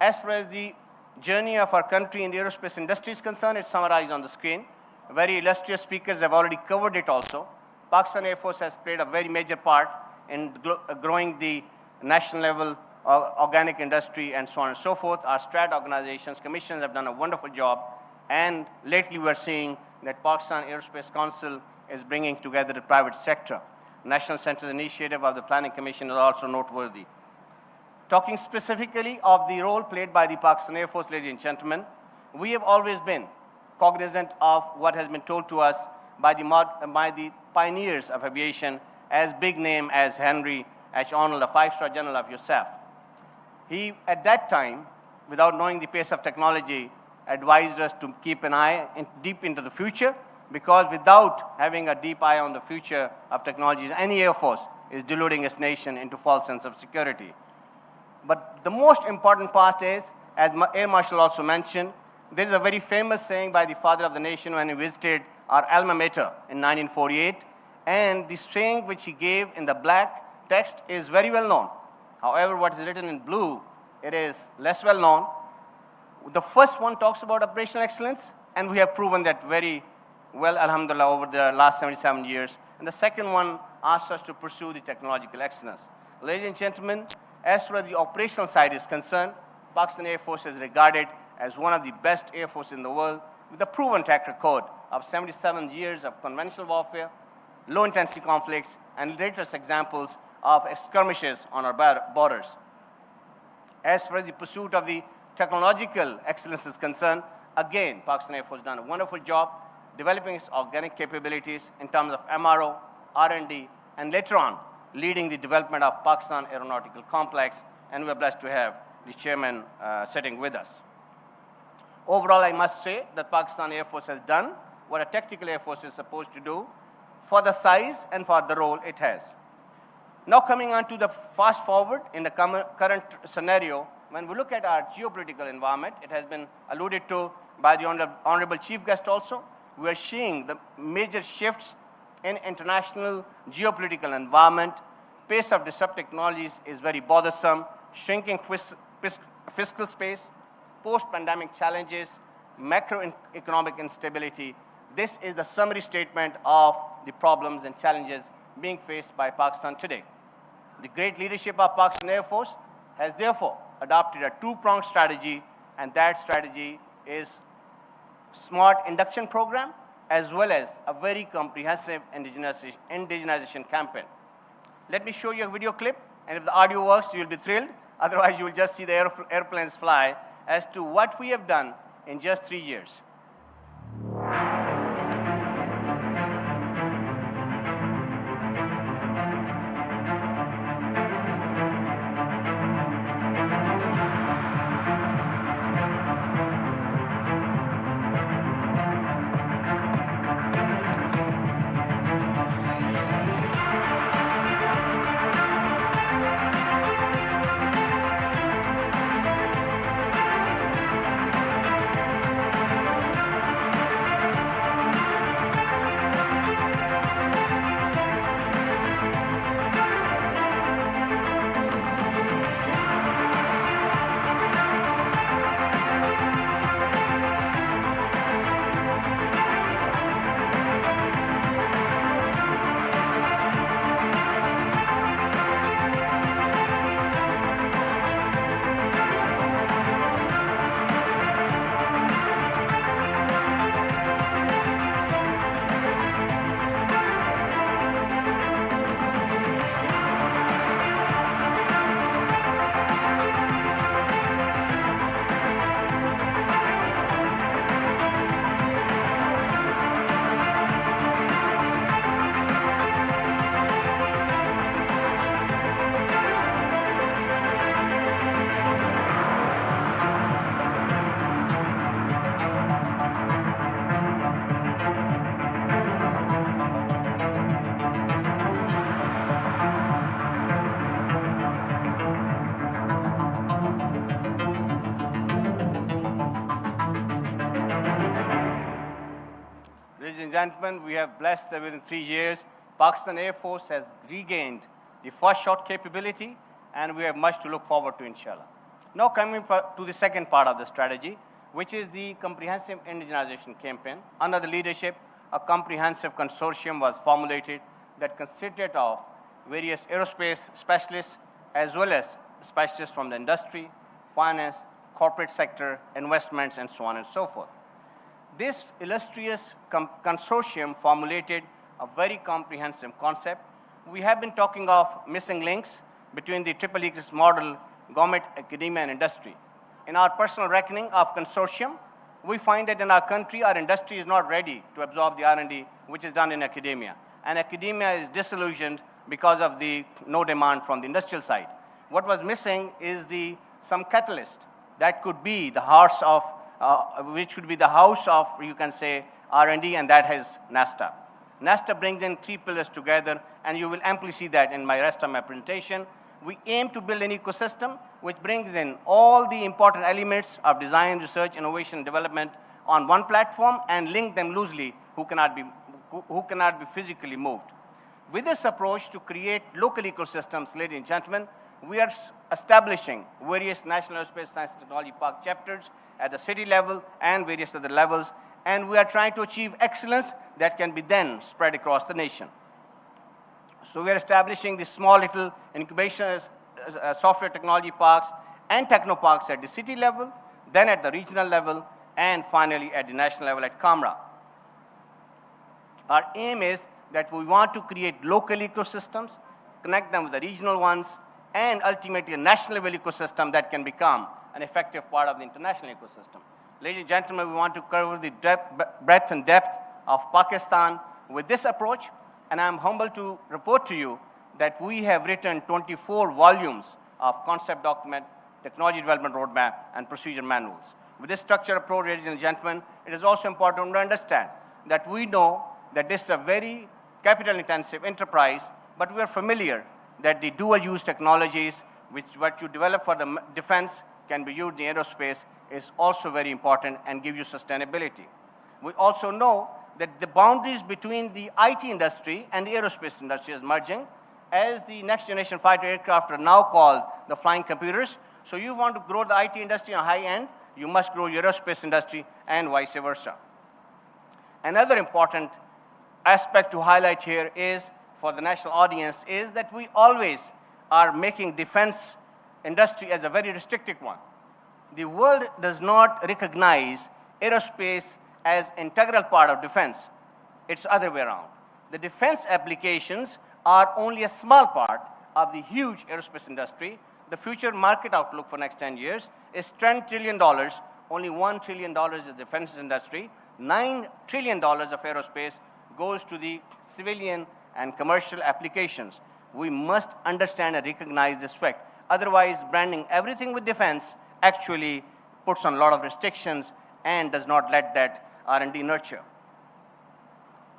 As far as the journey of our country in the aerospace industry is concerned, it's summarized on the screen. Very illustrious speakers have already covered it also. Pakistan Air Force has played a very major part in growing the national level organic industry and so on and so forth. Our strat organizations, commissions have done a wonderful job. And lately we're seeing that Pakistan Aerospace Council is bringing together the private sector. National Central Initiative of the Planning Commission is also noteworthy. Talking specifically of the role played by the Pakistan Air Force, ladies and gentlemen, we have always been cognizant of what has been told to us by the pioneers of aviation, as big name as Henry H. Arnold, a 5-star general of USAF. He, at that time, without knowing the pace of technology, advised us to keep an eye deep into the future, because without having a deep eye on the future of technologies, any Air Force is deluding its nation into false sense of security. But the most important part is, as Air Marshal also mentioned, there is a very famous saying by the father of the nation when he visited our alma mater in 1948, and the saying which he gave in the black text is very well known. However, what is written in blue, it is less well known. The first one talks about operational excellence, and we have proven that very well, alhamdulillah, over the last 77 years. And the second one asks us to pursue the technological excellence. Ladies and gentlemen, as far as the operational side is concerned, Pakistan Air Force is regarded as one of the best Air Forces in the world, with a proven track record of 77 years of conventional warfare, low-intensity conflicts, and latest examples of skirmishes on our borders. As far as the pursuit of the technological excellence is concerned, again, Pakistan Air Force has done a wonderful job developing its organic capabilities in terms of MRO, R&D, and later on, leading the development of Pakistan Aeronautical Complex, and we're blessed to have the chairman sitting with us. Overall, I must say that Pakistan Air Force has done what a tactical Air Force is supposed to do for the size and for the role it has. Now coming on to the fast forward in the current scenario, when we look at our geopolitical environment, it has been alluded to by the Honorable Chief Guest also. We are seeing the major shifts in international geopolitical environment. Pace of disruptive technologies is very bothersome, shrinking fiscal space, post-pandemic challenges, macroeconomic instability. This is the summary statement of the problems and challenges being faced by Pakistan today. The great leadership of Pakistan Air Force has therefore adopted a two-pronged strategy and that strategy is smart induction program as well as a very comprehensive indigenization campaign. Let me show you a video clip, and if the audio works, you'll be thrilled. Otherwise, you will just see the airplanes fly as to what we have done in just 3 years. Ladies and gentlemen, we have blessed that within 3 years, Pakistan Air Force has regained the first shot capability, and we have much to look forward to, inshallah. Now coming to the second part of the strategy, which is the comprehensive indigenization campaign. Under the leadership, a comprehensive consortium was formulated that consisted of various aerospace specialists, as well as specialists from the industry, finance, corporate sector, investments, and so on and so forth. This illustrious consortium formulated a very comprehensive concept. We have been talking of missing links between the triple ecosystem model, government, academia, and industry. In our personal reckoning of consortium, we find that in our country, our industry is not ready to absorb the R&D which is done in academia. And academia is disillusioned because of the no demand from the industrial side. What was missing is some catalyst that could be the hearts of which could be the house of, you can say, R&D, and that is NASTA. NASTA brings in 3 pillars together, and you will amply see that in my rest of my presentation. We aim to build an ecosystem which brings in all the important elements of design, research, innovation, and development on one platform and link them loosely who cannot be physically moved. With this approach to create local ecosystems, ladies and gentlemen, we are establishing various National Aerospace Science and Technology Park chapters at the city level and various other levels, and we are trying to achieve excellence that can be then spread across the nation. So we are establishing these small little incubation software technology parks and techno parks at the city level, then at the regional level, and finally at the national level at Camera. Our aim is that we want to create local ecosystems, connect them with the regional ones, and ultimately a national level ecosystem that can become an effective part of the international ecosystem. Ladies and gentlemen, we want to cover the breadth and depth of Pakistan with this approach, and I'm humbled to report to you that we have written 24 volumes of concept document, technology development roadmap, and procedure manuals. With this structured approach, ladies and gentlemen, it is also important to understand that we know that this is a very capital-intensive enterprise, but we are familiar that the dual-use technologies what you develop for the defense can be used in aerospace is also very important and give you sustainability. We also know that the boundaries between the IT industry and the aerospace industry is merging, as the next generation fighter aircraft are now called the flying computers. So you want to grow the IT industry on high end, you must grow your aerospace industry and vice versa. Another important aspect to highlight here is, for the national audience, is that we always are making defense industry as a very restricted one. the world does not recognize aerospace as integral part of defense. It's other way around. The defense applications are only a small part of the huge aerospace industry. The future market outlook for next 10 years is $10 trillion. Only $1 trillion is the defense industry. $9 trillion of aerospace goes to the civilian and commercial applications. We must understand and recognize this fact. Otherwise, branding everything with defense actually puts on a lot of restrictions and does not let that R&D nurture.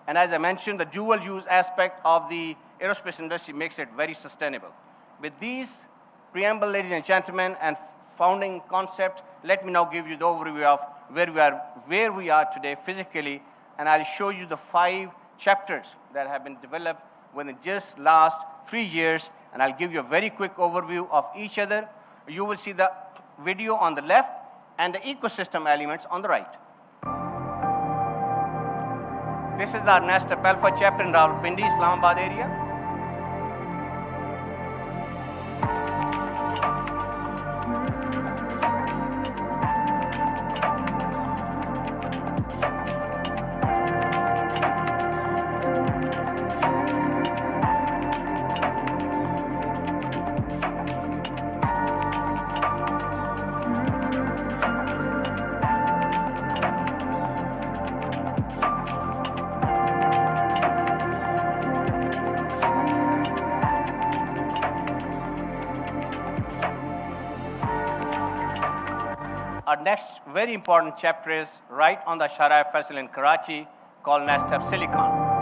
And as I mentioned, the dual use aspect of the aerospace industry makes it very sustainable. With these preamble, ladies and gentlemen, and founding concept, let me now give you the overview of where we are today physically, and I'll show you the 5 chapters that have been developed within just last 3 years, and I'll give you a very quick overview of each other. You will see the video on the left and the ecosystem elements on the right. This is our NASTAP Alpha chapter in Rawalpindi, Islamabad area. Our next very important chapter is right on the Sharia Faisal in Karachi, called NASTAP Silicon.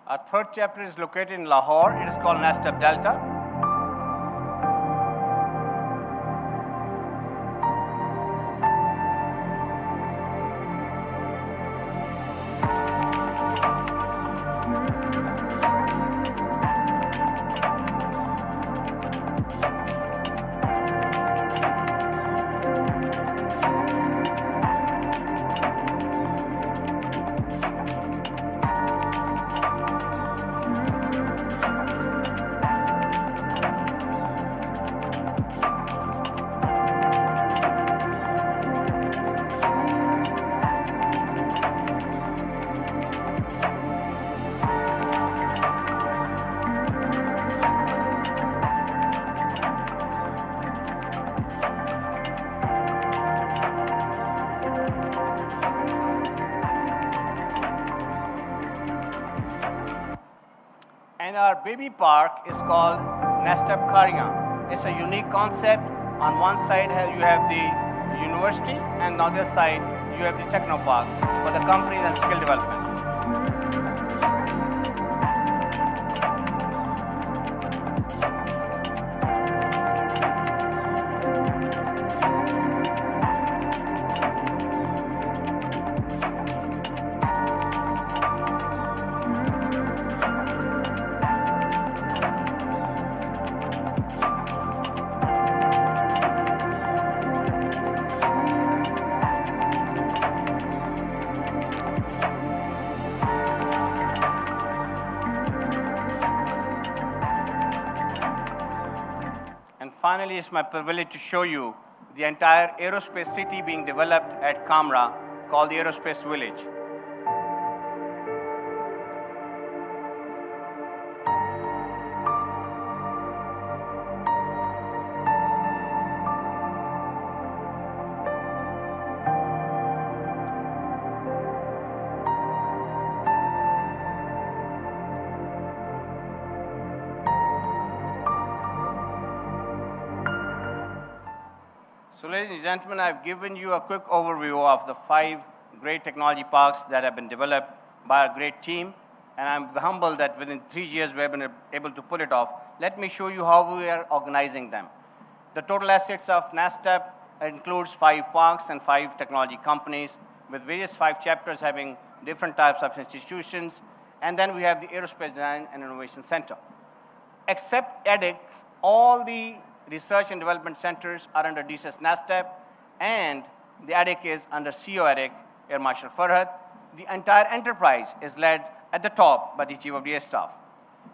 Our third chapter is located in Lahore. It is called NASTAP Delta. And our baby park is called NASTAP 𝐒𝐿𝐴. It's a unique concept. On one side you have the university, and on the other side you have the techno park for the companies and skill development. Finally, it's my privilege to show you the entire aerospace city being developed at Kamra, called the Aerospace Village. So ladies and gentlemen, I've given you a quick overview of the 5 great technology parks that have been developed by our great team. And I'm humbled that within 3 years we have been able to pull it off. Let me show you how we are organizing them. The total assets of NASTEP includes 5 parks and 5 technology companies, with various 5 chapters having different types of institutions. And then we have the Aerospace Design and Innovation Center. Except 𝐸𝐃𝐄𝐒, all the research and development centers are under DSS NASTEP, and the 𝐸𝐃𝐄𝐒 is under CEO 𝐸𝐃, Air Marshal Farhad. The entire enterprise is led at the top by the Chief of DA Staff.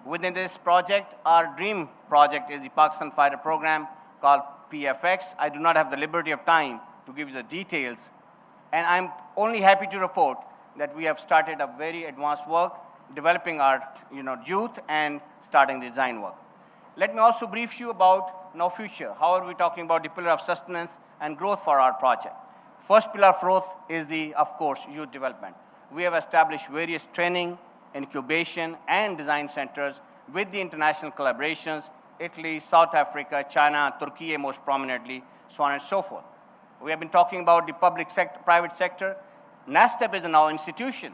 Within this project, our dream project is the Pakistan Fighter Program called PFX. I do not have the liberty of time to give you the details, and I'm only happy to report that we have started a very advanced work, developing our youth and starting the design work. Let me also brief you about now future. How are we talking about the pillar of sustenance and growth for our project? First pillar of growth is of course, youth development. We have established various training, incubation, and design centers with the international collaborations, Italy, South Africa, China, Turkey most prominently, so on and so forth. We have been talking about the public sector, private sector. NASTEP is now an institution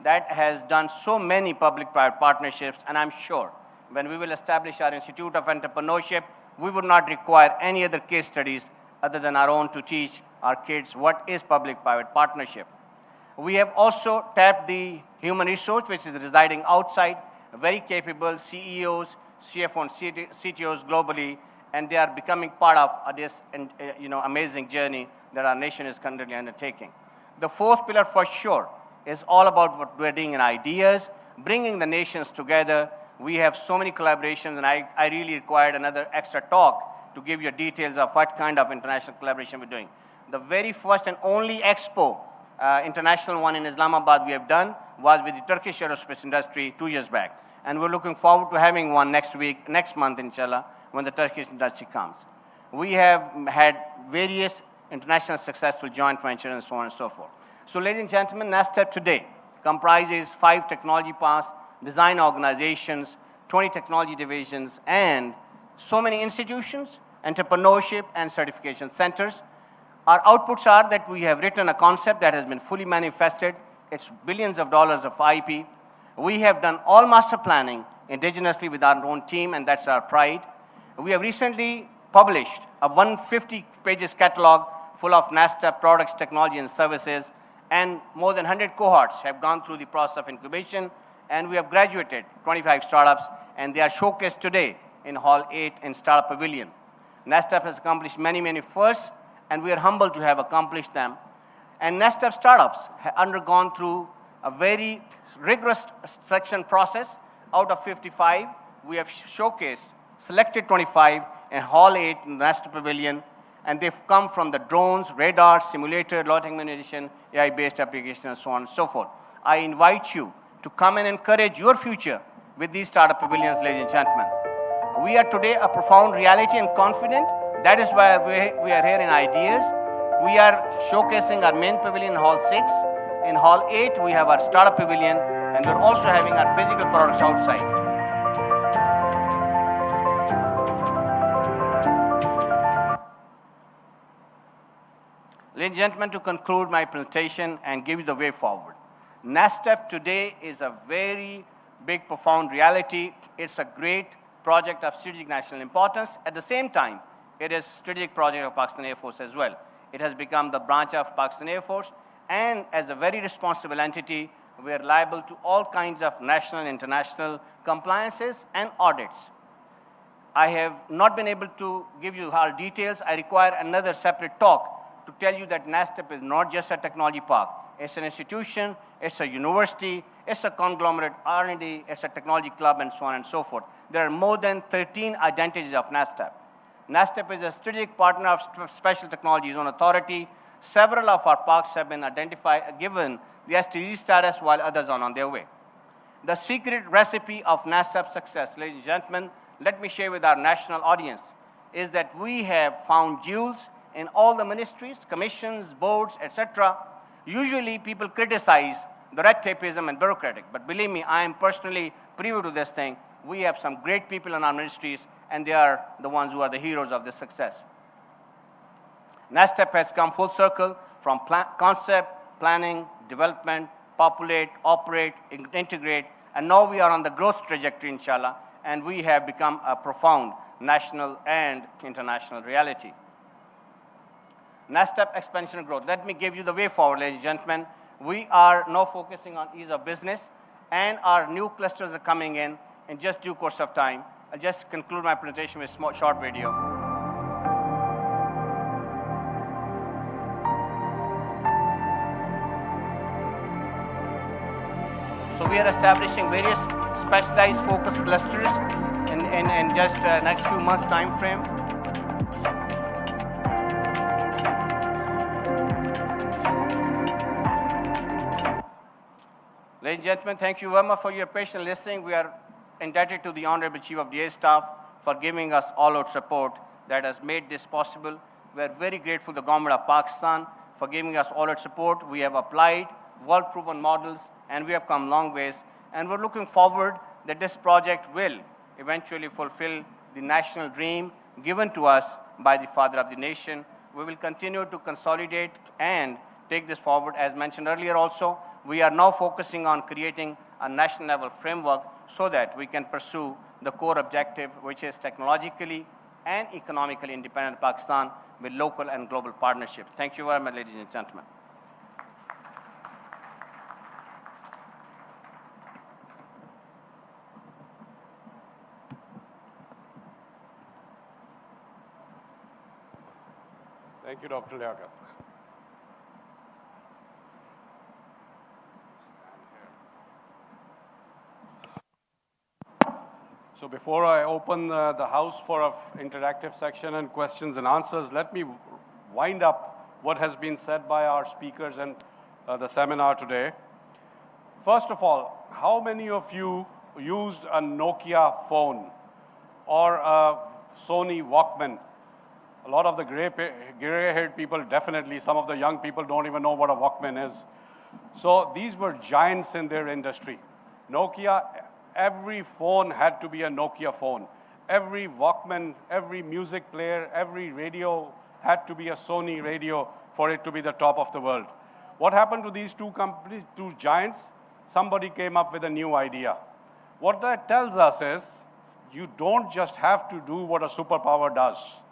that has done so many public-private partnerships, and I'm sure when we will establish our Institute of Entrepreneurship, we would not require any other case studies other than our own to teach our kids what is public-private partnership. We have also tapped the human resource, which is residing outside, very capable CEOs, CFOs, and CTOs globally, and they are becoming part of this amazing journey that our nation is currently undertaking. The fourth pillar for sure is all about what we're doing in ideas, bringing the nations together. We have so many collaborations, and I really required another extra talk to give you details of what kind of international collaboration we're doing. The very first and only Expo, international one in Islamabad we have done, was with the Turkish aerospace industry 2 years back. And we're looking forward to having one next month, inshallah, when the Turkish industry comes. We have had various international successful joint ventures and so on and so forth. So ladies and gentlemen, NASTEP today comprises 5 technology parks, design organizations, 20 technology divisions, and so many institutions, entrepreneurship and certification centers. Our outputs are that we have written a concept that has been fully manifested. It's billions of dollars of IP. We have done all master planning indigenously with our own team, and that's our pride. We have recently published a 150 pages catalog full of NASTEP products, technology, and services, and more than 100 cohorts have gone through the process of incubation, and we have graduated 25 startups, and they are showcased today in Hall 8 in Startup Pavilion. NASTEP has accomplished many, many firsts, and we are humbled to have accomplished them. And NASTEP startups have undergone through a very rigorous selection process. Out of 55, we have showcased, selected 25 in Hall 8 in NASTEP Pavilion, and they've come from the drones, radar, simulator, loitering munition, AI-based applications, and so on and so forth. I invite you to come and encourage your future with these startup pavilions, ladies and gentlemen. We are today a profound reality and confident. That is why we are here in Ideas. We are showcasing our main pavilion in Hall 6. In Hall 8, we have our startup pavilion, and we're also having our physical products outside. Ladies and gentlemen, to conclude my presentation and give you the way forward. NASTEP today is a very big, profound reality. It's a great project of strategic national importance. At the same time, it is a strategic project of Pakistan Air Force as well. It has become the branch of Pakistan Air Force, and as a very responsible entity, we are liable to all kinds of national and international compliances and audits. I have not been able to give you all details. I require another separate talk to tell you that NASTEP is not just a technology park. It's an institution, it's a university, it's a conglomerate R&D, it's a technology club, and so on and so forth. There are more than 13 identities of NASTEP. NASTEP is a strategic partner of Special Technology Zone Authority. Several of our parks have been identified, given the STZ status, while others are on their way. The secret recipe of NASTEP success, ladies and gentlemen, let me share with our national audience, is that we have found jewels in all the ministries, commissions, boards, etc. Usually people criticize the red tapeism and bureaucratic, but believe me, I am personally privy to this thing. We have some great people in our ministries, and they are the ones who are the heroes of this success. NASTEP has come full circle from concept, planning, development, populate, operate, integrate, and now we are on the growth trajectory, inshallah, and we have become a profound national and international reality. Next step, expansion and growth. Let me give you the way forward, ladies and gentlemen. We are now focusing on ease of business, and our new clusters are coming in just due course of time. I'll just conclude my presentation with a short video. So we are establishing various specialized focus clusters in just next few months time frame. Ladies and gentlemen, thank you very much for your patient listening. We are indebted to the Honorable Chief of DA staff for giving us all-out support that has made this possible. We are very grateful to the government of Pakistan for giving us all-out support. We have applied world-proven models, and we have come long ways. And we're looking forward that this project will eventually fulfill the national dream given to us by the father of the nation. We will continue to consolidate and take this forward. As mentioned earlier also, we are now focusing on creating a national level framework so that we can pursue the core objective, which is technologically and economically independent Pakistan with local and global partnerships. Thank you very much, ladies and gentlemen. Thank you, Dr. Liaquat. So before I open the house for an interactive section and questions and answers, let me wind up what has been said by our speakers and the seminar today. First of all, how many of you used a Nokia phone or a Sony Walkman? A lot of the gray-haired people, definitely. Some of the young people don't even know what a Walkman is. So these were giants in their industry. Nokia, every phone had to be a Nokia phone. Every Walkman, every music player, every radio had to be a Sony radio for it to be the top of the world. What happened to these two companies, two giants? Somebody came up with a new idea. What that tells us is you don't just have to do what a superpower does.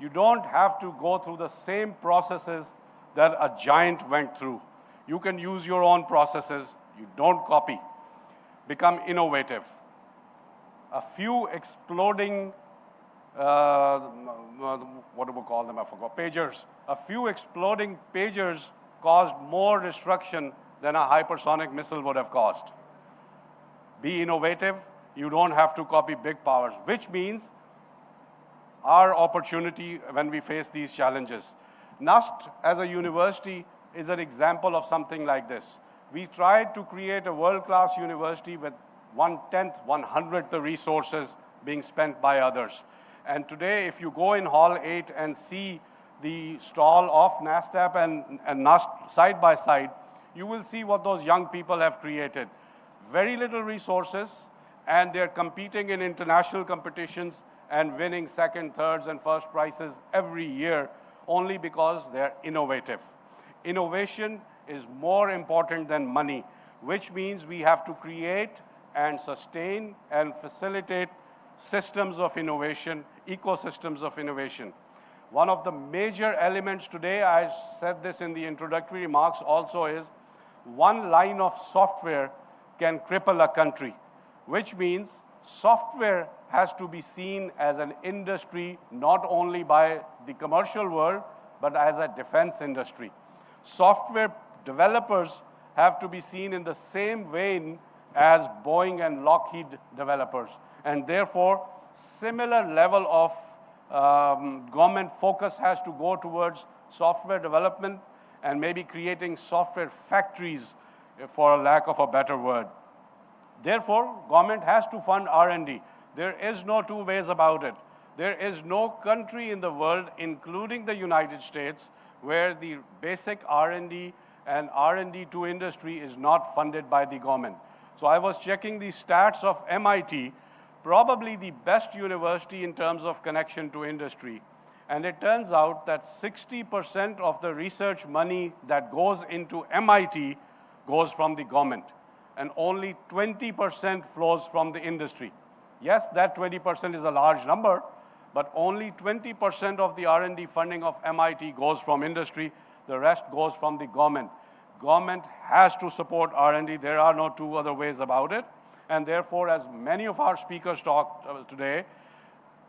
You don't have to go through the same processes that a giant went through. You can use your own processes. You don't copy. Become innovative. A few exploding, what do we call them? I forgot. Pagers. A few exploding pagers caused more destruction than a hypersonic missile would have caused. Be innovative. You don't have to copy big powers, which means our opportunity when we face these challenges. NUST as a university is an example of something like this. We tried to create a world-class university with 1/10, 1/100 the resources being spent by others. And today, if you go in Hall 8 and see the stall of NASTAP and NUST side by side, you will see what those young people have created. Very little resources, and they're competing in international competitions and winning second, thirds, and first prizes every year only because they're innovative. Innovation is more important than money, which means we have to create and sustain and facilitate systems of innovation, ecosystems of innovation. One of the major elements today, I said this in the introductory remarks also, is one line of software can cripple a country, which means software has to be seen as an industry not only by the commercial world, but as a defense industry. Software developers have to be seen in the same vein as Boeing and Lockheed developers. And therefore, similar level of government focus has to go towards software development and maybe creating software factories, for a lack of a better word. Therefore, government has to fund R&D. There is no two ways about it. There is no country in the world, including the United States, where the basic R&D and R&D to industry is not funded by the government. So I was checking the stats of MIT, probably the best university in terms of connection to industry. And it turns out that 60% of the research money that goes into MIT goes from the government, and only 20% flows from the industry. Yes, that 20% is a large number, but only 20% of the R&D funding of MIT goes from industry. The rest goes from the government. Government has to support R&D. There are no two other ways about it. And therefore, as many of our speakers talked today,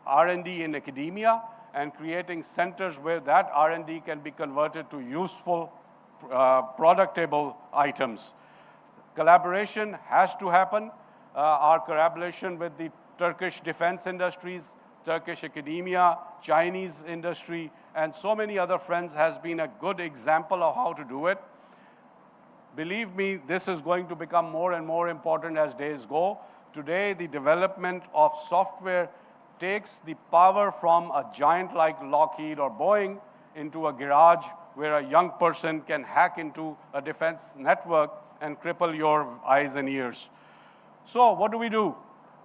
R&D in academia and creating centers where that R&D can be converted to useful, productable items. Collaboration has to happen. Our collaboration with the Turkish defense industries, Turkish academia, Chinese industry, and so many other friends has been a good example of how to do it. Believe me, this is going to become more and more important as days go. Today, the development of software takes the power from a giant like Lockheed or Boeing into a garage where a young person can hack into a defense network and cripple your eyes and ears. So what do?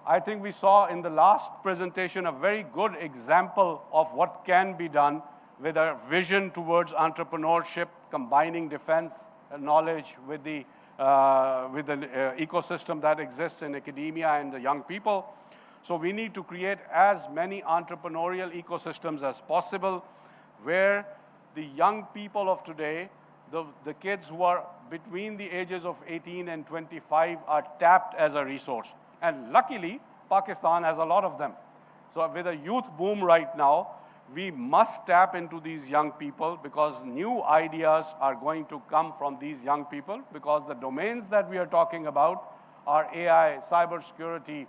I think we saw in the last presentation a very good example of what can be done with a vision towards entrepreneurship, combining defense knowledge with the ecosystem that exists in academia and the young people. So we need to create as many entrepreneurial ecosystems as possible where the young people of today, the kids who are between the ages of 18 and 25 are tapped as a resource. And luckily, Pakistan has a lot of them. So with a youth boom right now, we must tap into these young people because new ideas are going to come from these young people because the domains that we are talking about are AI, cybersecurity,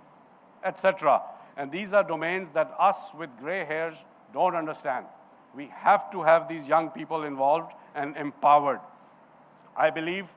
etc. And these are domains that us with gray hairs don't understand. We have to have these young people involved and empowered. I believe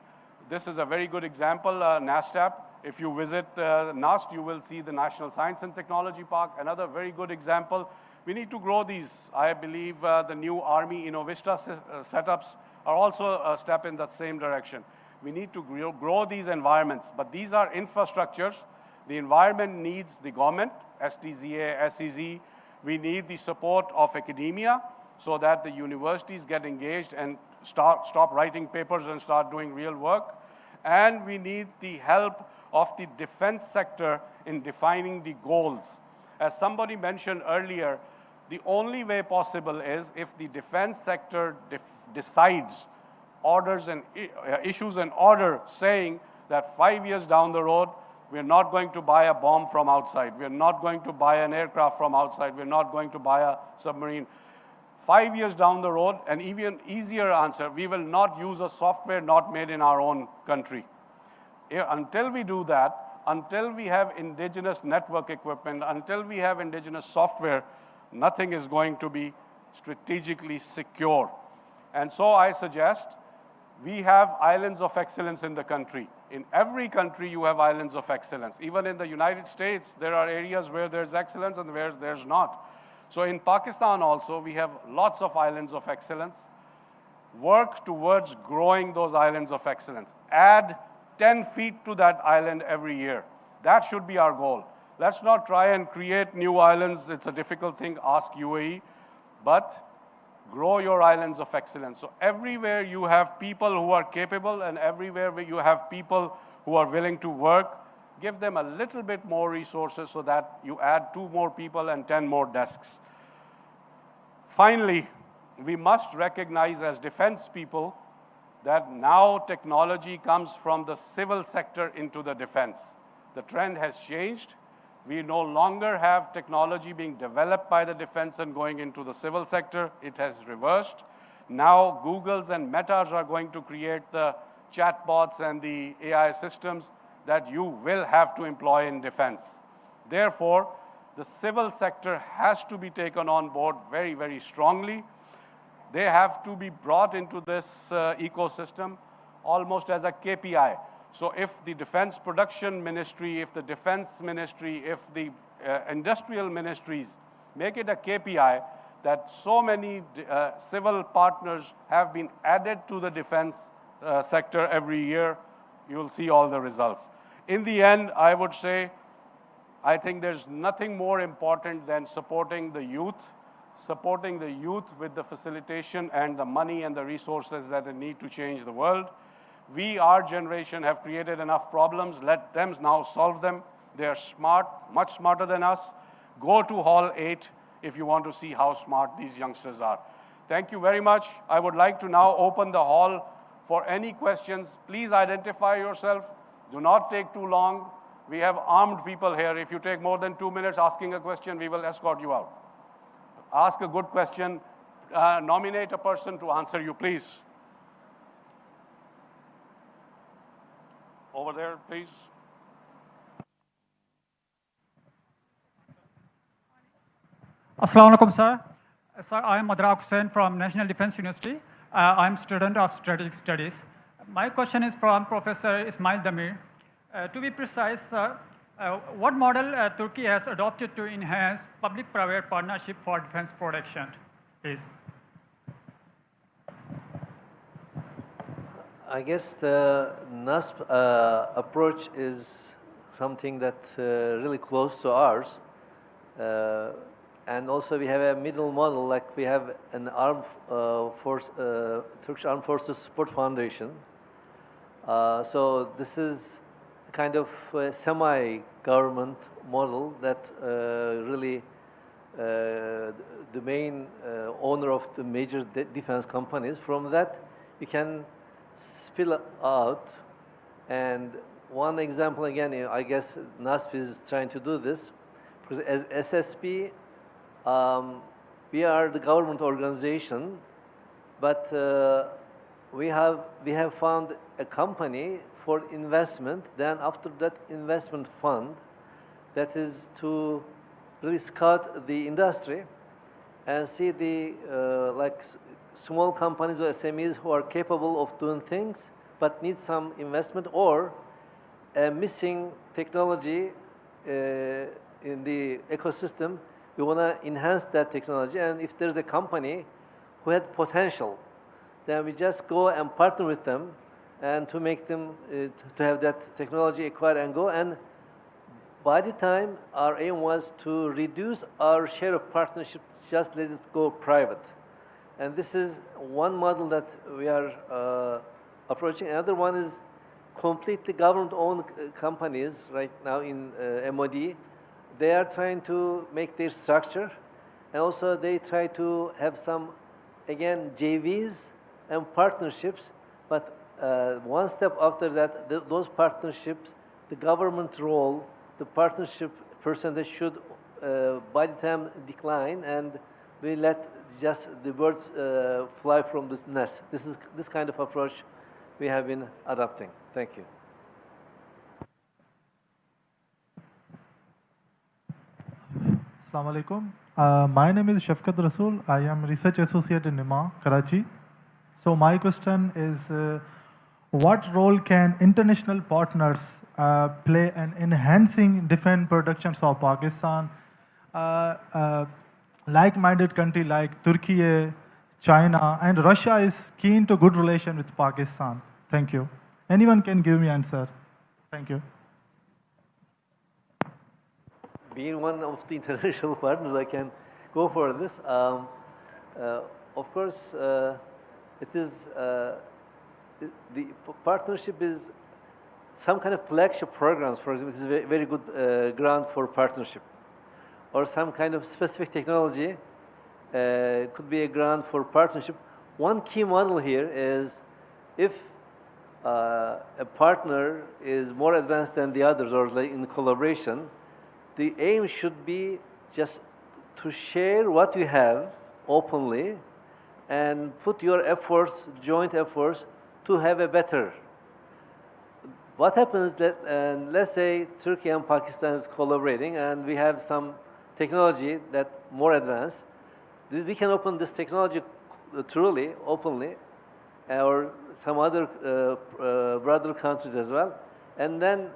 this is a very good example, NASTAP. If you visit NAST, you will see the National Science and Technology Park, another very good example. We need to grow these. I believe the new Army Innovista setups are also a step in that same direction. We need to grow these environments, but these are infrastructures. The environment needs the government, STZA, SEZ. We need the support of academia so that the universities get engaged and stop writing papers and start doing real work. And we need the help of the defense sector in defining the goals. As somebody mentioned earlier, the only way possible is if the defense sector decides, orders and issues an order saying that 5 years down the road, we're not going to buy a bomb from outside. We're not going to buy an aircraft from outside. We're not going to buy a submarine. 5 years down the road, an even easier answer, we will not use a software not made in our own country. Until we do that, until we have indigenous network equipment, until we have indigenous software, nothing is going to be strategically secure. And so I suggest we have islands of excellence in the country. In every country, you have islands of excellence. Even in the United States, there are areas where there's excellence and where there's not. So in Pakistan also, we have lots of islands of excellence. Work towards growing those islands of excellence. Add 10 feet to that island every year. That should be our goal. Let's not try and create new islands. It's a difficult thing, ask UAE. But grow your islands of excellence. So everywhere you have people who are capable and everywhere where you have people who are willing to work, give them a little bit more resources so that you add 2 more people and 10 more desks. Finally, we must recognize as defense people that now technology comes from the civil sector into the defense. The trend has changed. We no longer have technology being developed by the defense and going into the civil sector. It has reversed. Now Googles and Metas are going to create the chatbots and the AI systems that you will have to employ in defense. Therefore, the civil sector has to be taken on board very, very strongly. They have to be brought into this ecosystem almost as a KPI. So if the Defense Production Ministry, if the Defense Ministry, if the industrial ministries make it a KPI that so many civil partners have been added to the defense sector every year, you'll see all the results. In the end, I would say, I think there's nothing more important than supporting the youth with the facilitation and the money and the resources that they need to change the world. We, our generation, have created enough problems. Let them now solve them. They are smart, much smarter than us. Go to Hall 8. if you want to see how smart these youngsters are. Thank you very much. I would like to now open the hall for any questions. Please identify yourself. Do not take too long. We have armed people here. If you take more than 2 minutes asking a question, we will escort you out. Ask a good question. Nominate a person to answer you, please. Over there, please. Assalamu alaikum, sir. Sir, I am Badar Hussain from National Defense University. I am student of strategic studies. My question is from Professor Ismail Damir. To be precise, sir, what model Turkey has adopted to enhance public-private partnership for defense production, please? I guess the NASP approach is something that really close to ours. And also we have a middle model, like we have an Turkish Armed Forces Support Foundation. So this is kind of a semi-government model that really the main owner of the major defense companies. From that, you can spill out. And one example, again, I guess NASP is trying to do this. Because as SSP, we are the government organization, but we have found a company for investment. Then after that investment fund, that is to really scout the industry and see the like small companies or SMEs who are capable of doing things but need some investment, or a missing technology in the ecosystem. We want to enhance that technology, and if there's a company who had potential, then we just go and partner with them and to make them to have that technology acquired and go. And by the time, our aim was to reduce our share of partnership, just let it go private. And this is one model that we are approaching. Another one is completely government-owned companies right now in MOD. They are trying to make their structure, and also they try to have some, again, JVs and partnerships, but one step after that, those partnerships, the government role, the partnership percentage should, by the time, decline, and we let just the birds fly from this nest. This is this kind of approach we have been adopting. Thank you. Assalamu alaikum. My name is Shafkat Rasool. I am research associate in NIMA, Karachi. So my question is, what role can international partners play in enhancing defense productions of Pakistan? Like-minded country like Turkey, China, and Russia is keen to good relation with Pakistan. Thank you. Anyone can give me answer. Thank you. Being one of the international partners, I can go for this. Of course, it is the partnership is some kind of flagship programs. For example, it is a very good ground for partnership, or some kind of specific technology could be a ground for partnership. One key model here is if a partner is more advanced than the others, or like in collaboration, the aim should be just to share what you have openly and put your efforts, joint efforts, to have a better. What happens that, let's say Turkey and Pakistan is collaborating and we have some technology that more advanced, we can open this technology truly, openly, or some other brother countries as well. And then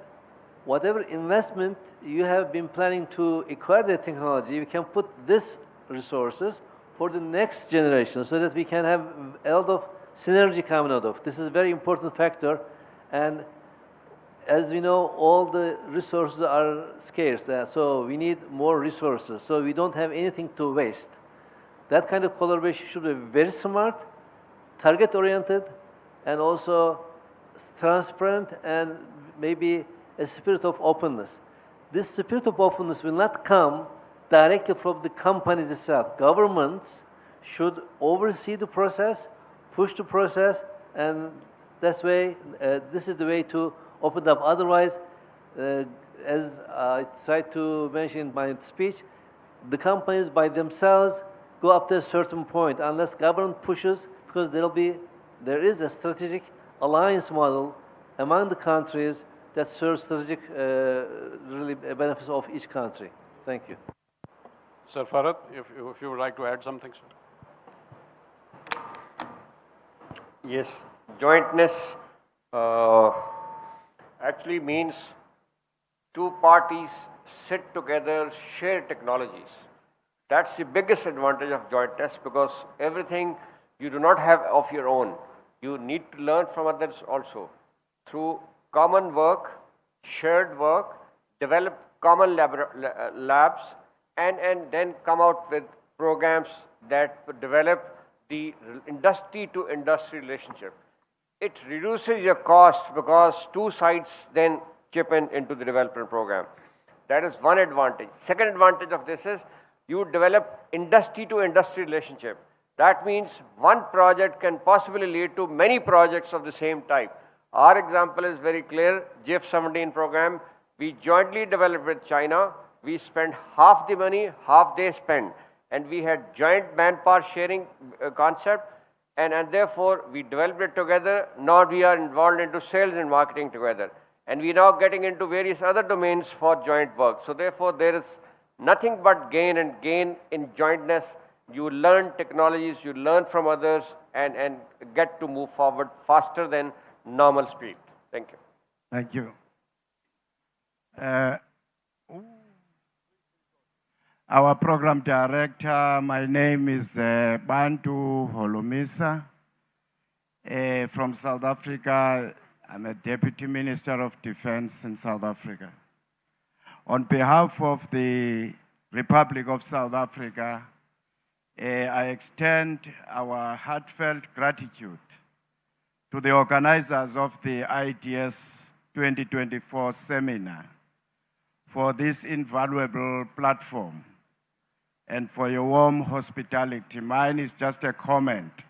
whatever investment you have been planning to acquire the technology, we can put these resources for the next generation so that we can have a lot of synergy coming out of. This is a very important factor. And as we know, all the resources are scarce, so we need more resources. So we don't have anything to waste. That kind of collaboration should be very smart, target-oriented, and also transparent, and maybe a spirit of openness. This spirit of openness will not come directly from the companies itself. Governments should oversee the process, push the process, and this is the way to open up. Otherwise, as I tried to mention in my speech, the companies by themselves go up to a certain point unless government pushes, because there is a strategic alliance model among the countries that serves strategic really benefits of each country. Thank you. Sir Farhad, if you would like to add something, sir. Yes, jointness actually means two parties sit together, share technologies. That's the biggest advantage of jointness, because everything you do not have of your own. You need to learn from others also. Through common work, shared work, develop common labs, and then come out with programs that develop the industry to industry relationship. It reduces your cost because two sides then chip into the development program. That is one advantage. Second advantage of this is you develop industry to industry relationship. That means one project can possibly lead to many projects of the same type. Our example is very clear. GF-17 program, we jointly developed with China. We spent half the money, half they spend. And we had joint manpower sharing concept. And therefore, we developed it together. Now we are involved into sales and marketing together. And we are now getting into various other domains for joint work. So therefore, there is nothing but gain and gain in jointness. You learn technologies, you learn from others, and get to move forward faster than normal speed. Thank you. Thank you. Our program director, my name is Bantu Holomisa from South Africa. I'm a Deputy Minister of Defense in South Africa. On behalf of the Republic of South Africa, I extend our heartfelt gratitude to the organizers of the IDS 2024 seminar for this invaluable platform and for your warm hospitality. Mine is just a comment.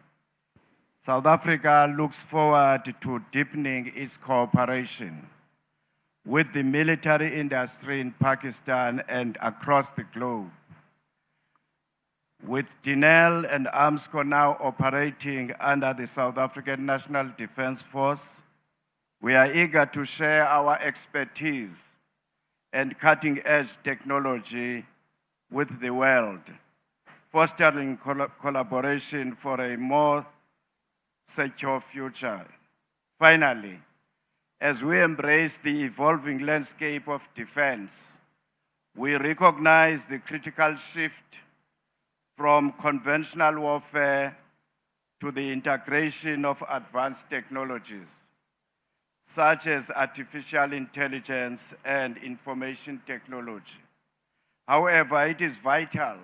South Africa looks forward to deepening its cooperation with the military industry in Pakistan and across the globe. With DENEL and AMSCO now operating under the South African National Defence Force, we are eager to share our expertise and cutting-edge technology with the world, fostering collaboration for a more secure future. Finally, as we embrace the evolving landscape of defense, we recognize the critical shift from conventional warfare to the integration of advanced technologies, such as artificial intelligence and information technology. However, it is vital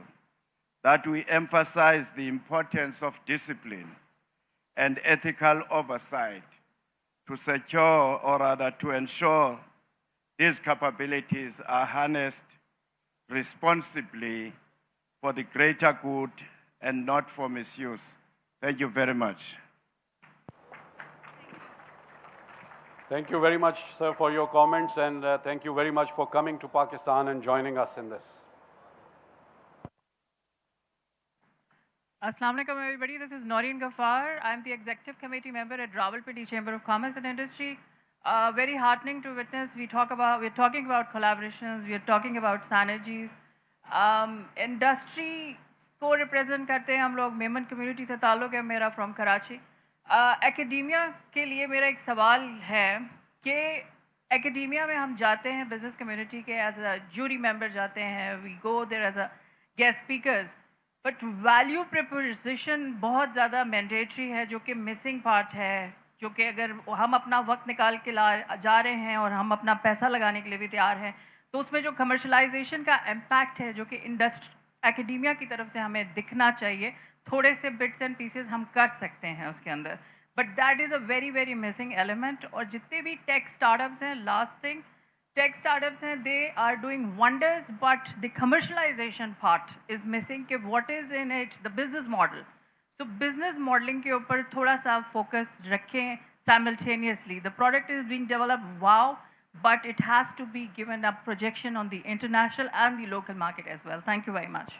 that we emphasize the importance of discipline and ethical oversight to secure, or rather to ensure, these capabilities are harnessed responsibly for the greater good and not for misuse. Thank you very much. Thank you very much, sir, for your comments, and thank you very much for coming to Pakistan and joining us in this. Assalamu alaikum, everybody. This is Noreen Ghaffar. I'm the Executive Committee member at Rawalpindi Chamber of Commerce and Industry. Very heartening to witness. We're talking about collaborations. We're talking about synergies. Industry को represent करते हैं हम लोग. Memon community से ताल्लुक है मेरा from Karachi. Academia के लिए मेरा एक सवाल है कि academia में हम जाते हैं business community के as a jury member जाते हैं. We go there as a guest speakers. But value proposition बहुत ज़्यादा mandatory है, जो कि missing part है, जो कि अगर हम अपना वक्त निकाल के जा रहे हैं और हम अपना पैसा लगाने के लिए भी तैयार हैं, तो उसमें जो commercialization का impact है, जो कि industry academia की तरफ से हमें दिखना चाहिए, थोड़े से bits and pieces हम कर सकते हैं उसके अंदर. But that is a very, very missing element. और जितने भी tech startups हैं, last thing, tech startups हैं, they are doing wonders, but the commercialization part is missing. कि what is in it, the business model. So business modeling के ऊपर थोड़ा सा focus रखें simultaneously. The product is being developed, wow, but it has to be given a projection on the international and the local market as well. Thank you very much.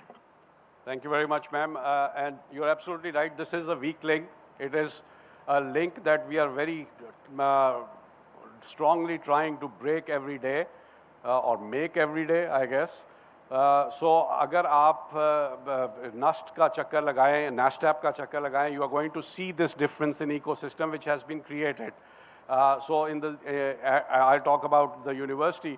Thank you very much, ma'am. And you're absolutely right. This is a weak link. It is a link that we are very strongly trying to break every day or make every day, I guess. So, agar aap NAST ka chakkar lagayein, NASTAP ka chakkar lagayein, you are going to see this difference in ecosystem which has been created. So, I'll talk about the university.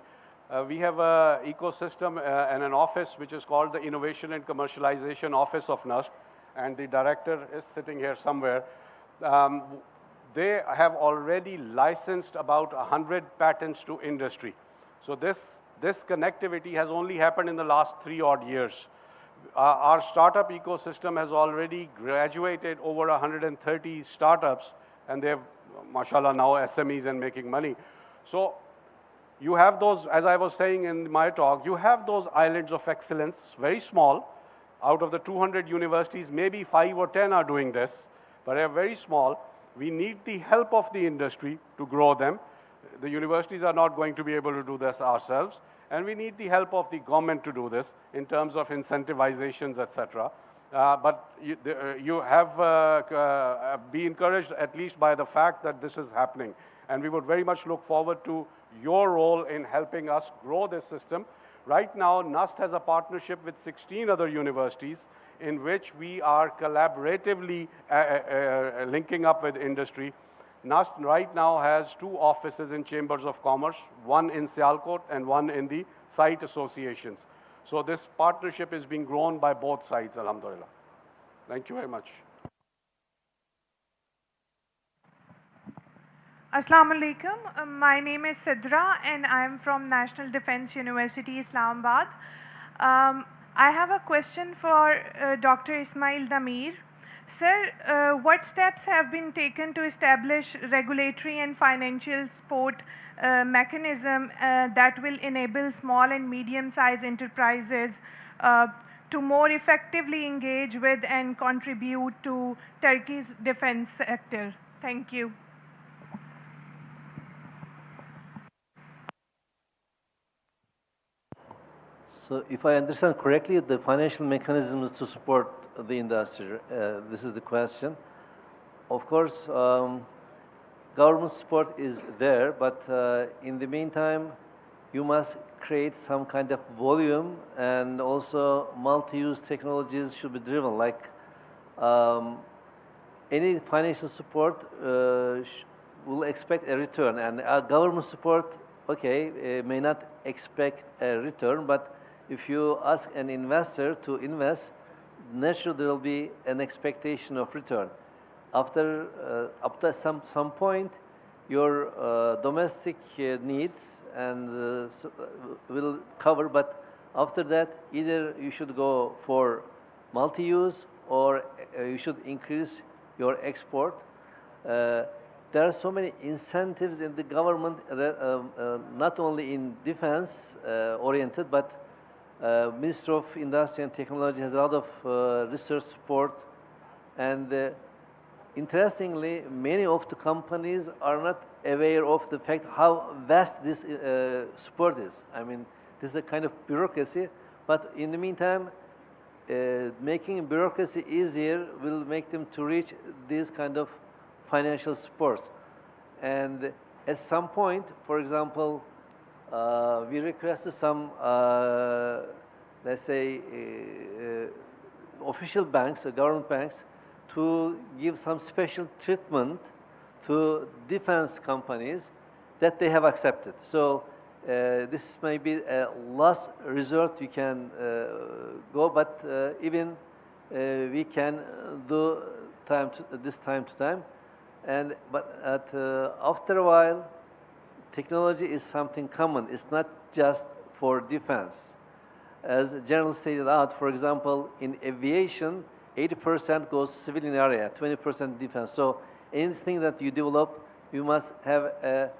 We have an ecosystem and an office which is called the Innovation and Commercialization Office of NAST, and the director is sitting here somewhere. They have already licensed about 100 patents to industry. So this connectivity has only happened in the last 3 odd years. Our startup ecosystem has already graduated over 130 startups, and they have, mashallah, now SMEs and making money. So you have those, as I was saying in my talk, you have those islands of excellence, very small. Out of the 200 universities, maybe 5 or 10 are doing this, but they're very small. We need the help of the industry to grow them. The universities are not going to be able to do this ourselves, and we need the help of the government to do this in terms of incentivizations, etc. But you have be encouraged at least by the fact that this is happening, and we would very much look forward to your role in helping us grow this system. Right now, NAST has a partnership with 16 other universities in which we are collaboratively linking up with industry. NAST right now has 2 offices in Chambers of Commerce, one in Sialkot and one in the site associations. So this partnership is being grown by both sides, alhamdulillah. Thank you very much. Assalamu alaikum. My name is Sidra and I am from National Defense University, Islamabad. I have a question for Dr. Ismail Damir. Sir, what steps have been taken to establish regulatory and financial support mechanism that will enable small and medium-sized enterprises to more effectively engage with and contribute to Turkey's defense sector? Thank you. So if I understand correctly, the financial mechanisms to support the industry, this is the question. Of course, government support is there, but in the meantime, you must create some kind of volume, and also multi-use technologies should be driven. Like any financial support will expect a return, and government support, okay, may not expect a return, but if you ask an investor to invest, naturally there will be an expectation of return. After up to some point, your domestic needs and will cover, but after that, either you should go for multi-use or you should increase your export. There are so many incentives in the government, not only in defense oriented, but Ministry of Industry and Technology has a lot of research support, and interestingly, many of the companies are not aware of the fact how vast this support is. I mean, this is a kind of bureaucracy, but in the meantime, making bureaucracy easier will make them to reach these kind of financial supports. And at some point, for example, we requested some, let's say, official banks, government banks, to give some special treatment to defense companies that they have accepted. So this may be a last resort you can go, but even we can do this time to time. But after a while, technology is something common. It's not just for defense. As General stated out, for example, in aviation, 80% goes civilian area, 20% defense. So anything that you develop, you must have a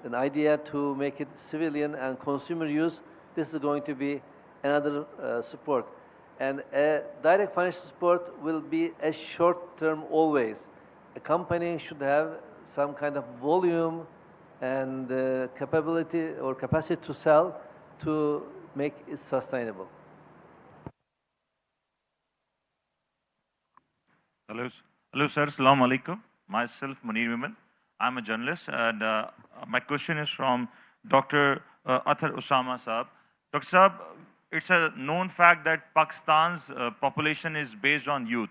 an idea to make it civilian and consumer use, this is going to be another support. And a direct financial support will be a short term always. A company should have some kind of volume and capability or capacity to sell to make it sustainable. Hello, sir. Assalamu alaikum. Myself, Munir Miman. I'm a journalist, and my question is from Dr. Athar Usama Saab. Dr. Saab, it's a known fact that Pakistan's population is based on youth,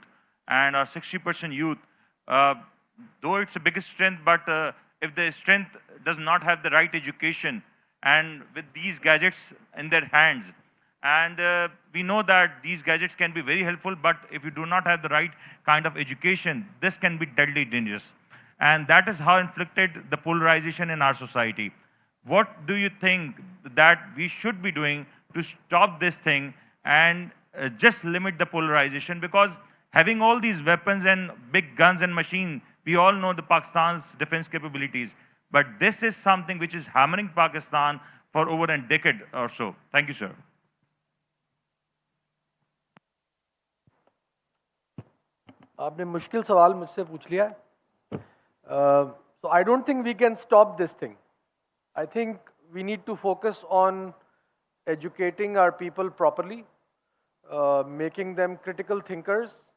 and our 60% youth, though it's the biggest strength, but if the strength does not have the right education, and with these gadgets in their hands, and we know that these gadgets can be very helpful, but if you do not have the right kind of education, this can be deadly dangerous. And that is how inflicted the polarization in our society. What do you think that we should be doing to stop this thing and just limit the polarization? Because having all these weapons and big guns and machines, we all know the Pakistan's defense capabilities. But this is something which is hammering Pakistan for over a decade or so. Thank you, sir. आपने मुश्किल सवाल मुझसे पूछ लिया है. So I don't think we can stop this thing. I think we need to focus on educating our people properly, making them critical thinkers,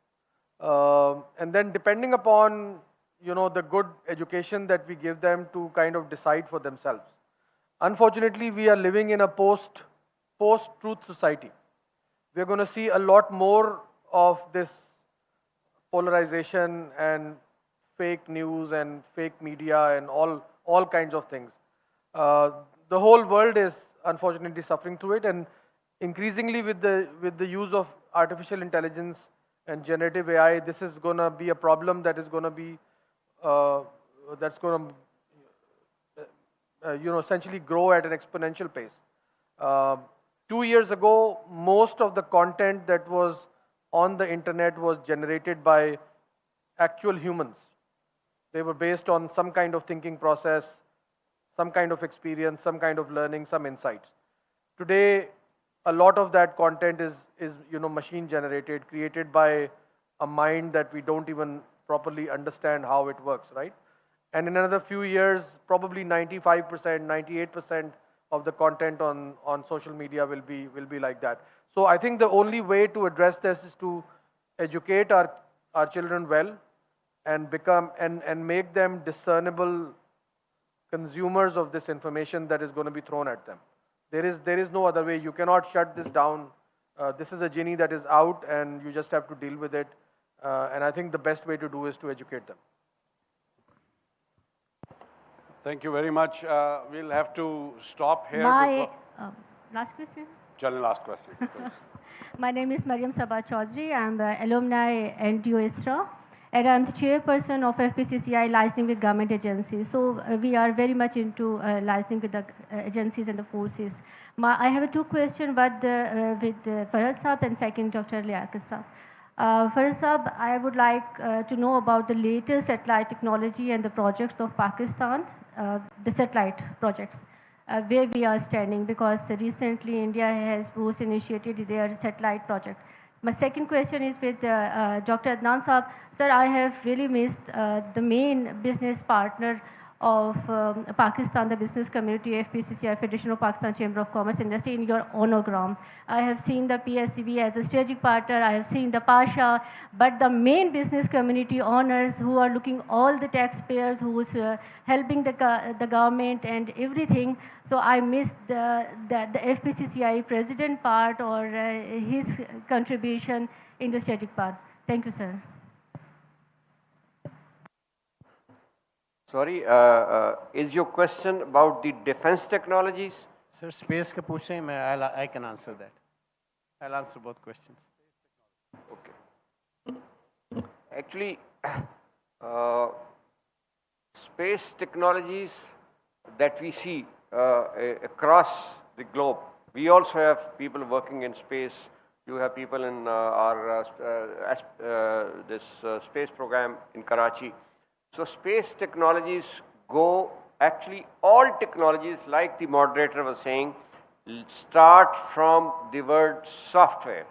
and then depending upon the good education that we give them to kind of decide for themselves. Unfortunately, we are living in a post-truth society. We're going to see a lot more of this polarization and fake news and fake media and all kinds of things. The whole world is unfortunately suffering through it, and increasingly with the use of artificial intelligence and generative AI, this is going to be a problem that is going to be essentially grow at an exponential pace. 2 years ago, most of the content that was on the internet was generated by actual humans. They were based on some kind of thinking process, some kind of experience, some kind of learning, some insights. Today, a lot of that content is machine generated, created by a mind that we don't even properly understand how it works, right? And in another few years, probably 95%, 98% of the content on social media will be like that. So I think the only way to address this is to educate our children well and make them discernible consumers of this information that is going to be thrown at them. There is no other way. You cannot shut this down. This is a genie that is out, and you just have to deal with it. And I think the best way to do is to educate them. Thank you very much. We'll have to stop here. Last question. Last question, please. My name is Mariam Sabah Chaudhary. I'm an alumni NTU ISRA, and I'm the chairperson of FPCCI licensing with government agencies. So we are very much into licensing with the agencies and the forces. I have two questions, but with Farhad Saab and second Dr. Liaquat Saab. Farhad Saab, I would like to know about the latest satellite technology and the projects of Pakistan, the satellite projects. Where we are standing, because recently India has both initiated their satellite project. My second question is with Dr. Adnan Saab. Sir, I have really missed the main business partner of Pakistan, the business community, FPCCI, Federation of Pakistan Chamber of Commerce Industry, in your honogram. I have seen the PSCB as a strategic partner, I have seen the Pasha, but the main business community owners who are looking all the taxpayers, who is helping the government and everything. So I missed the FPCCI president part or his contribution in the strategic part. Thank you, sir. Sorry, is your question about the defense technologies? Sir, space ka puch rahe hain, I can answer that. I'll answer both questions. Okay. Actually, space technologies that we see across the globe, we also have people working in space. You have people in our space program in Karachi. So space technologies go Actually, all technologies, like the moderator was saying, start from the word software.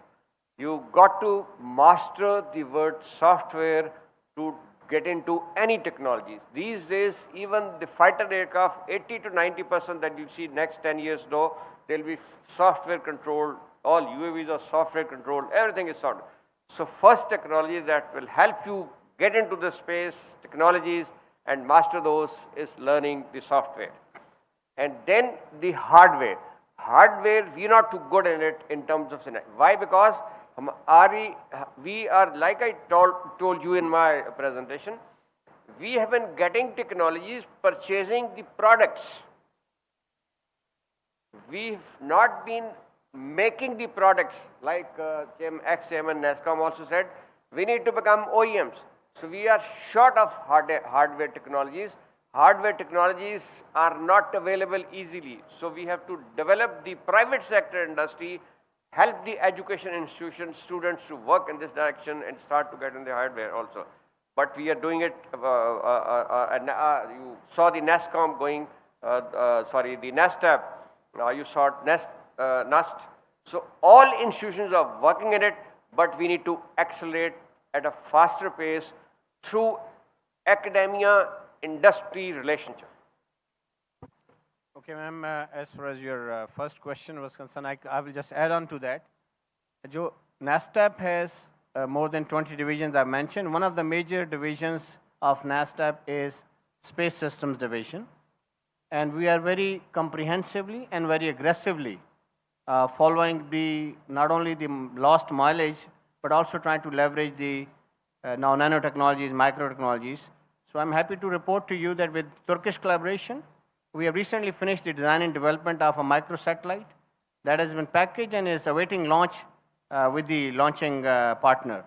You got to master the word software to get into any technologies. These days, even the fighter aircraft, 80 to 90% that you see next 10 years though, they'll be software controlled. All UAVs are software controlled. Everything is software. So first technology that will help you get into the space technologies and master those is learning the software. And then the hardware. Hardware, we're not too good in it in terms of, why? Because we are, like I told you in my presentation, we have been getting technologies, purchasing the products. We've not been making the products, like ex-chairman NASCOM also said, we need to become OEMs. So we are short of hardware technologies. Hardware technologies are not available easily. So we have to develop the private sector industry, help the education institutions, students to work in this direction and start to get in the hardware also. But we are doing it, you saw the NASCOM going, the NASTAP, you saw NUST. So all institutions are working in it, but we need to accelerate at a faster pace through academia-industry relationship. Okay, ma'am, as far as your first question was concerned, I will just add on to that. NASTAP has more than 20 divisions I mentioned. One of the major divisions of NASTAP is Space Systems Division. And we are very comprehensively and very aggressively following not only the lost mileage, but also trying to leverage the now nanotechnologies, microtechnologies. So I'm happy to report to you that with Turkish collaboration, we have recently finished the design and development of a microsatellite that has been packaged and is awaiting launch with the launching partner.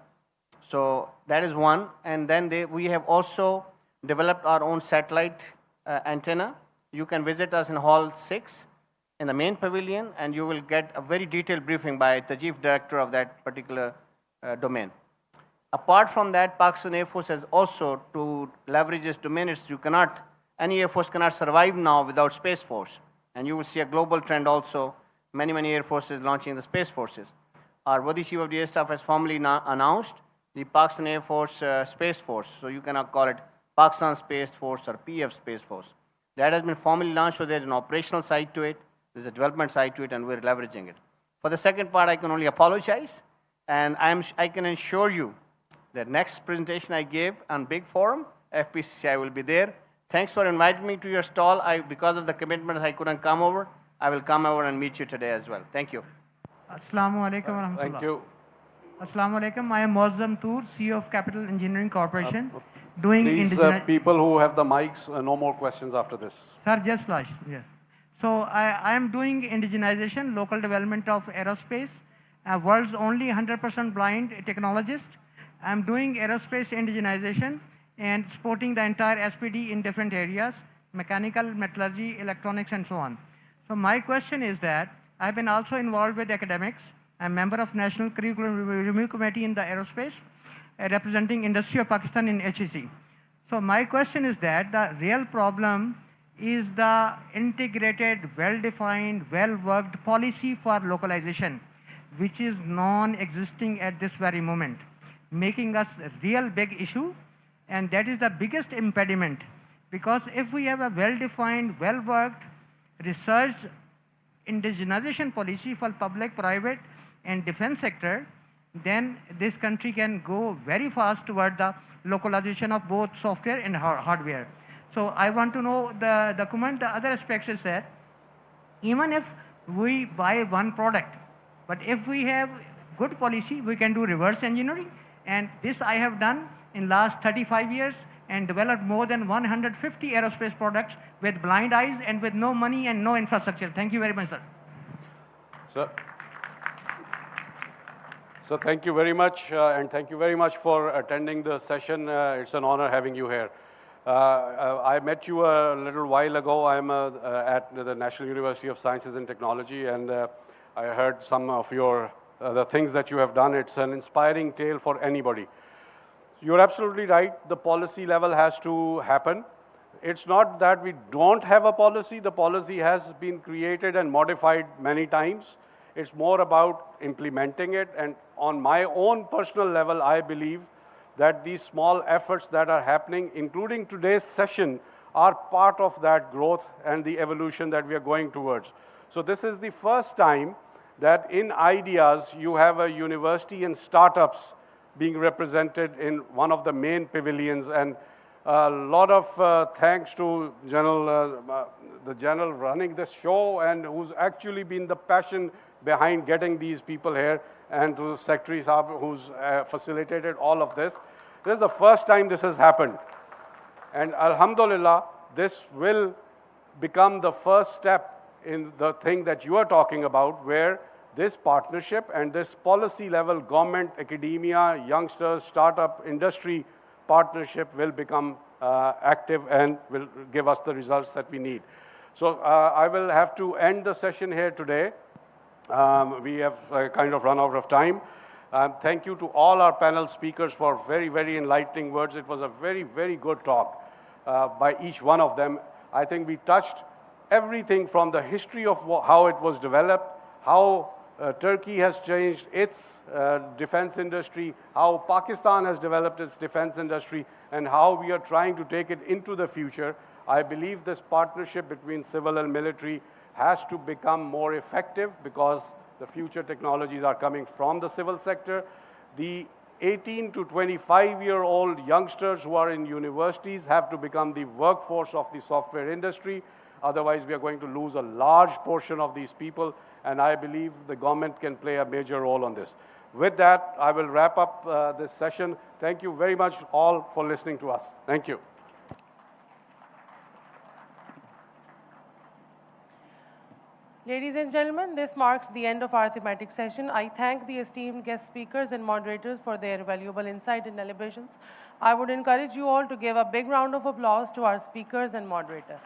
So that is one. And then we have also developed our own satellite antenna. You can visit us in Hall 6 in the main pavilion, and you will get a very detailed briefing by the chief director of that particular domain. Apart from that, Pakistan Air Force has also, to leverage this domain, any Air Force cannot survive now without Space Force. And you will see a global trend also, many Air Forces launching the Space Forces. Our Wadi Chief of the Air Staff has formally announced the Pakistan Air Force Space Force. So you cannot call it Pakistan Space Force or PF Space Force. That has been formally launched, so there's an operational side to it, there's a development side to it, and we're leveraging it. For the second part, I can only apologize, and I can assure you that next presentation I gave on big forum, FPCCI will be there. Thanks for inviting me to your stall. Because of the commitments, I couldn't come over. I will come over and meet you today as well. Thank you. Assalamu alaikum wa rahmatullah. Thank you. Assalamu alaikum. I am Moazzam Toor, CEO of Capital Engineering Corporation. Please, people who have the mics, no more questions after this. Sir, just flash. Yes. So I am doing indigenization, local development of aerospace, world's only 100% blind technologist. I am doing aerospace indigenization and supporting the entire SPD in different areas, mechanical, metallurgy, electronics, and so on. So my question is that I have been also involved with academics. I am a member of National Curriculum Review Committee in the aerospace, representing industry of Pakistan in HEC. So my question is that the real problem is the integrated, well-defined, well-worked policy for localization, which is non-existing at this very moment, making us a real big issue, and that is the biggest impediment. Because if we have a well-defined, well-worked, researched indigenization policy for public, private, and defense sector, then this country can go very fast toward the localization of both software and hardware. So I want to know the comment. The other aspect is that even if we buy one product, but if we have good policy, we can do reverse engineering. And this I have done in last 35 years and developed more than 150 aerospace products with blind eyes and with no money and no infrastructure. Thank you very much, sir. So thank you very much, and thank you very much for attending the session. It's an honor having you here. I met you a little while ago. I'm at the National University of Sciences and Technology, and I heard some of the things that you have done. It's an inspiring tale for anybody. You're absolutely right. The policy level has to happen. it's not that we don't have a policy. The policy has been created and modified many times. It's more about implementing it. And on my own personal level, I believe that these small efforts that are happening, including today's session, are part of that growth and the evolution that we are going towards. So this is the first time that in ideas you have a university and startups being represented in one of the main pavilions. And a lot of thanks to the general running this show and who's actually been the passion behind getting these people here, and to Secretary Saab who's facilitated all of this. This is the first time this has happened. And Alhamdulillah, this will become the first step in the thing that you are talking about, where this partnership and this policy level government, academia, youngsters, startup, industry partnership will become active and will give us the results that we need. So I will have to end the session here today. We have kind of run out of time. Thank you to all our panel speakers for very, very enlightening words. It was a very, very good talk by each one of them. I think we touched everything from the history of how it was developed, how Turkey has changed its defense industry, how Pakistan has developed its defense industry, and how we are trying to take it into the future. I believe this partnership between civil and military has to become more effective because the future technologies are coming from the civil sector. The 18 to 25-year-old youngsters who are in universities have to become the workforce of the software industry. Otherwise, we are going to lose a large portion of these people, and I believe the government can play a major role on this. With that, I will wrap up this session. Thank you very much all for listening to us. Thank you. Ladies and gentlemen, this marks the end of our thematic session. I thank the esteemed guest speakers and moderators for their valuable insight and deliberations. I would encourage you all to give a big round of applause to our speakers and moderator.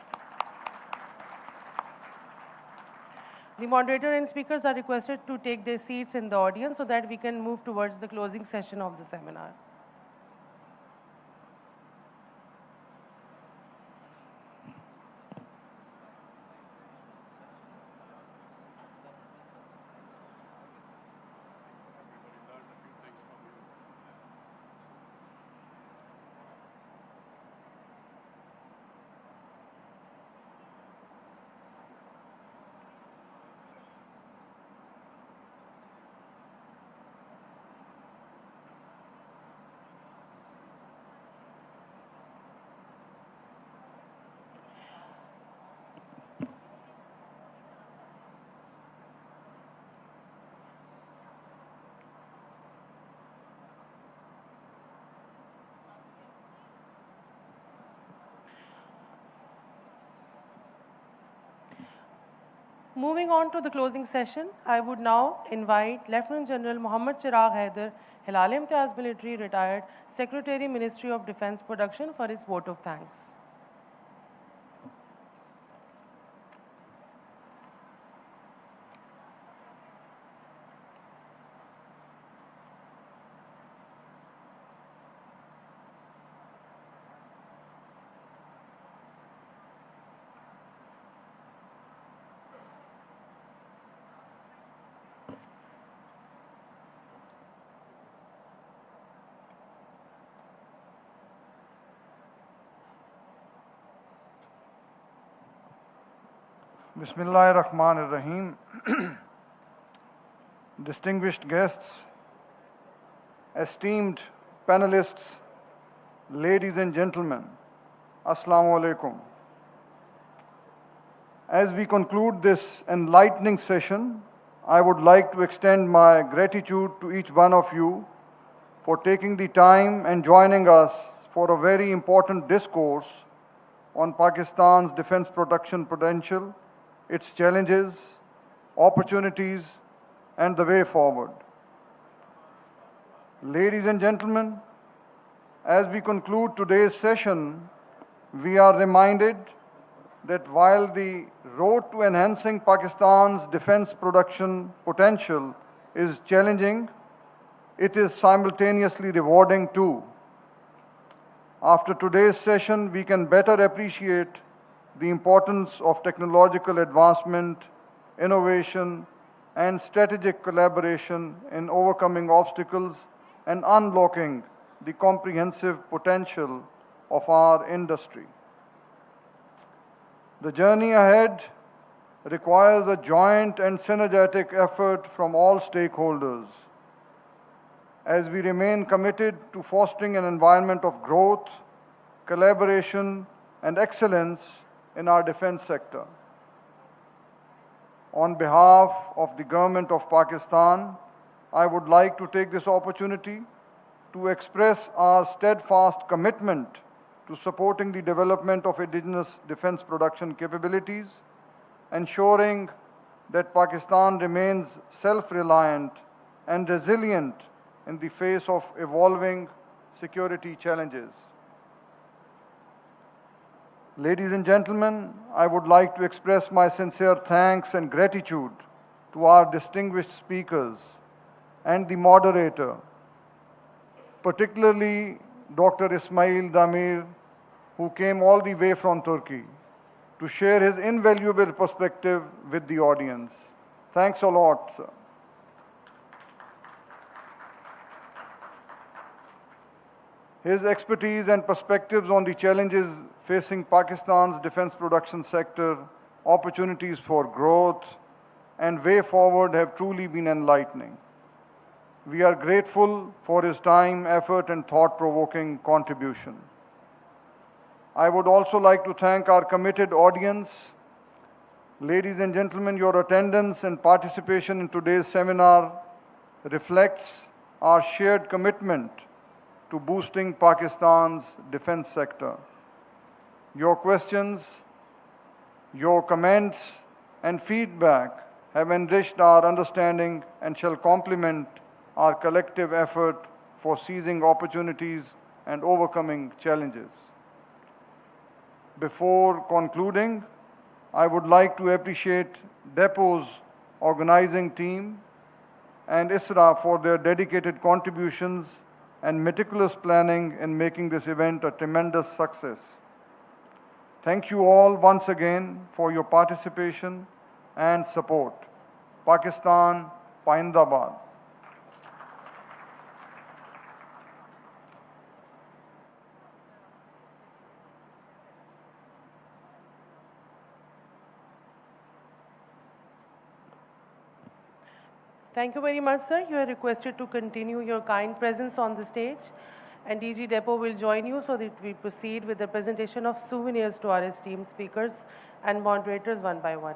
The moderator and speakers are requested to take their seats in the audience so that we can move towards the closing session of the seminar. Moving on to the closing session, I would now invite Lieutenant General Mohammad Chirag Haider, 𝐿𝐴 Military, retired Secretary, Ministry of Defense Production, for his vote of thanks. Bismillahirrahmanirrahim. Distinguished guests, esteemed panelists, ladies and gentlemen, Assalamu alaikum. As we conclude this enlightening session, I would like to extend my gratitude to each one of you for taking the time and joining us for a very important discourse on Pakistan's defense production potential, its challenges, opportunities, and the way forward. Ladies and gentlemen, as we conclude today's session, we are reminded that while the road to enhancing Pakistan's defense production potential is challenging, it is simultaneously rewarding too. After today's session, we can better appreciate the importance of technological advancement, innovation, and strategic collaboration in overcoming obstacles and unlocking the comprehensive potential of our industry. The journey ahead requires a joint and synergetic effort from all stakeholders as we remain committed to fostering an environment of growth, collaboration, and excellence in our defense sector. On behalf of the Government of Pakistan, I would like to take this opportunity to express our steadfast commitment to supporting the development of indigenous defense production capabilities, ensuring that Pakistan remains self-reliant and resilient in the face of evolving security challenges. Ladies and gentlemen, I would like to express my sincere thanks and gratitude to our distinguished speakers and the moderator, particularly Dr. Ismail Damir, who came all the way from Turkey to share his invaluable perspective with the audience. Thanks a lot, sir. His expertise and perspectives on the challenges facing Pakistan's defense production sector, opportunities for growth, and way forward have truly been enlightening. We are grateful for his time, effort, and thought-provoking contribution. I would also like to thank our committed audience. Ladies and gentlemen, your attendance and participation in today's seminar reflects our shared commitment to boosting Pakistan's defense sector. Your questions, your comments, and feedback have enriched our understanding and shall complement our collective effort for seizing opportunities and overcoming challenges. Before concluding, I would like to appreciate DEPO's organizing team and ISRA for their dedicated contributions and meticulous planning in making this event a tremendous success. Thank you all once again for your participation and support. Pakistan, Paindabad. Thank you very much, sir. You are requested to continue your kind presence on the stage, and DG DEPO will join you so that we proceed with the presentation of souvenirs to our esteemed speakers and moderators one by one.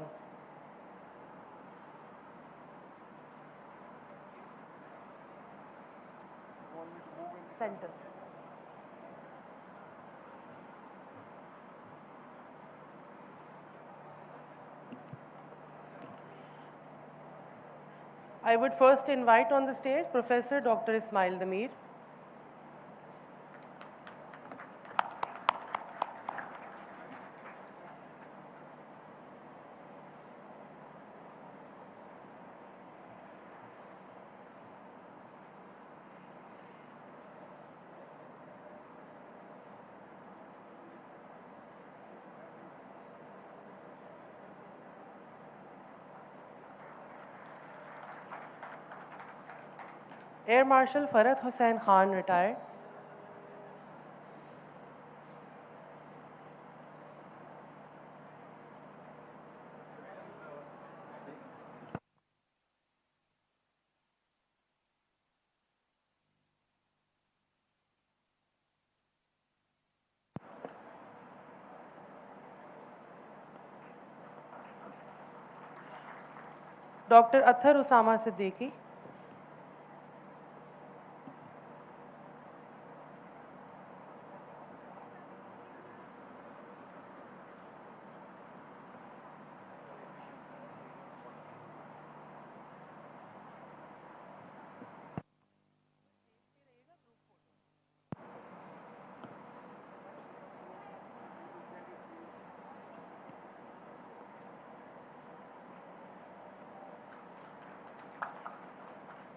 Center. I would first invite on the stage Professor Dr. Ismail Damir. Air Marshal Farhat Hussain Khan, retired. Dr. Athar Usama Siddiqui.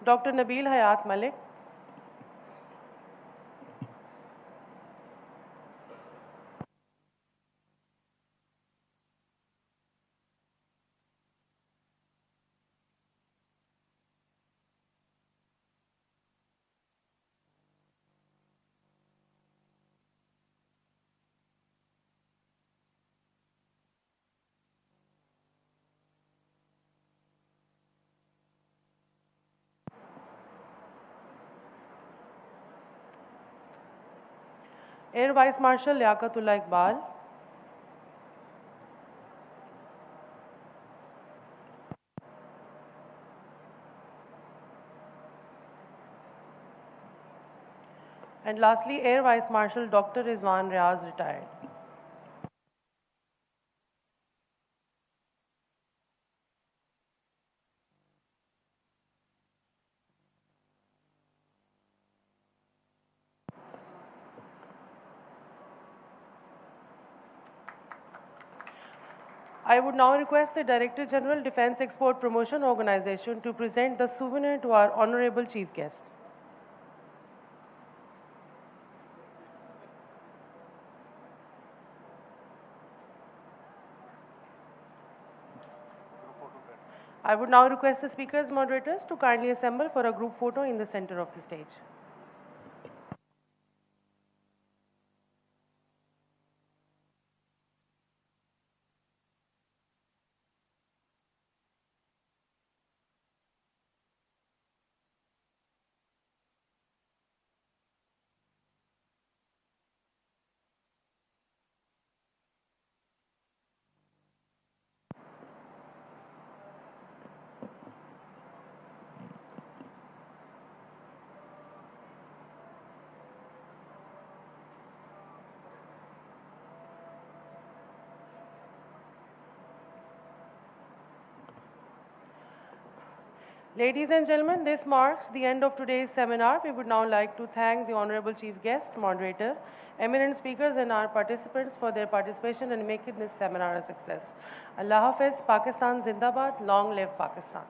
Dr. Nabil Hayat Malik. Air Vice Marshal 𝐊𝐴𝐾𝐄𝐒 𝐏𝐚𝐤𝐢𝐬𝐭𝐚𝐧. And lastly, Air Vice Marshal Dr. Rizwan Riaz, retired. I would now request the Director General, Defense Export Promotion Organization to present the souvenir to our Honorable Chief Guest. I would now request the speakers moderators to kindly assemble for a group photo in the center of the stage. Ladies and gentlemen, this marks the end of today's seminar. We would now like to thank the Honorable Chief Guest, Moderator, eminent speakers and our participants for their participation in making this seminar a success. Allah Hafiz, Pakistan Zindabad, long live Pakistan.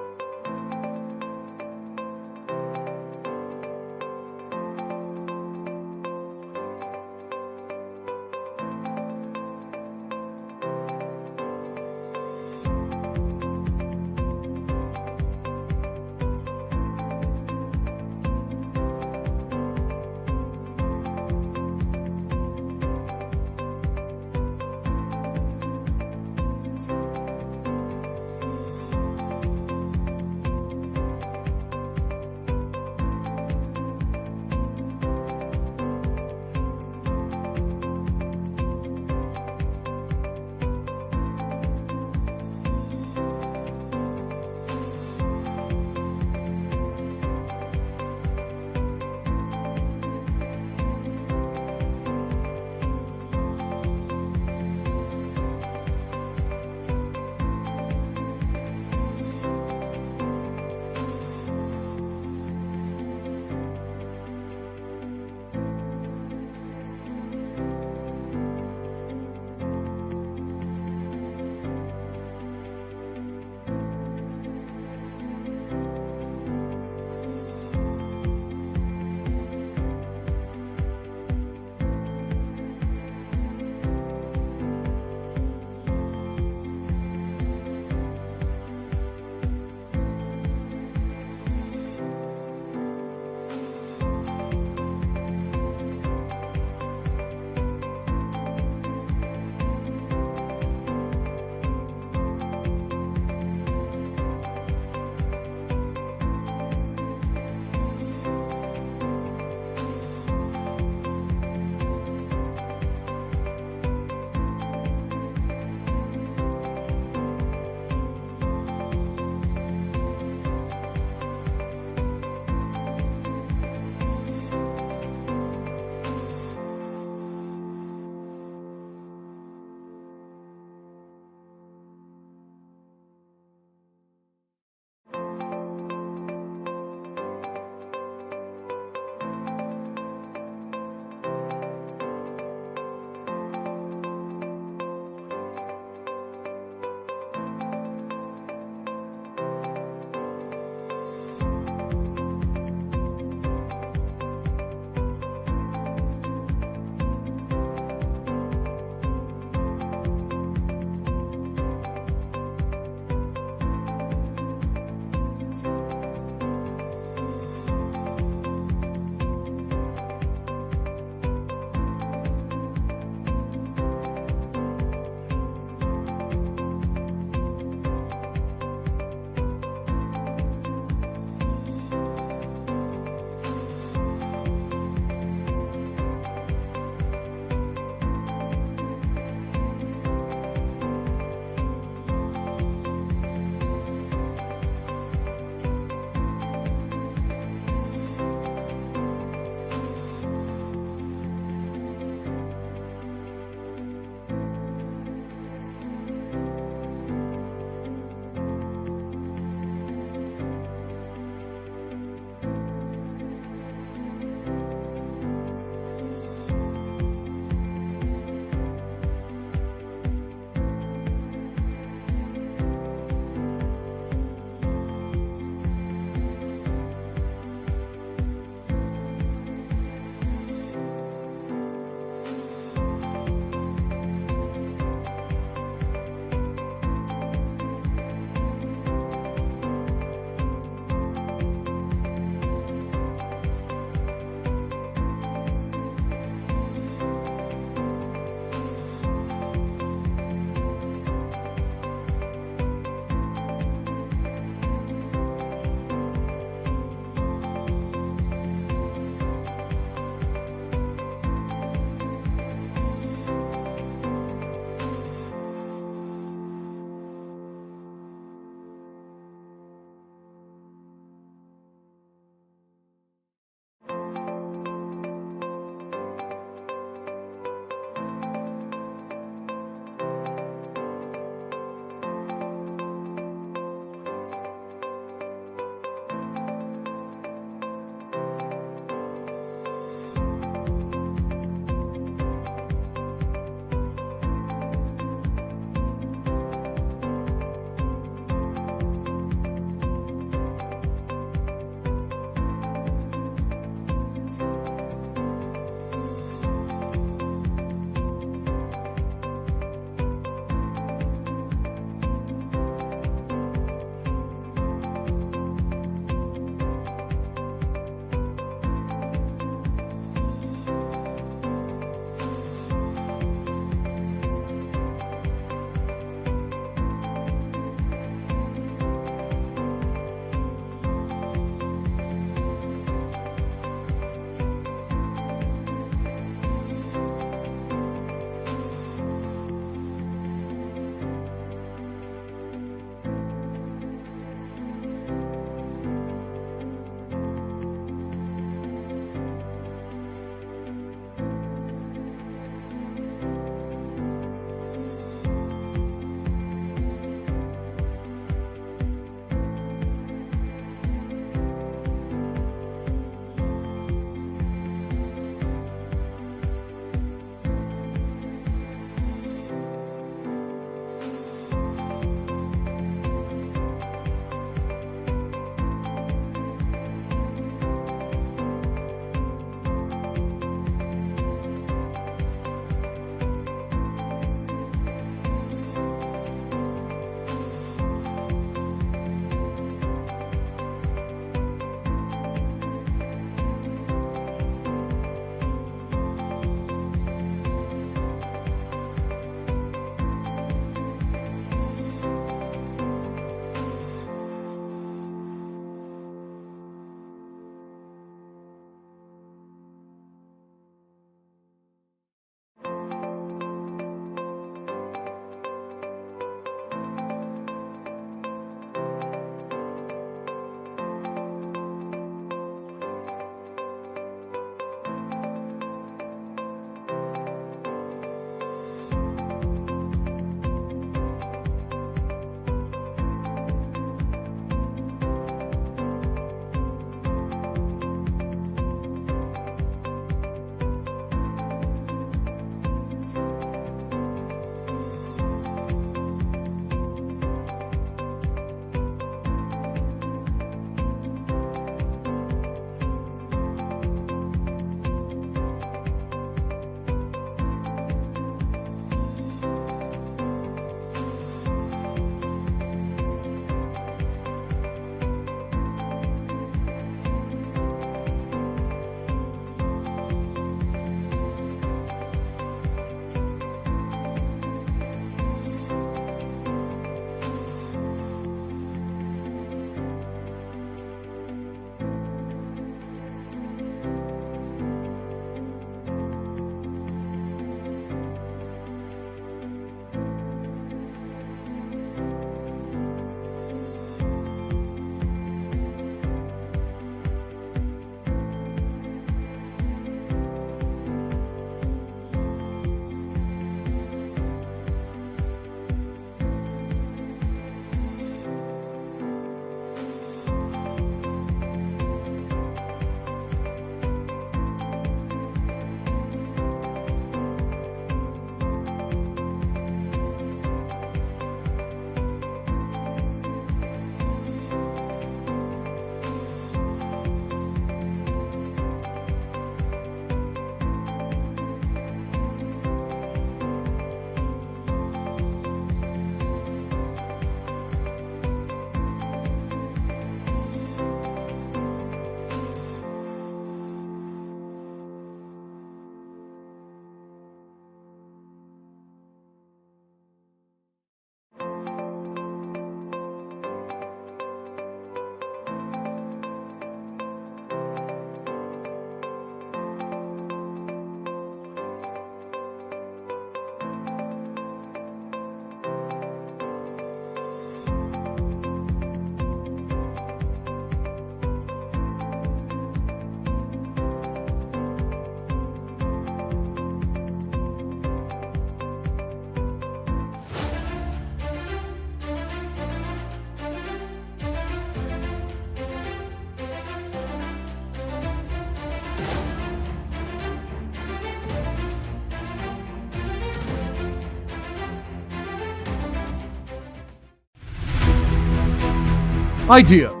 idea.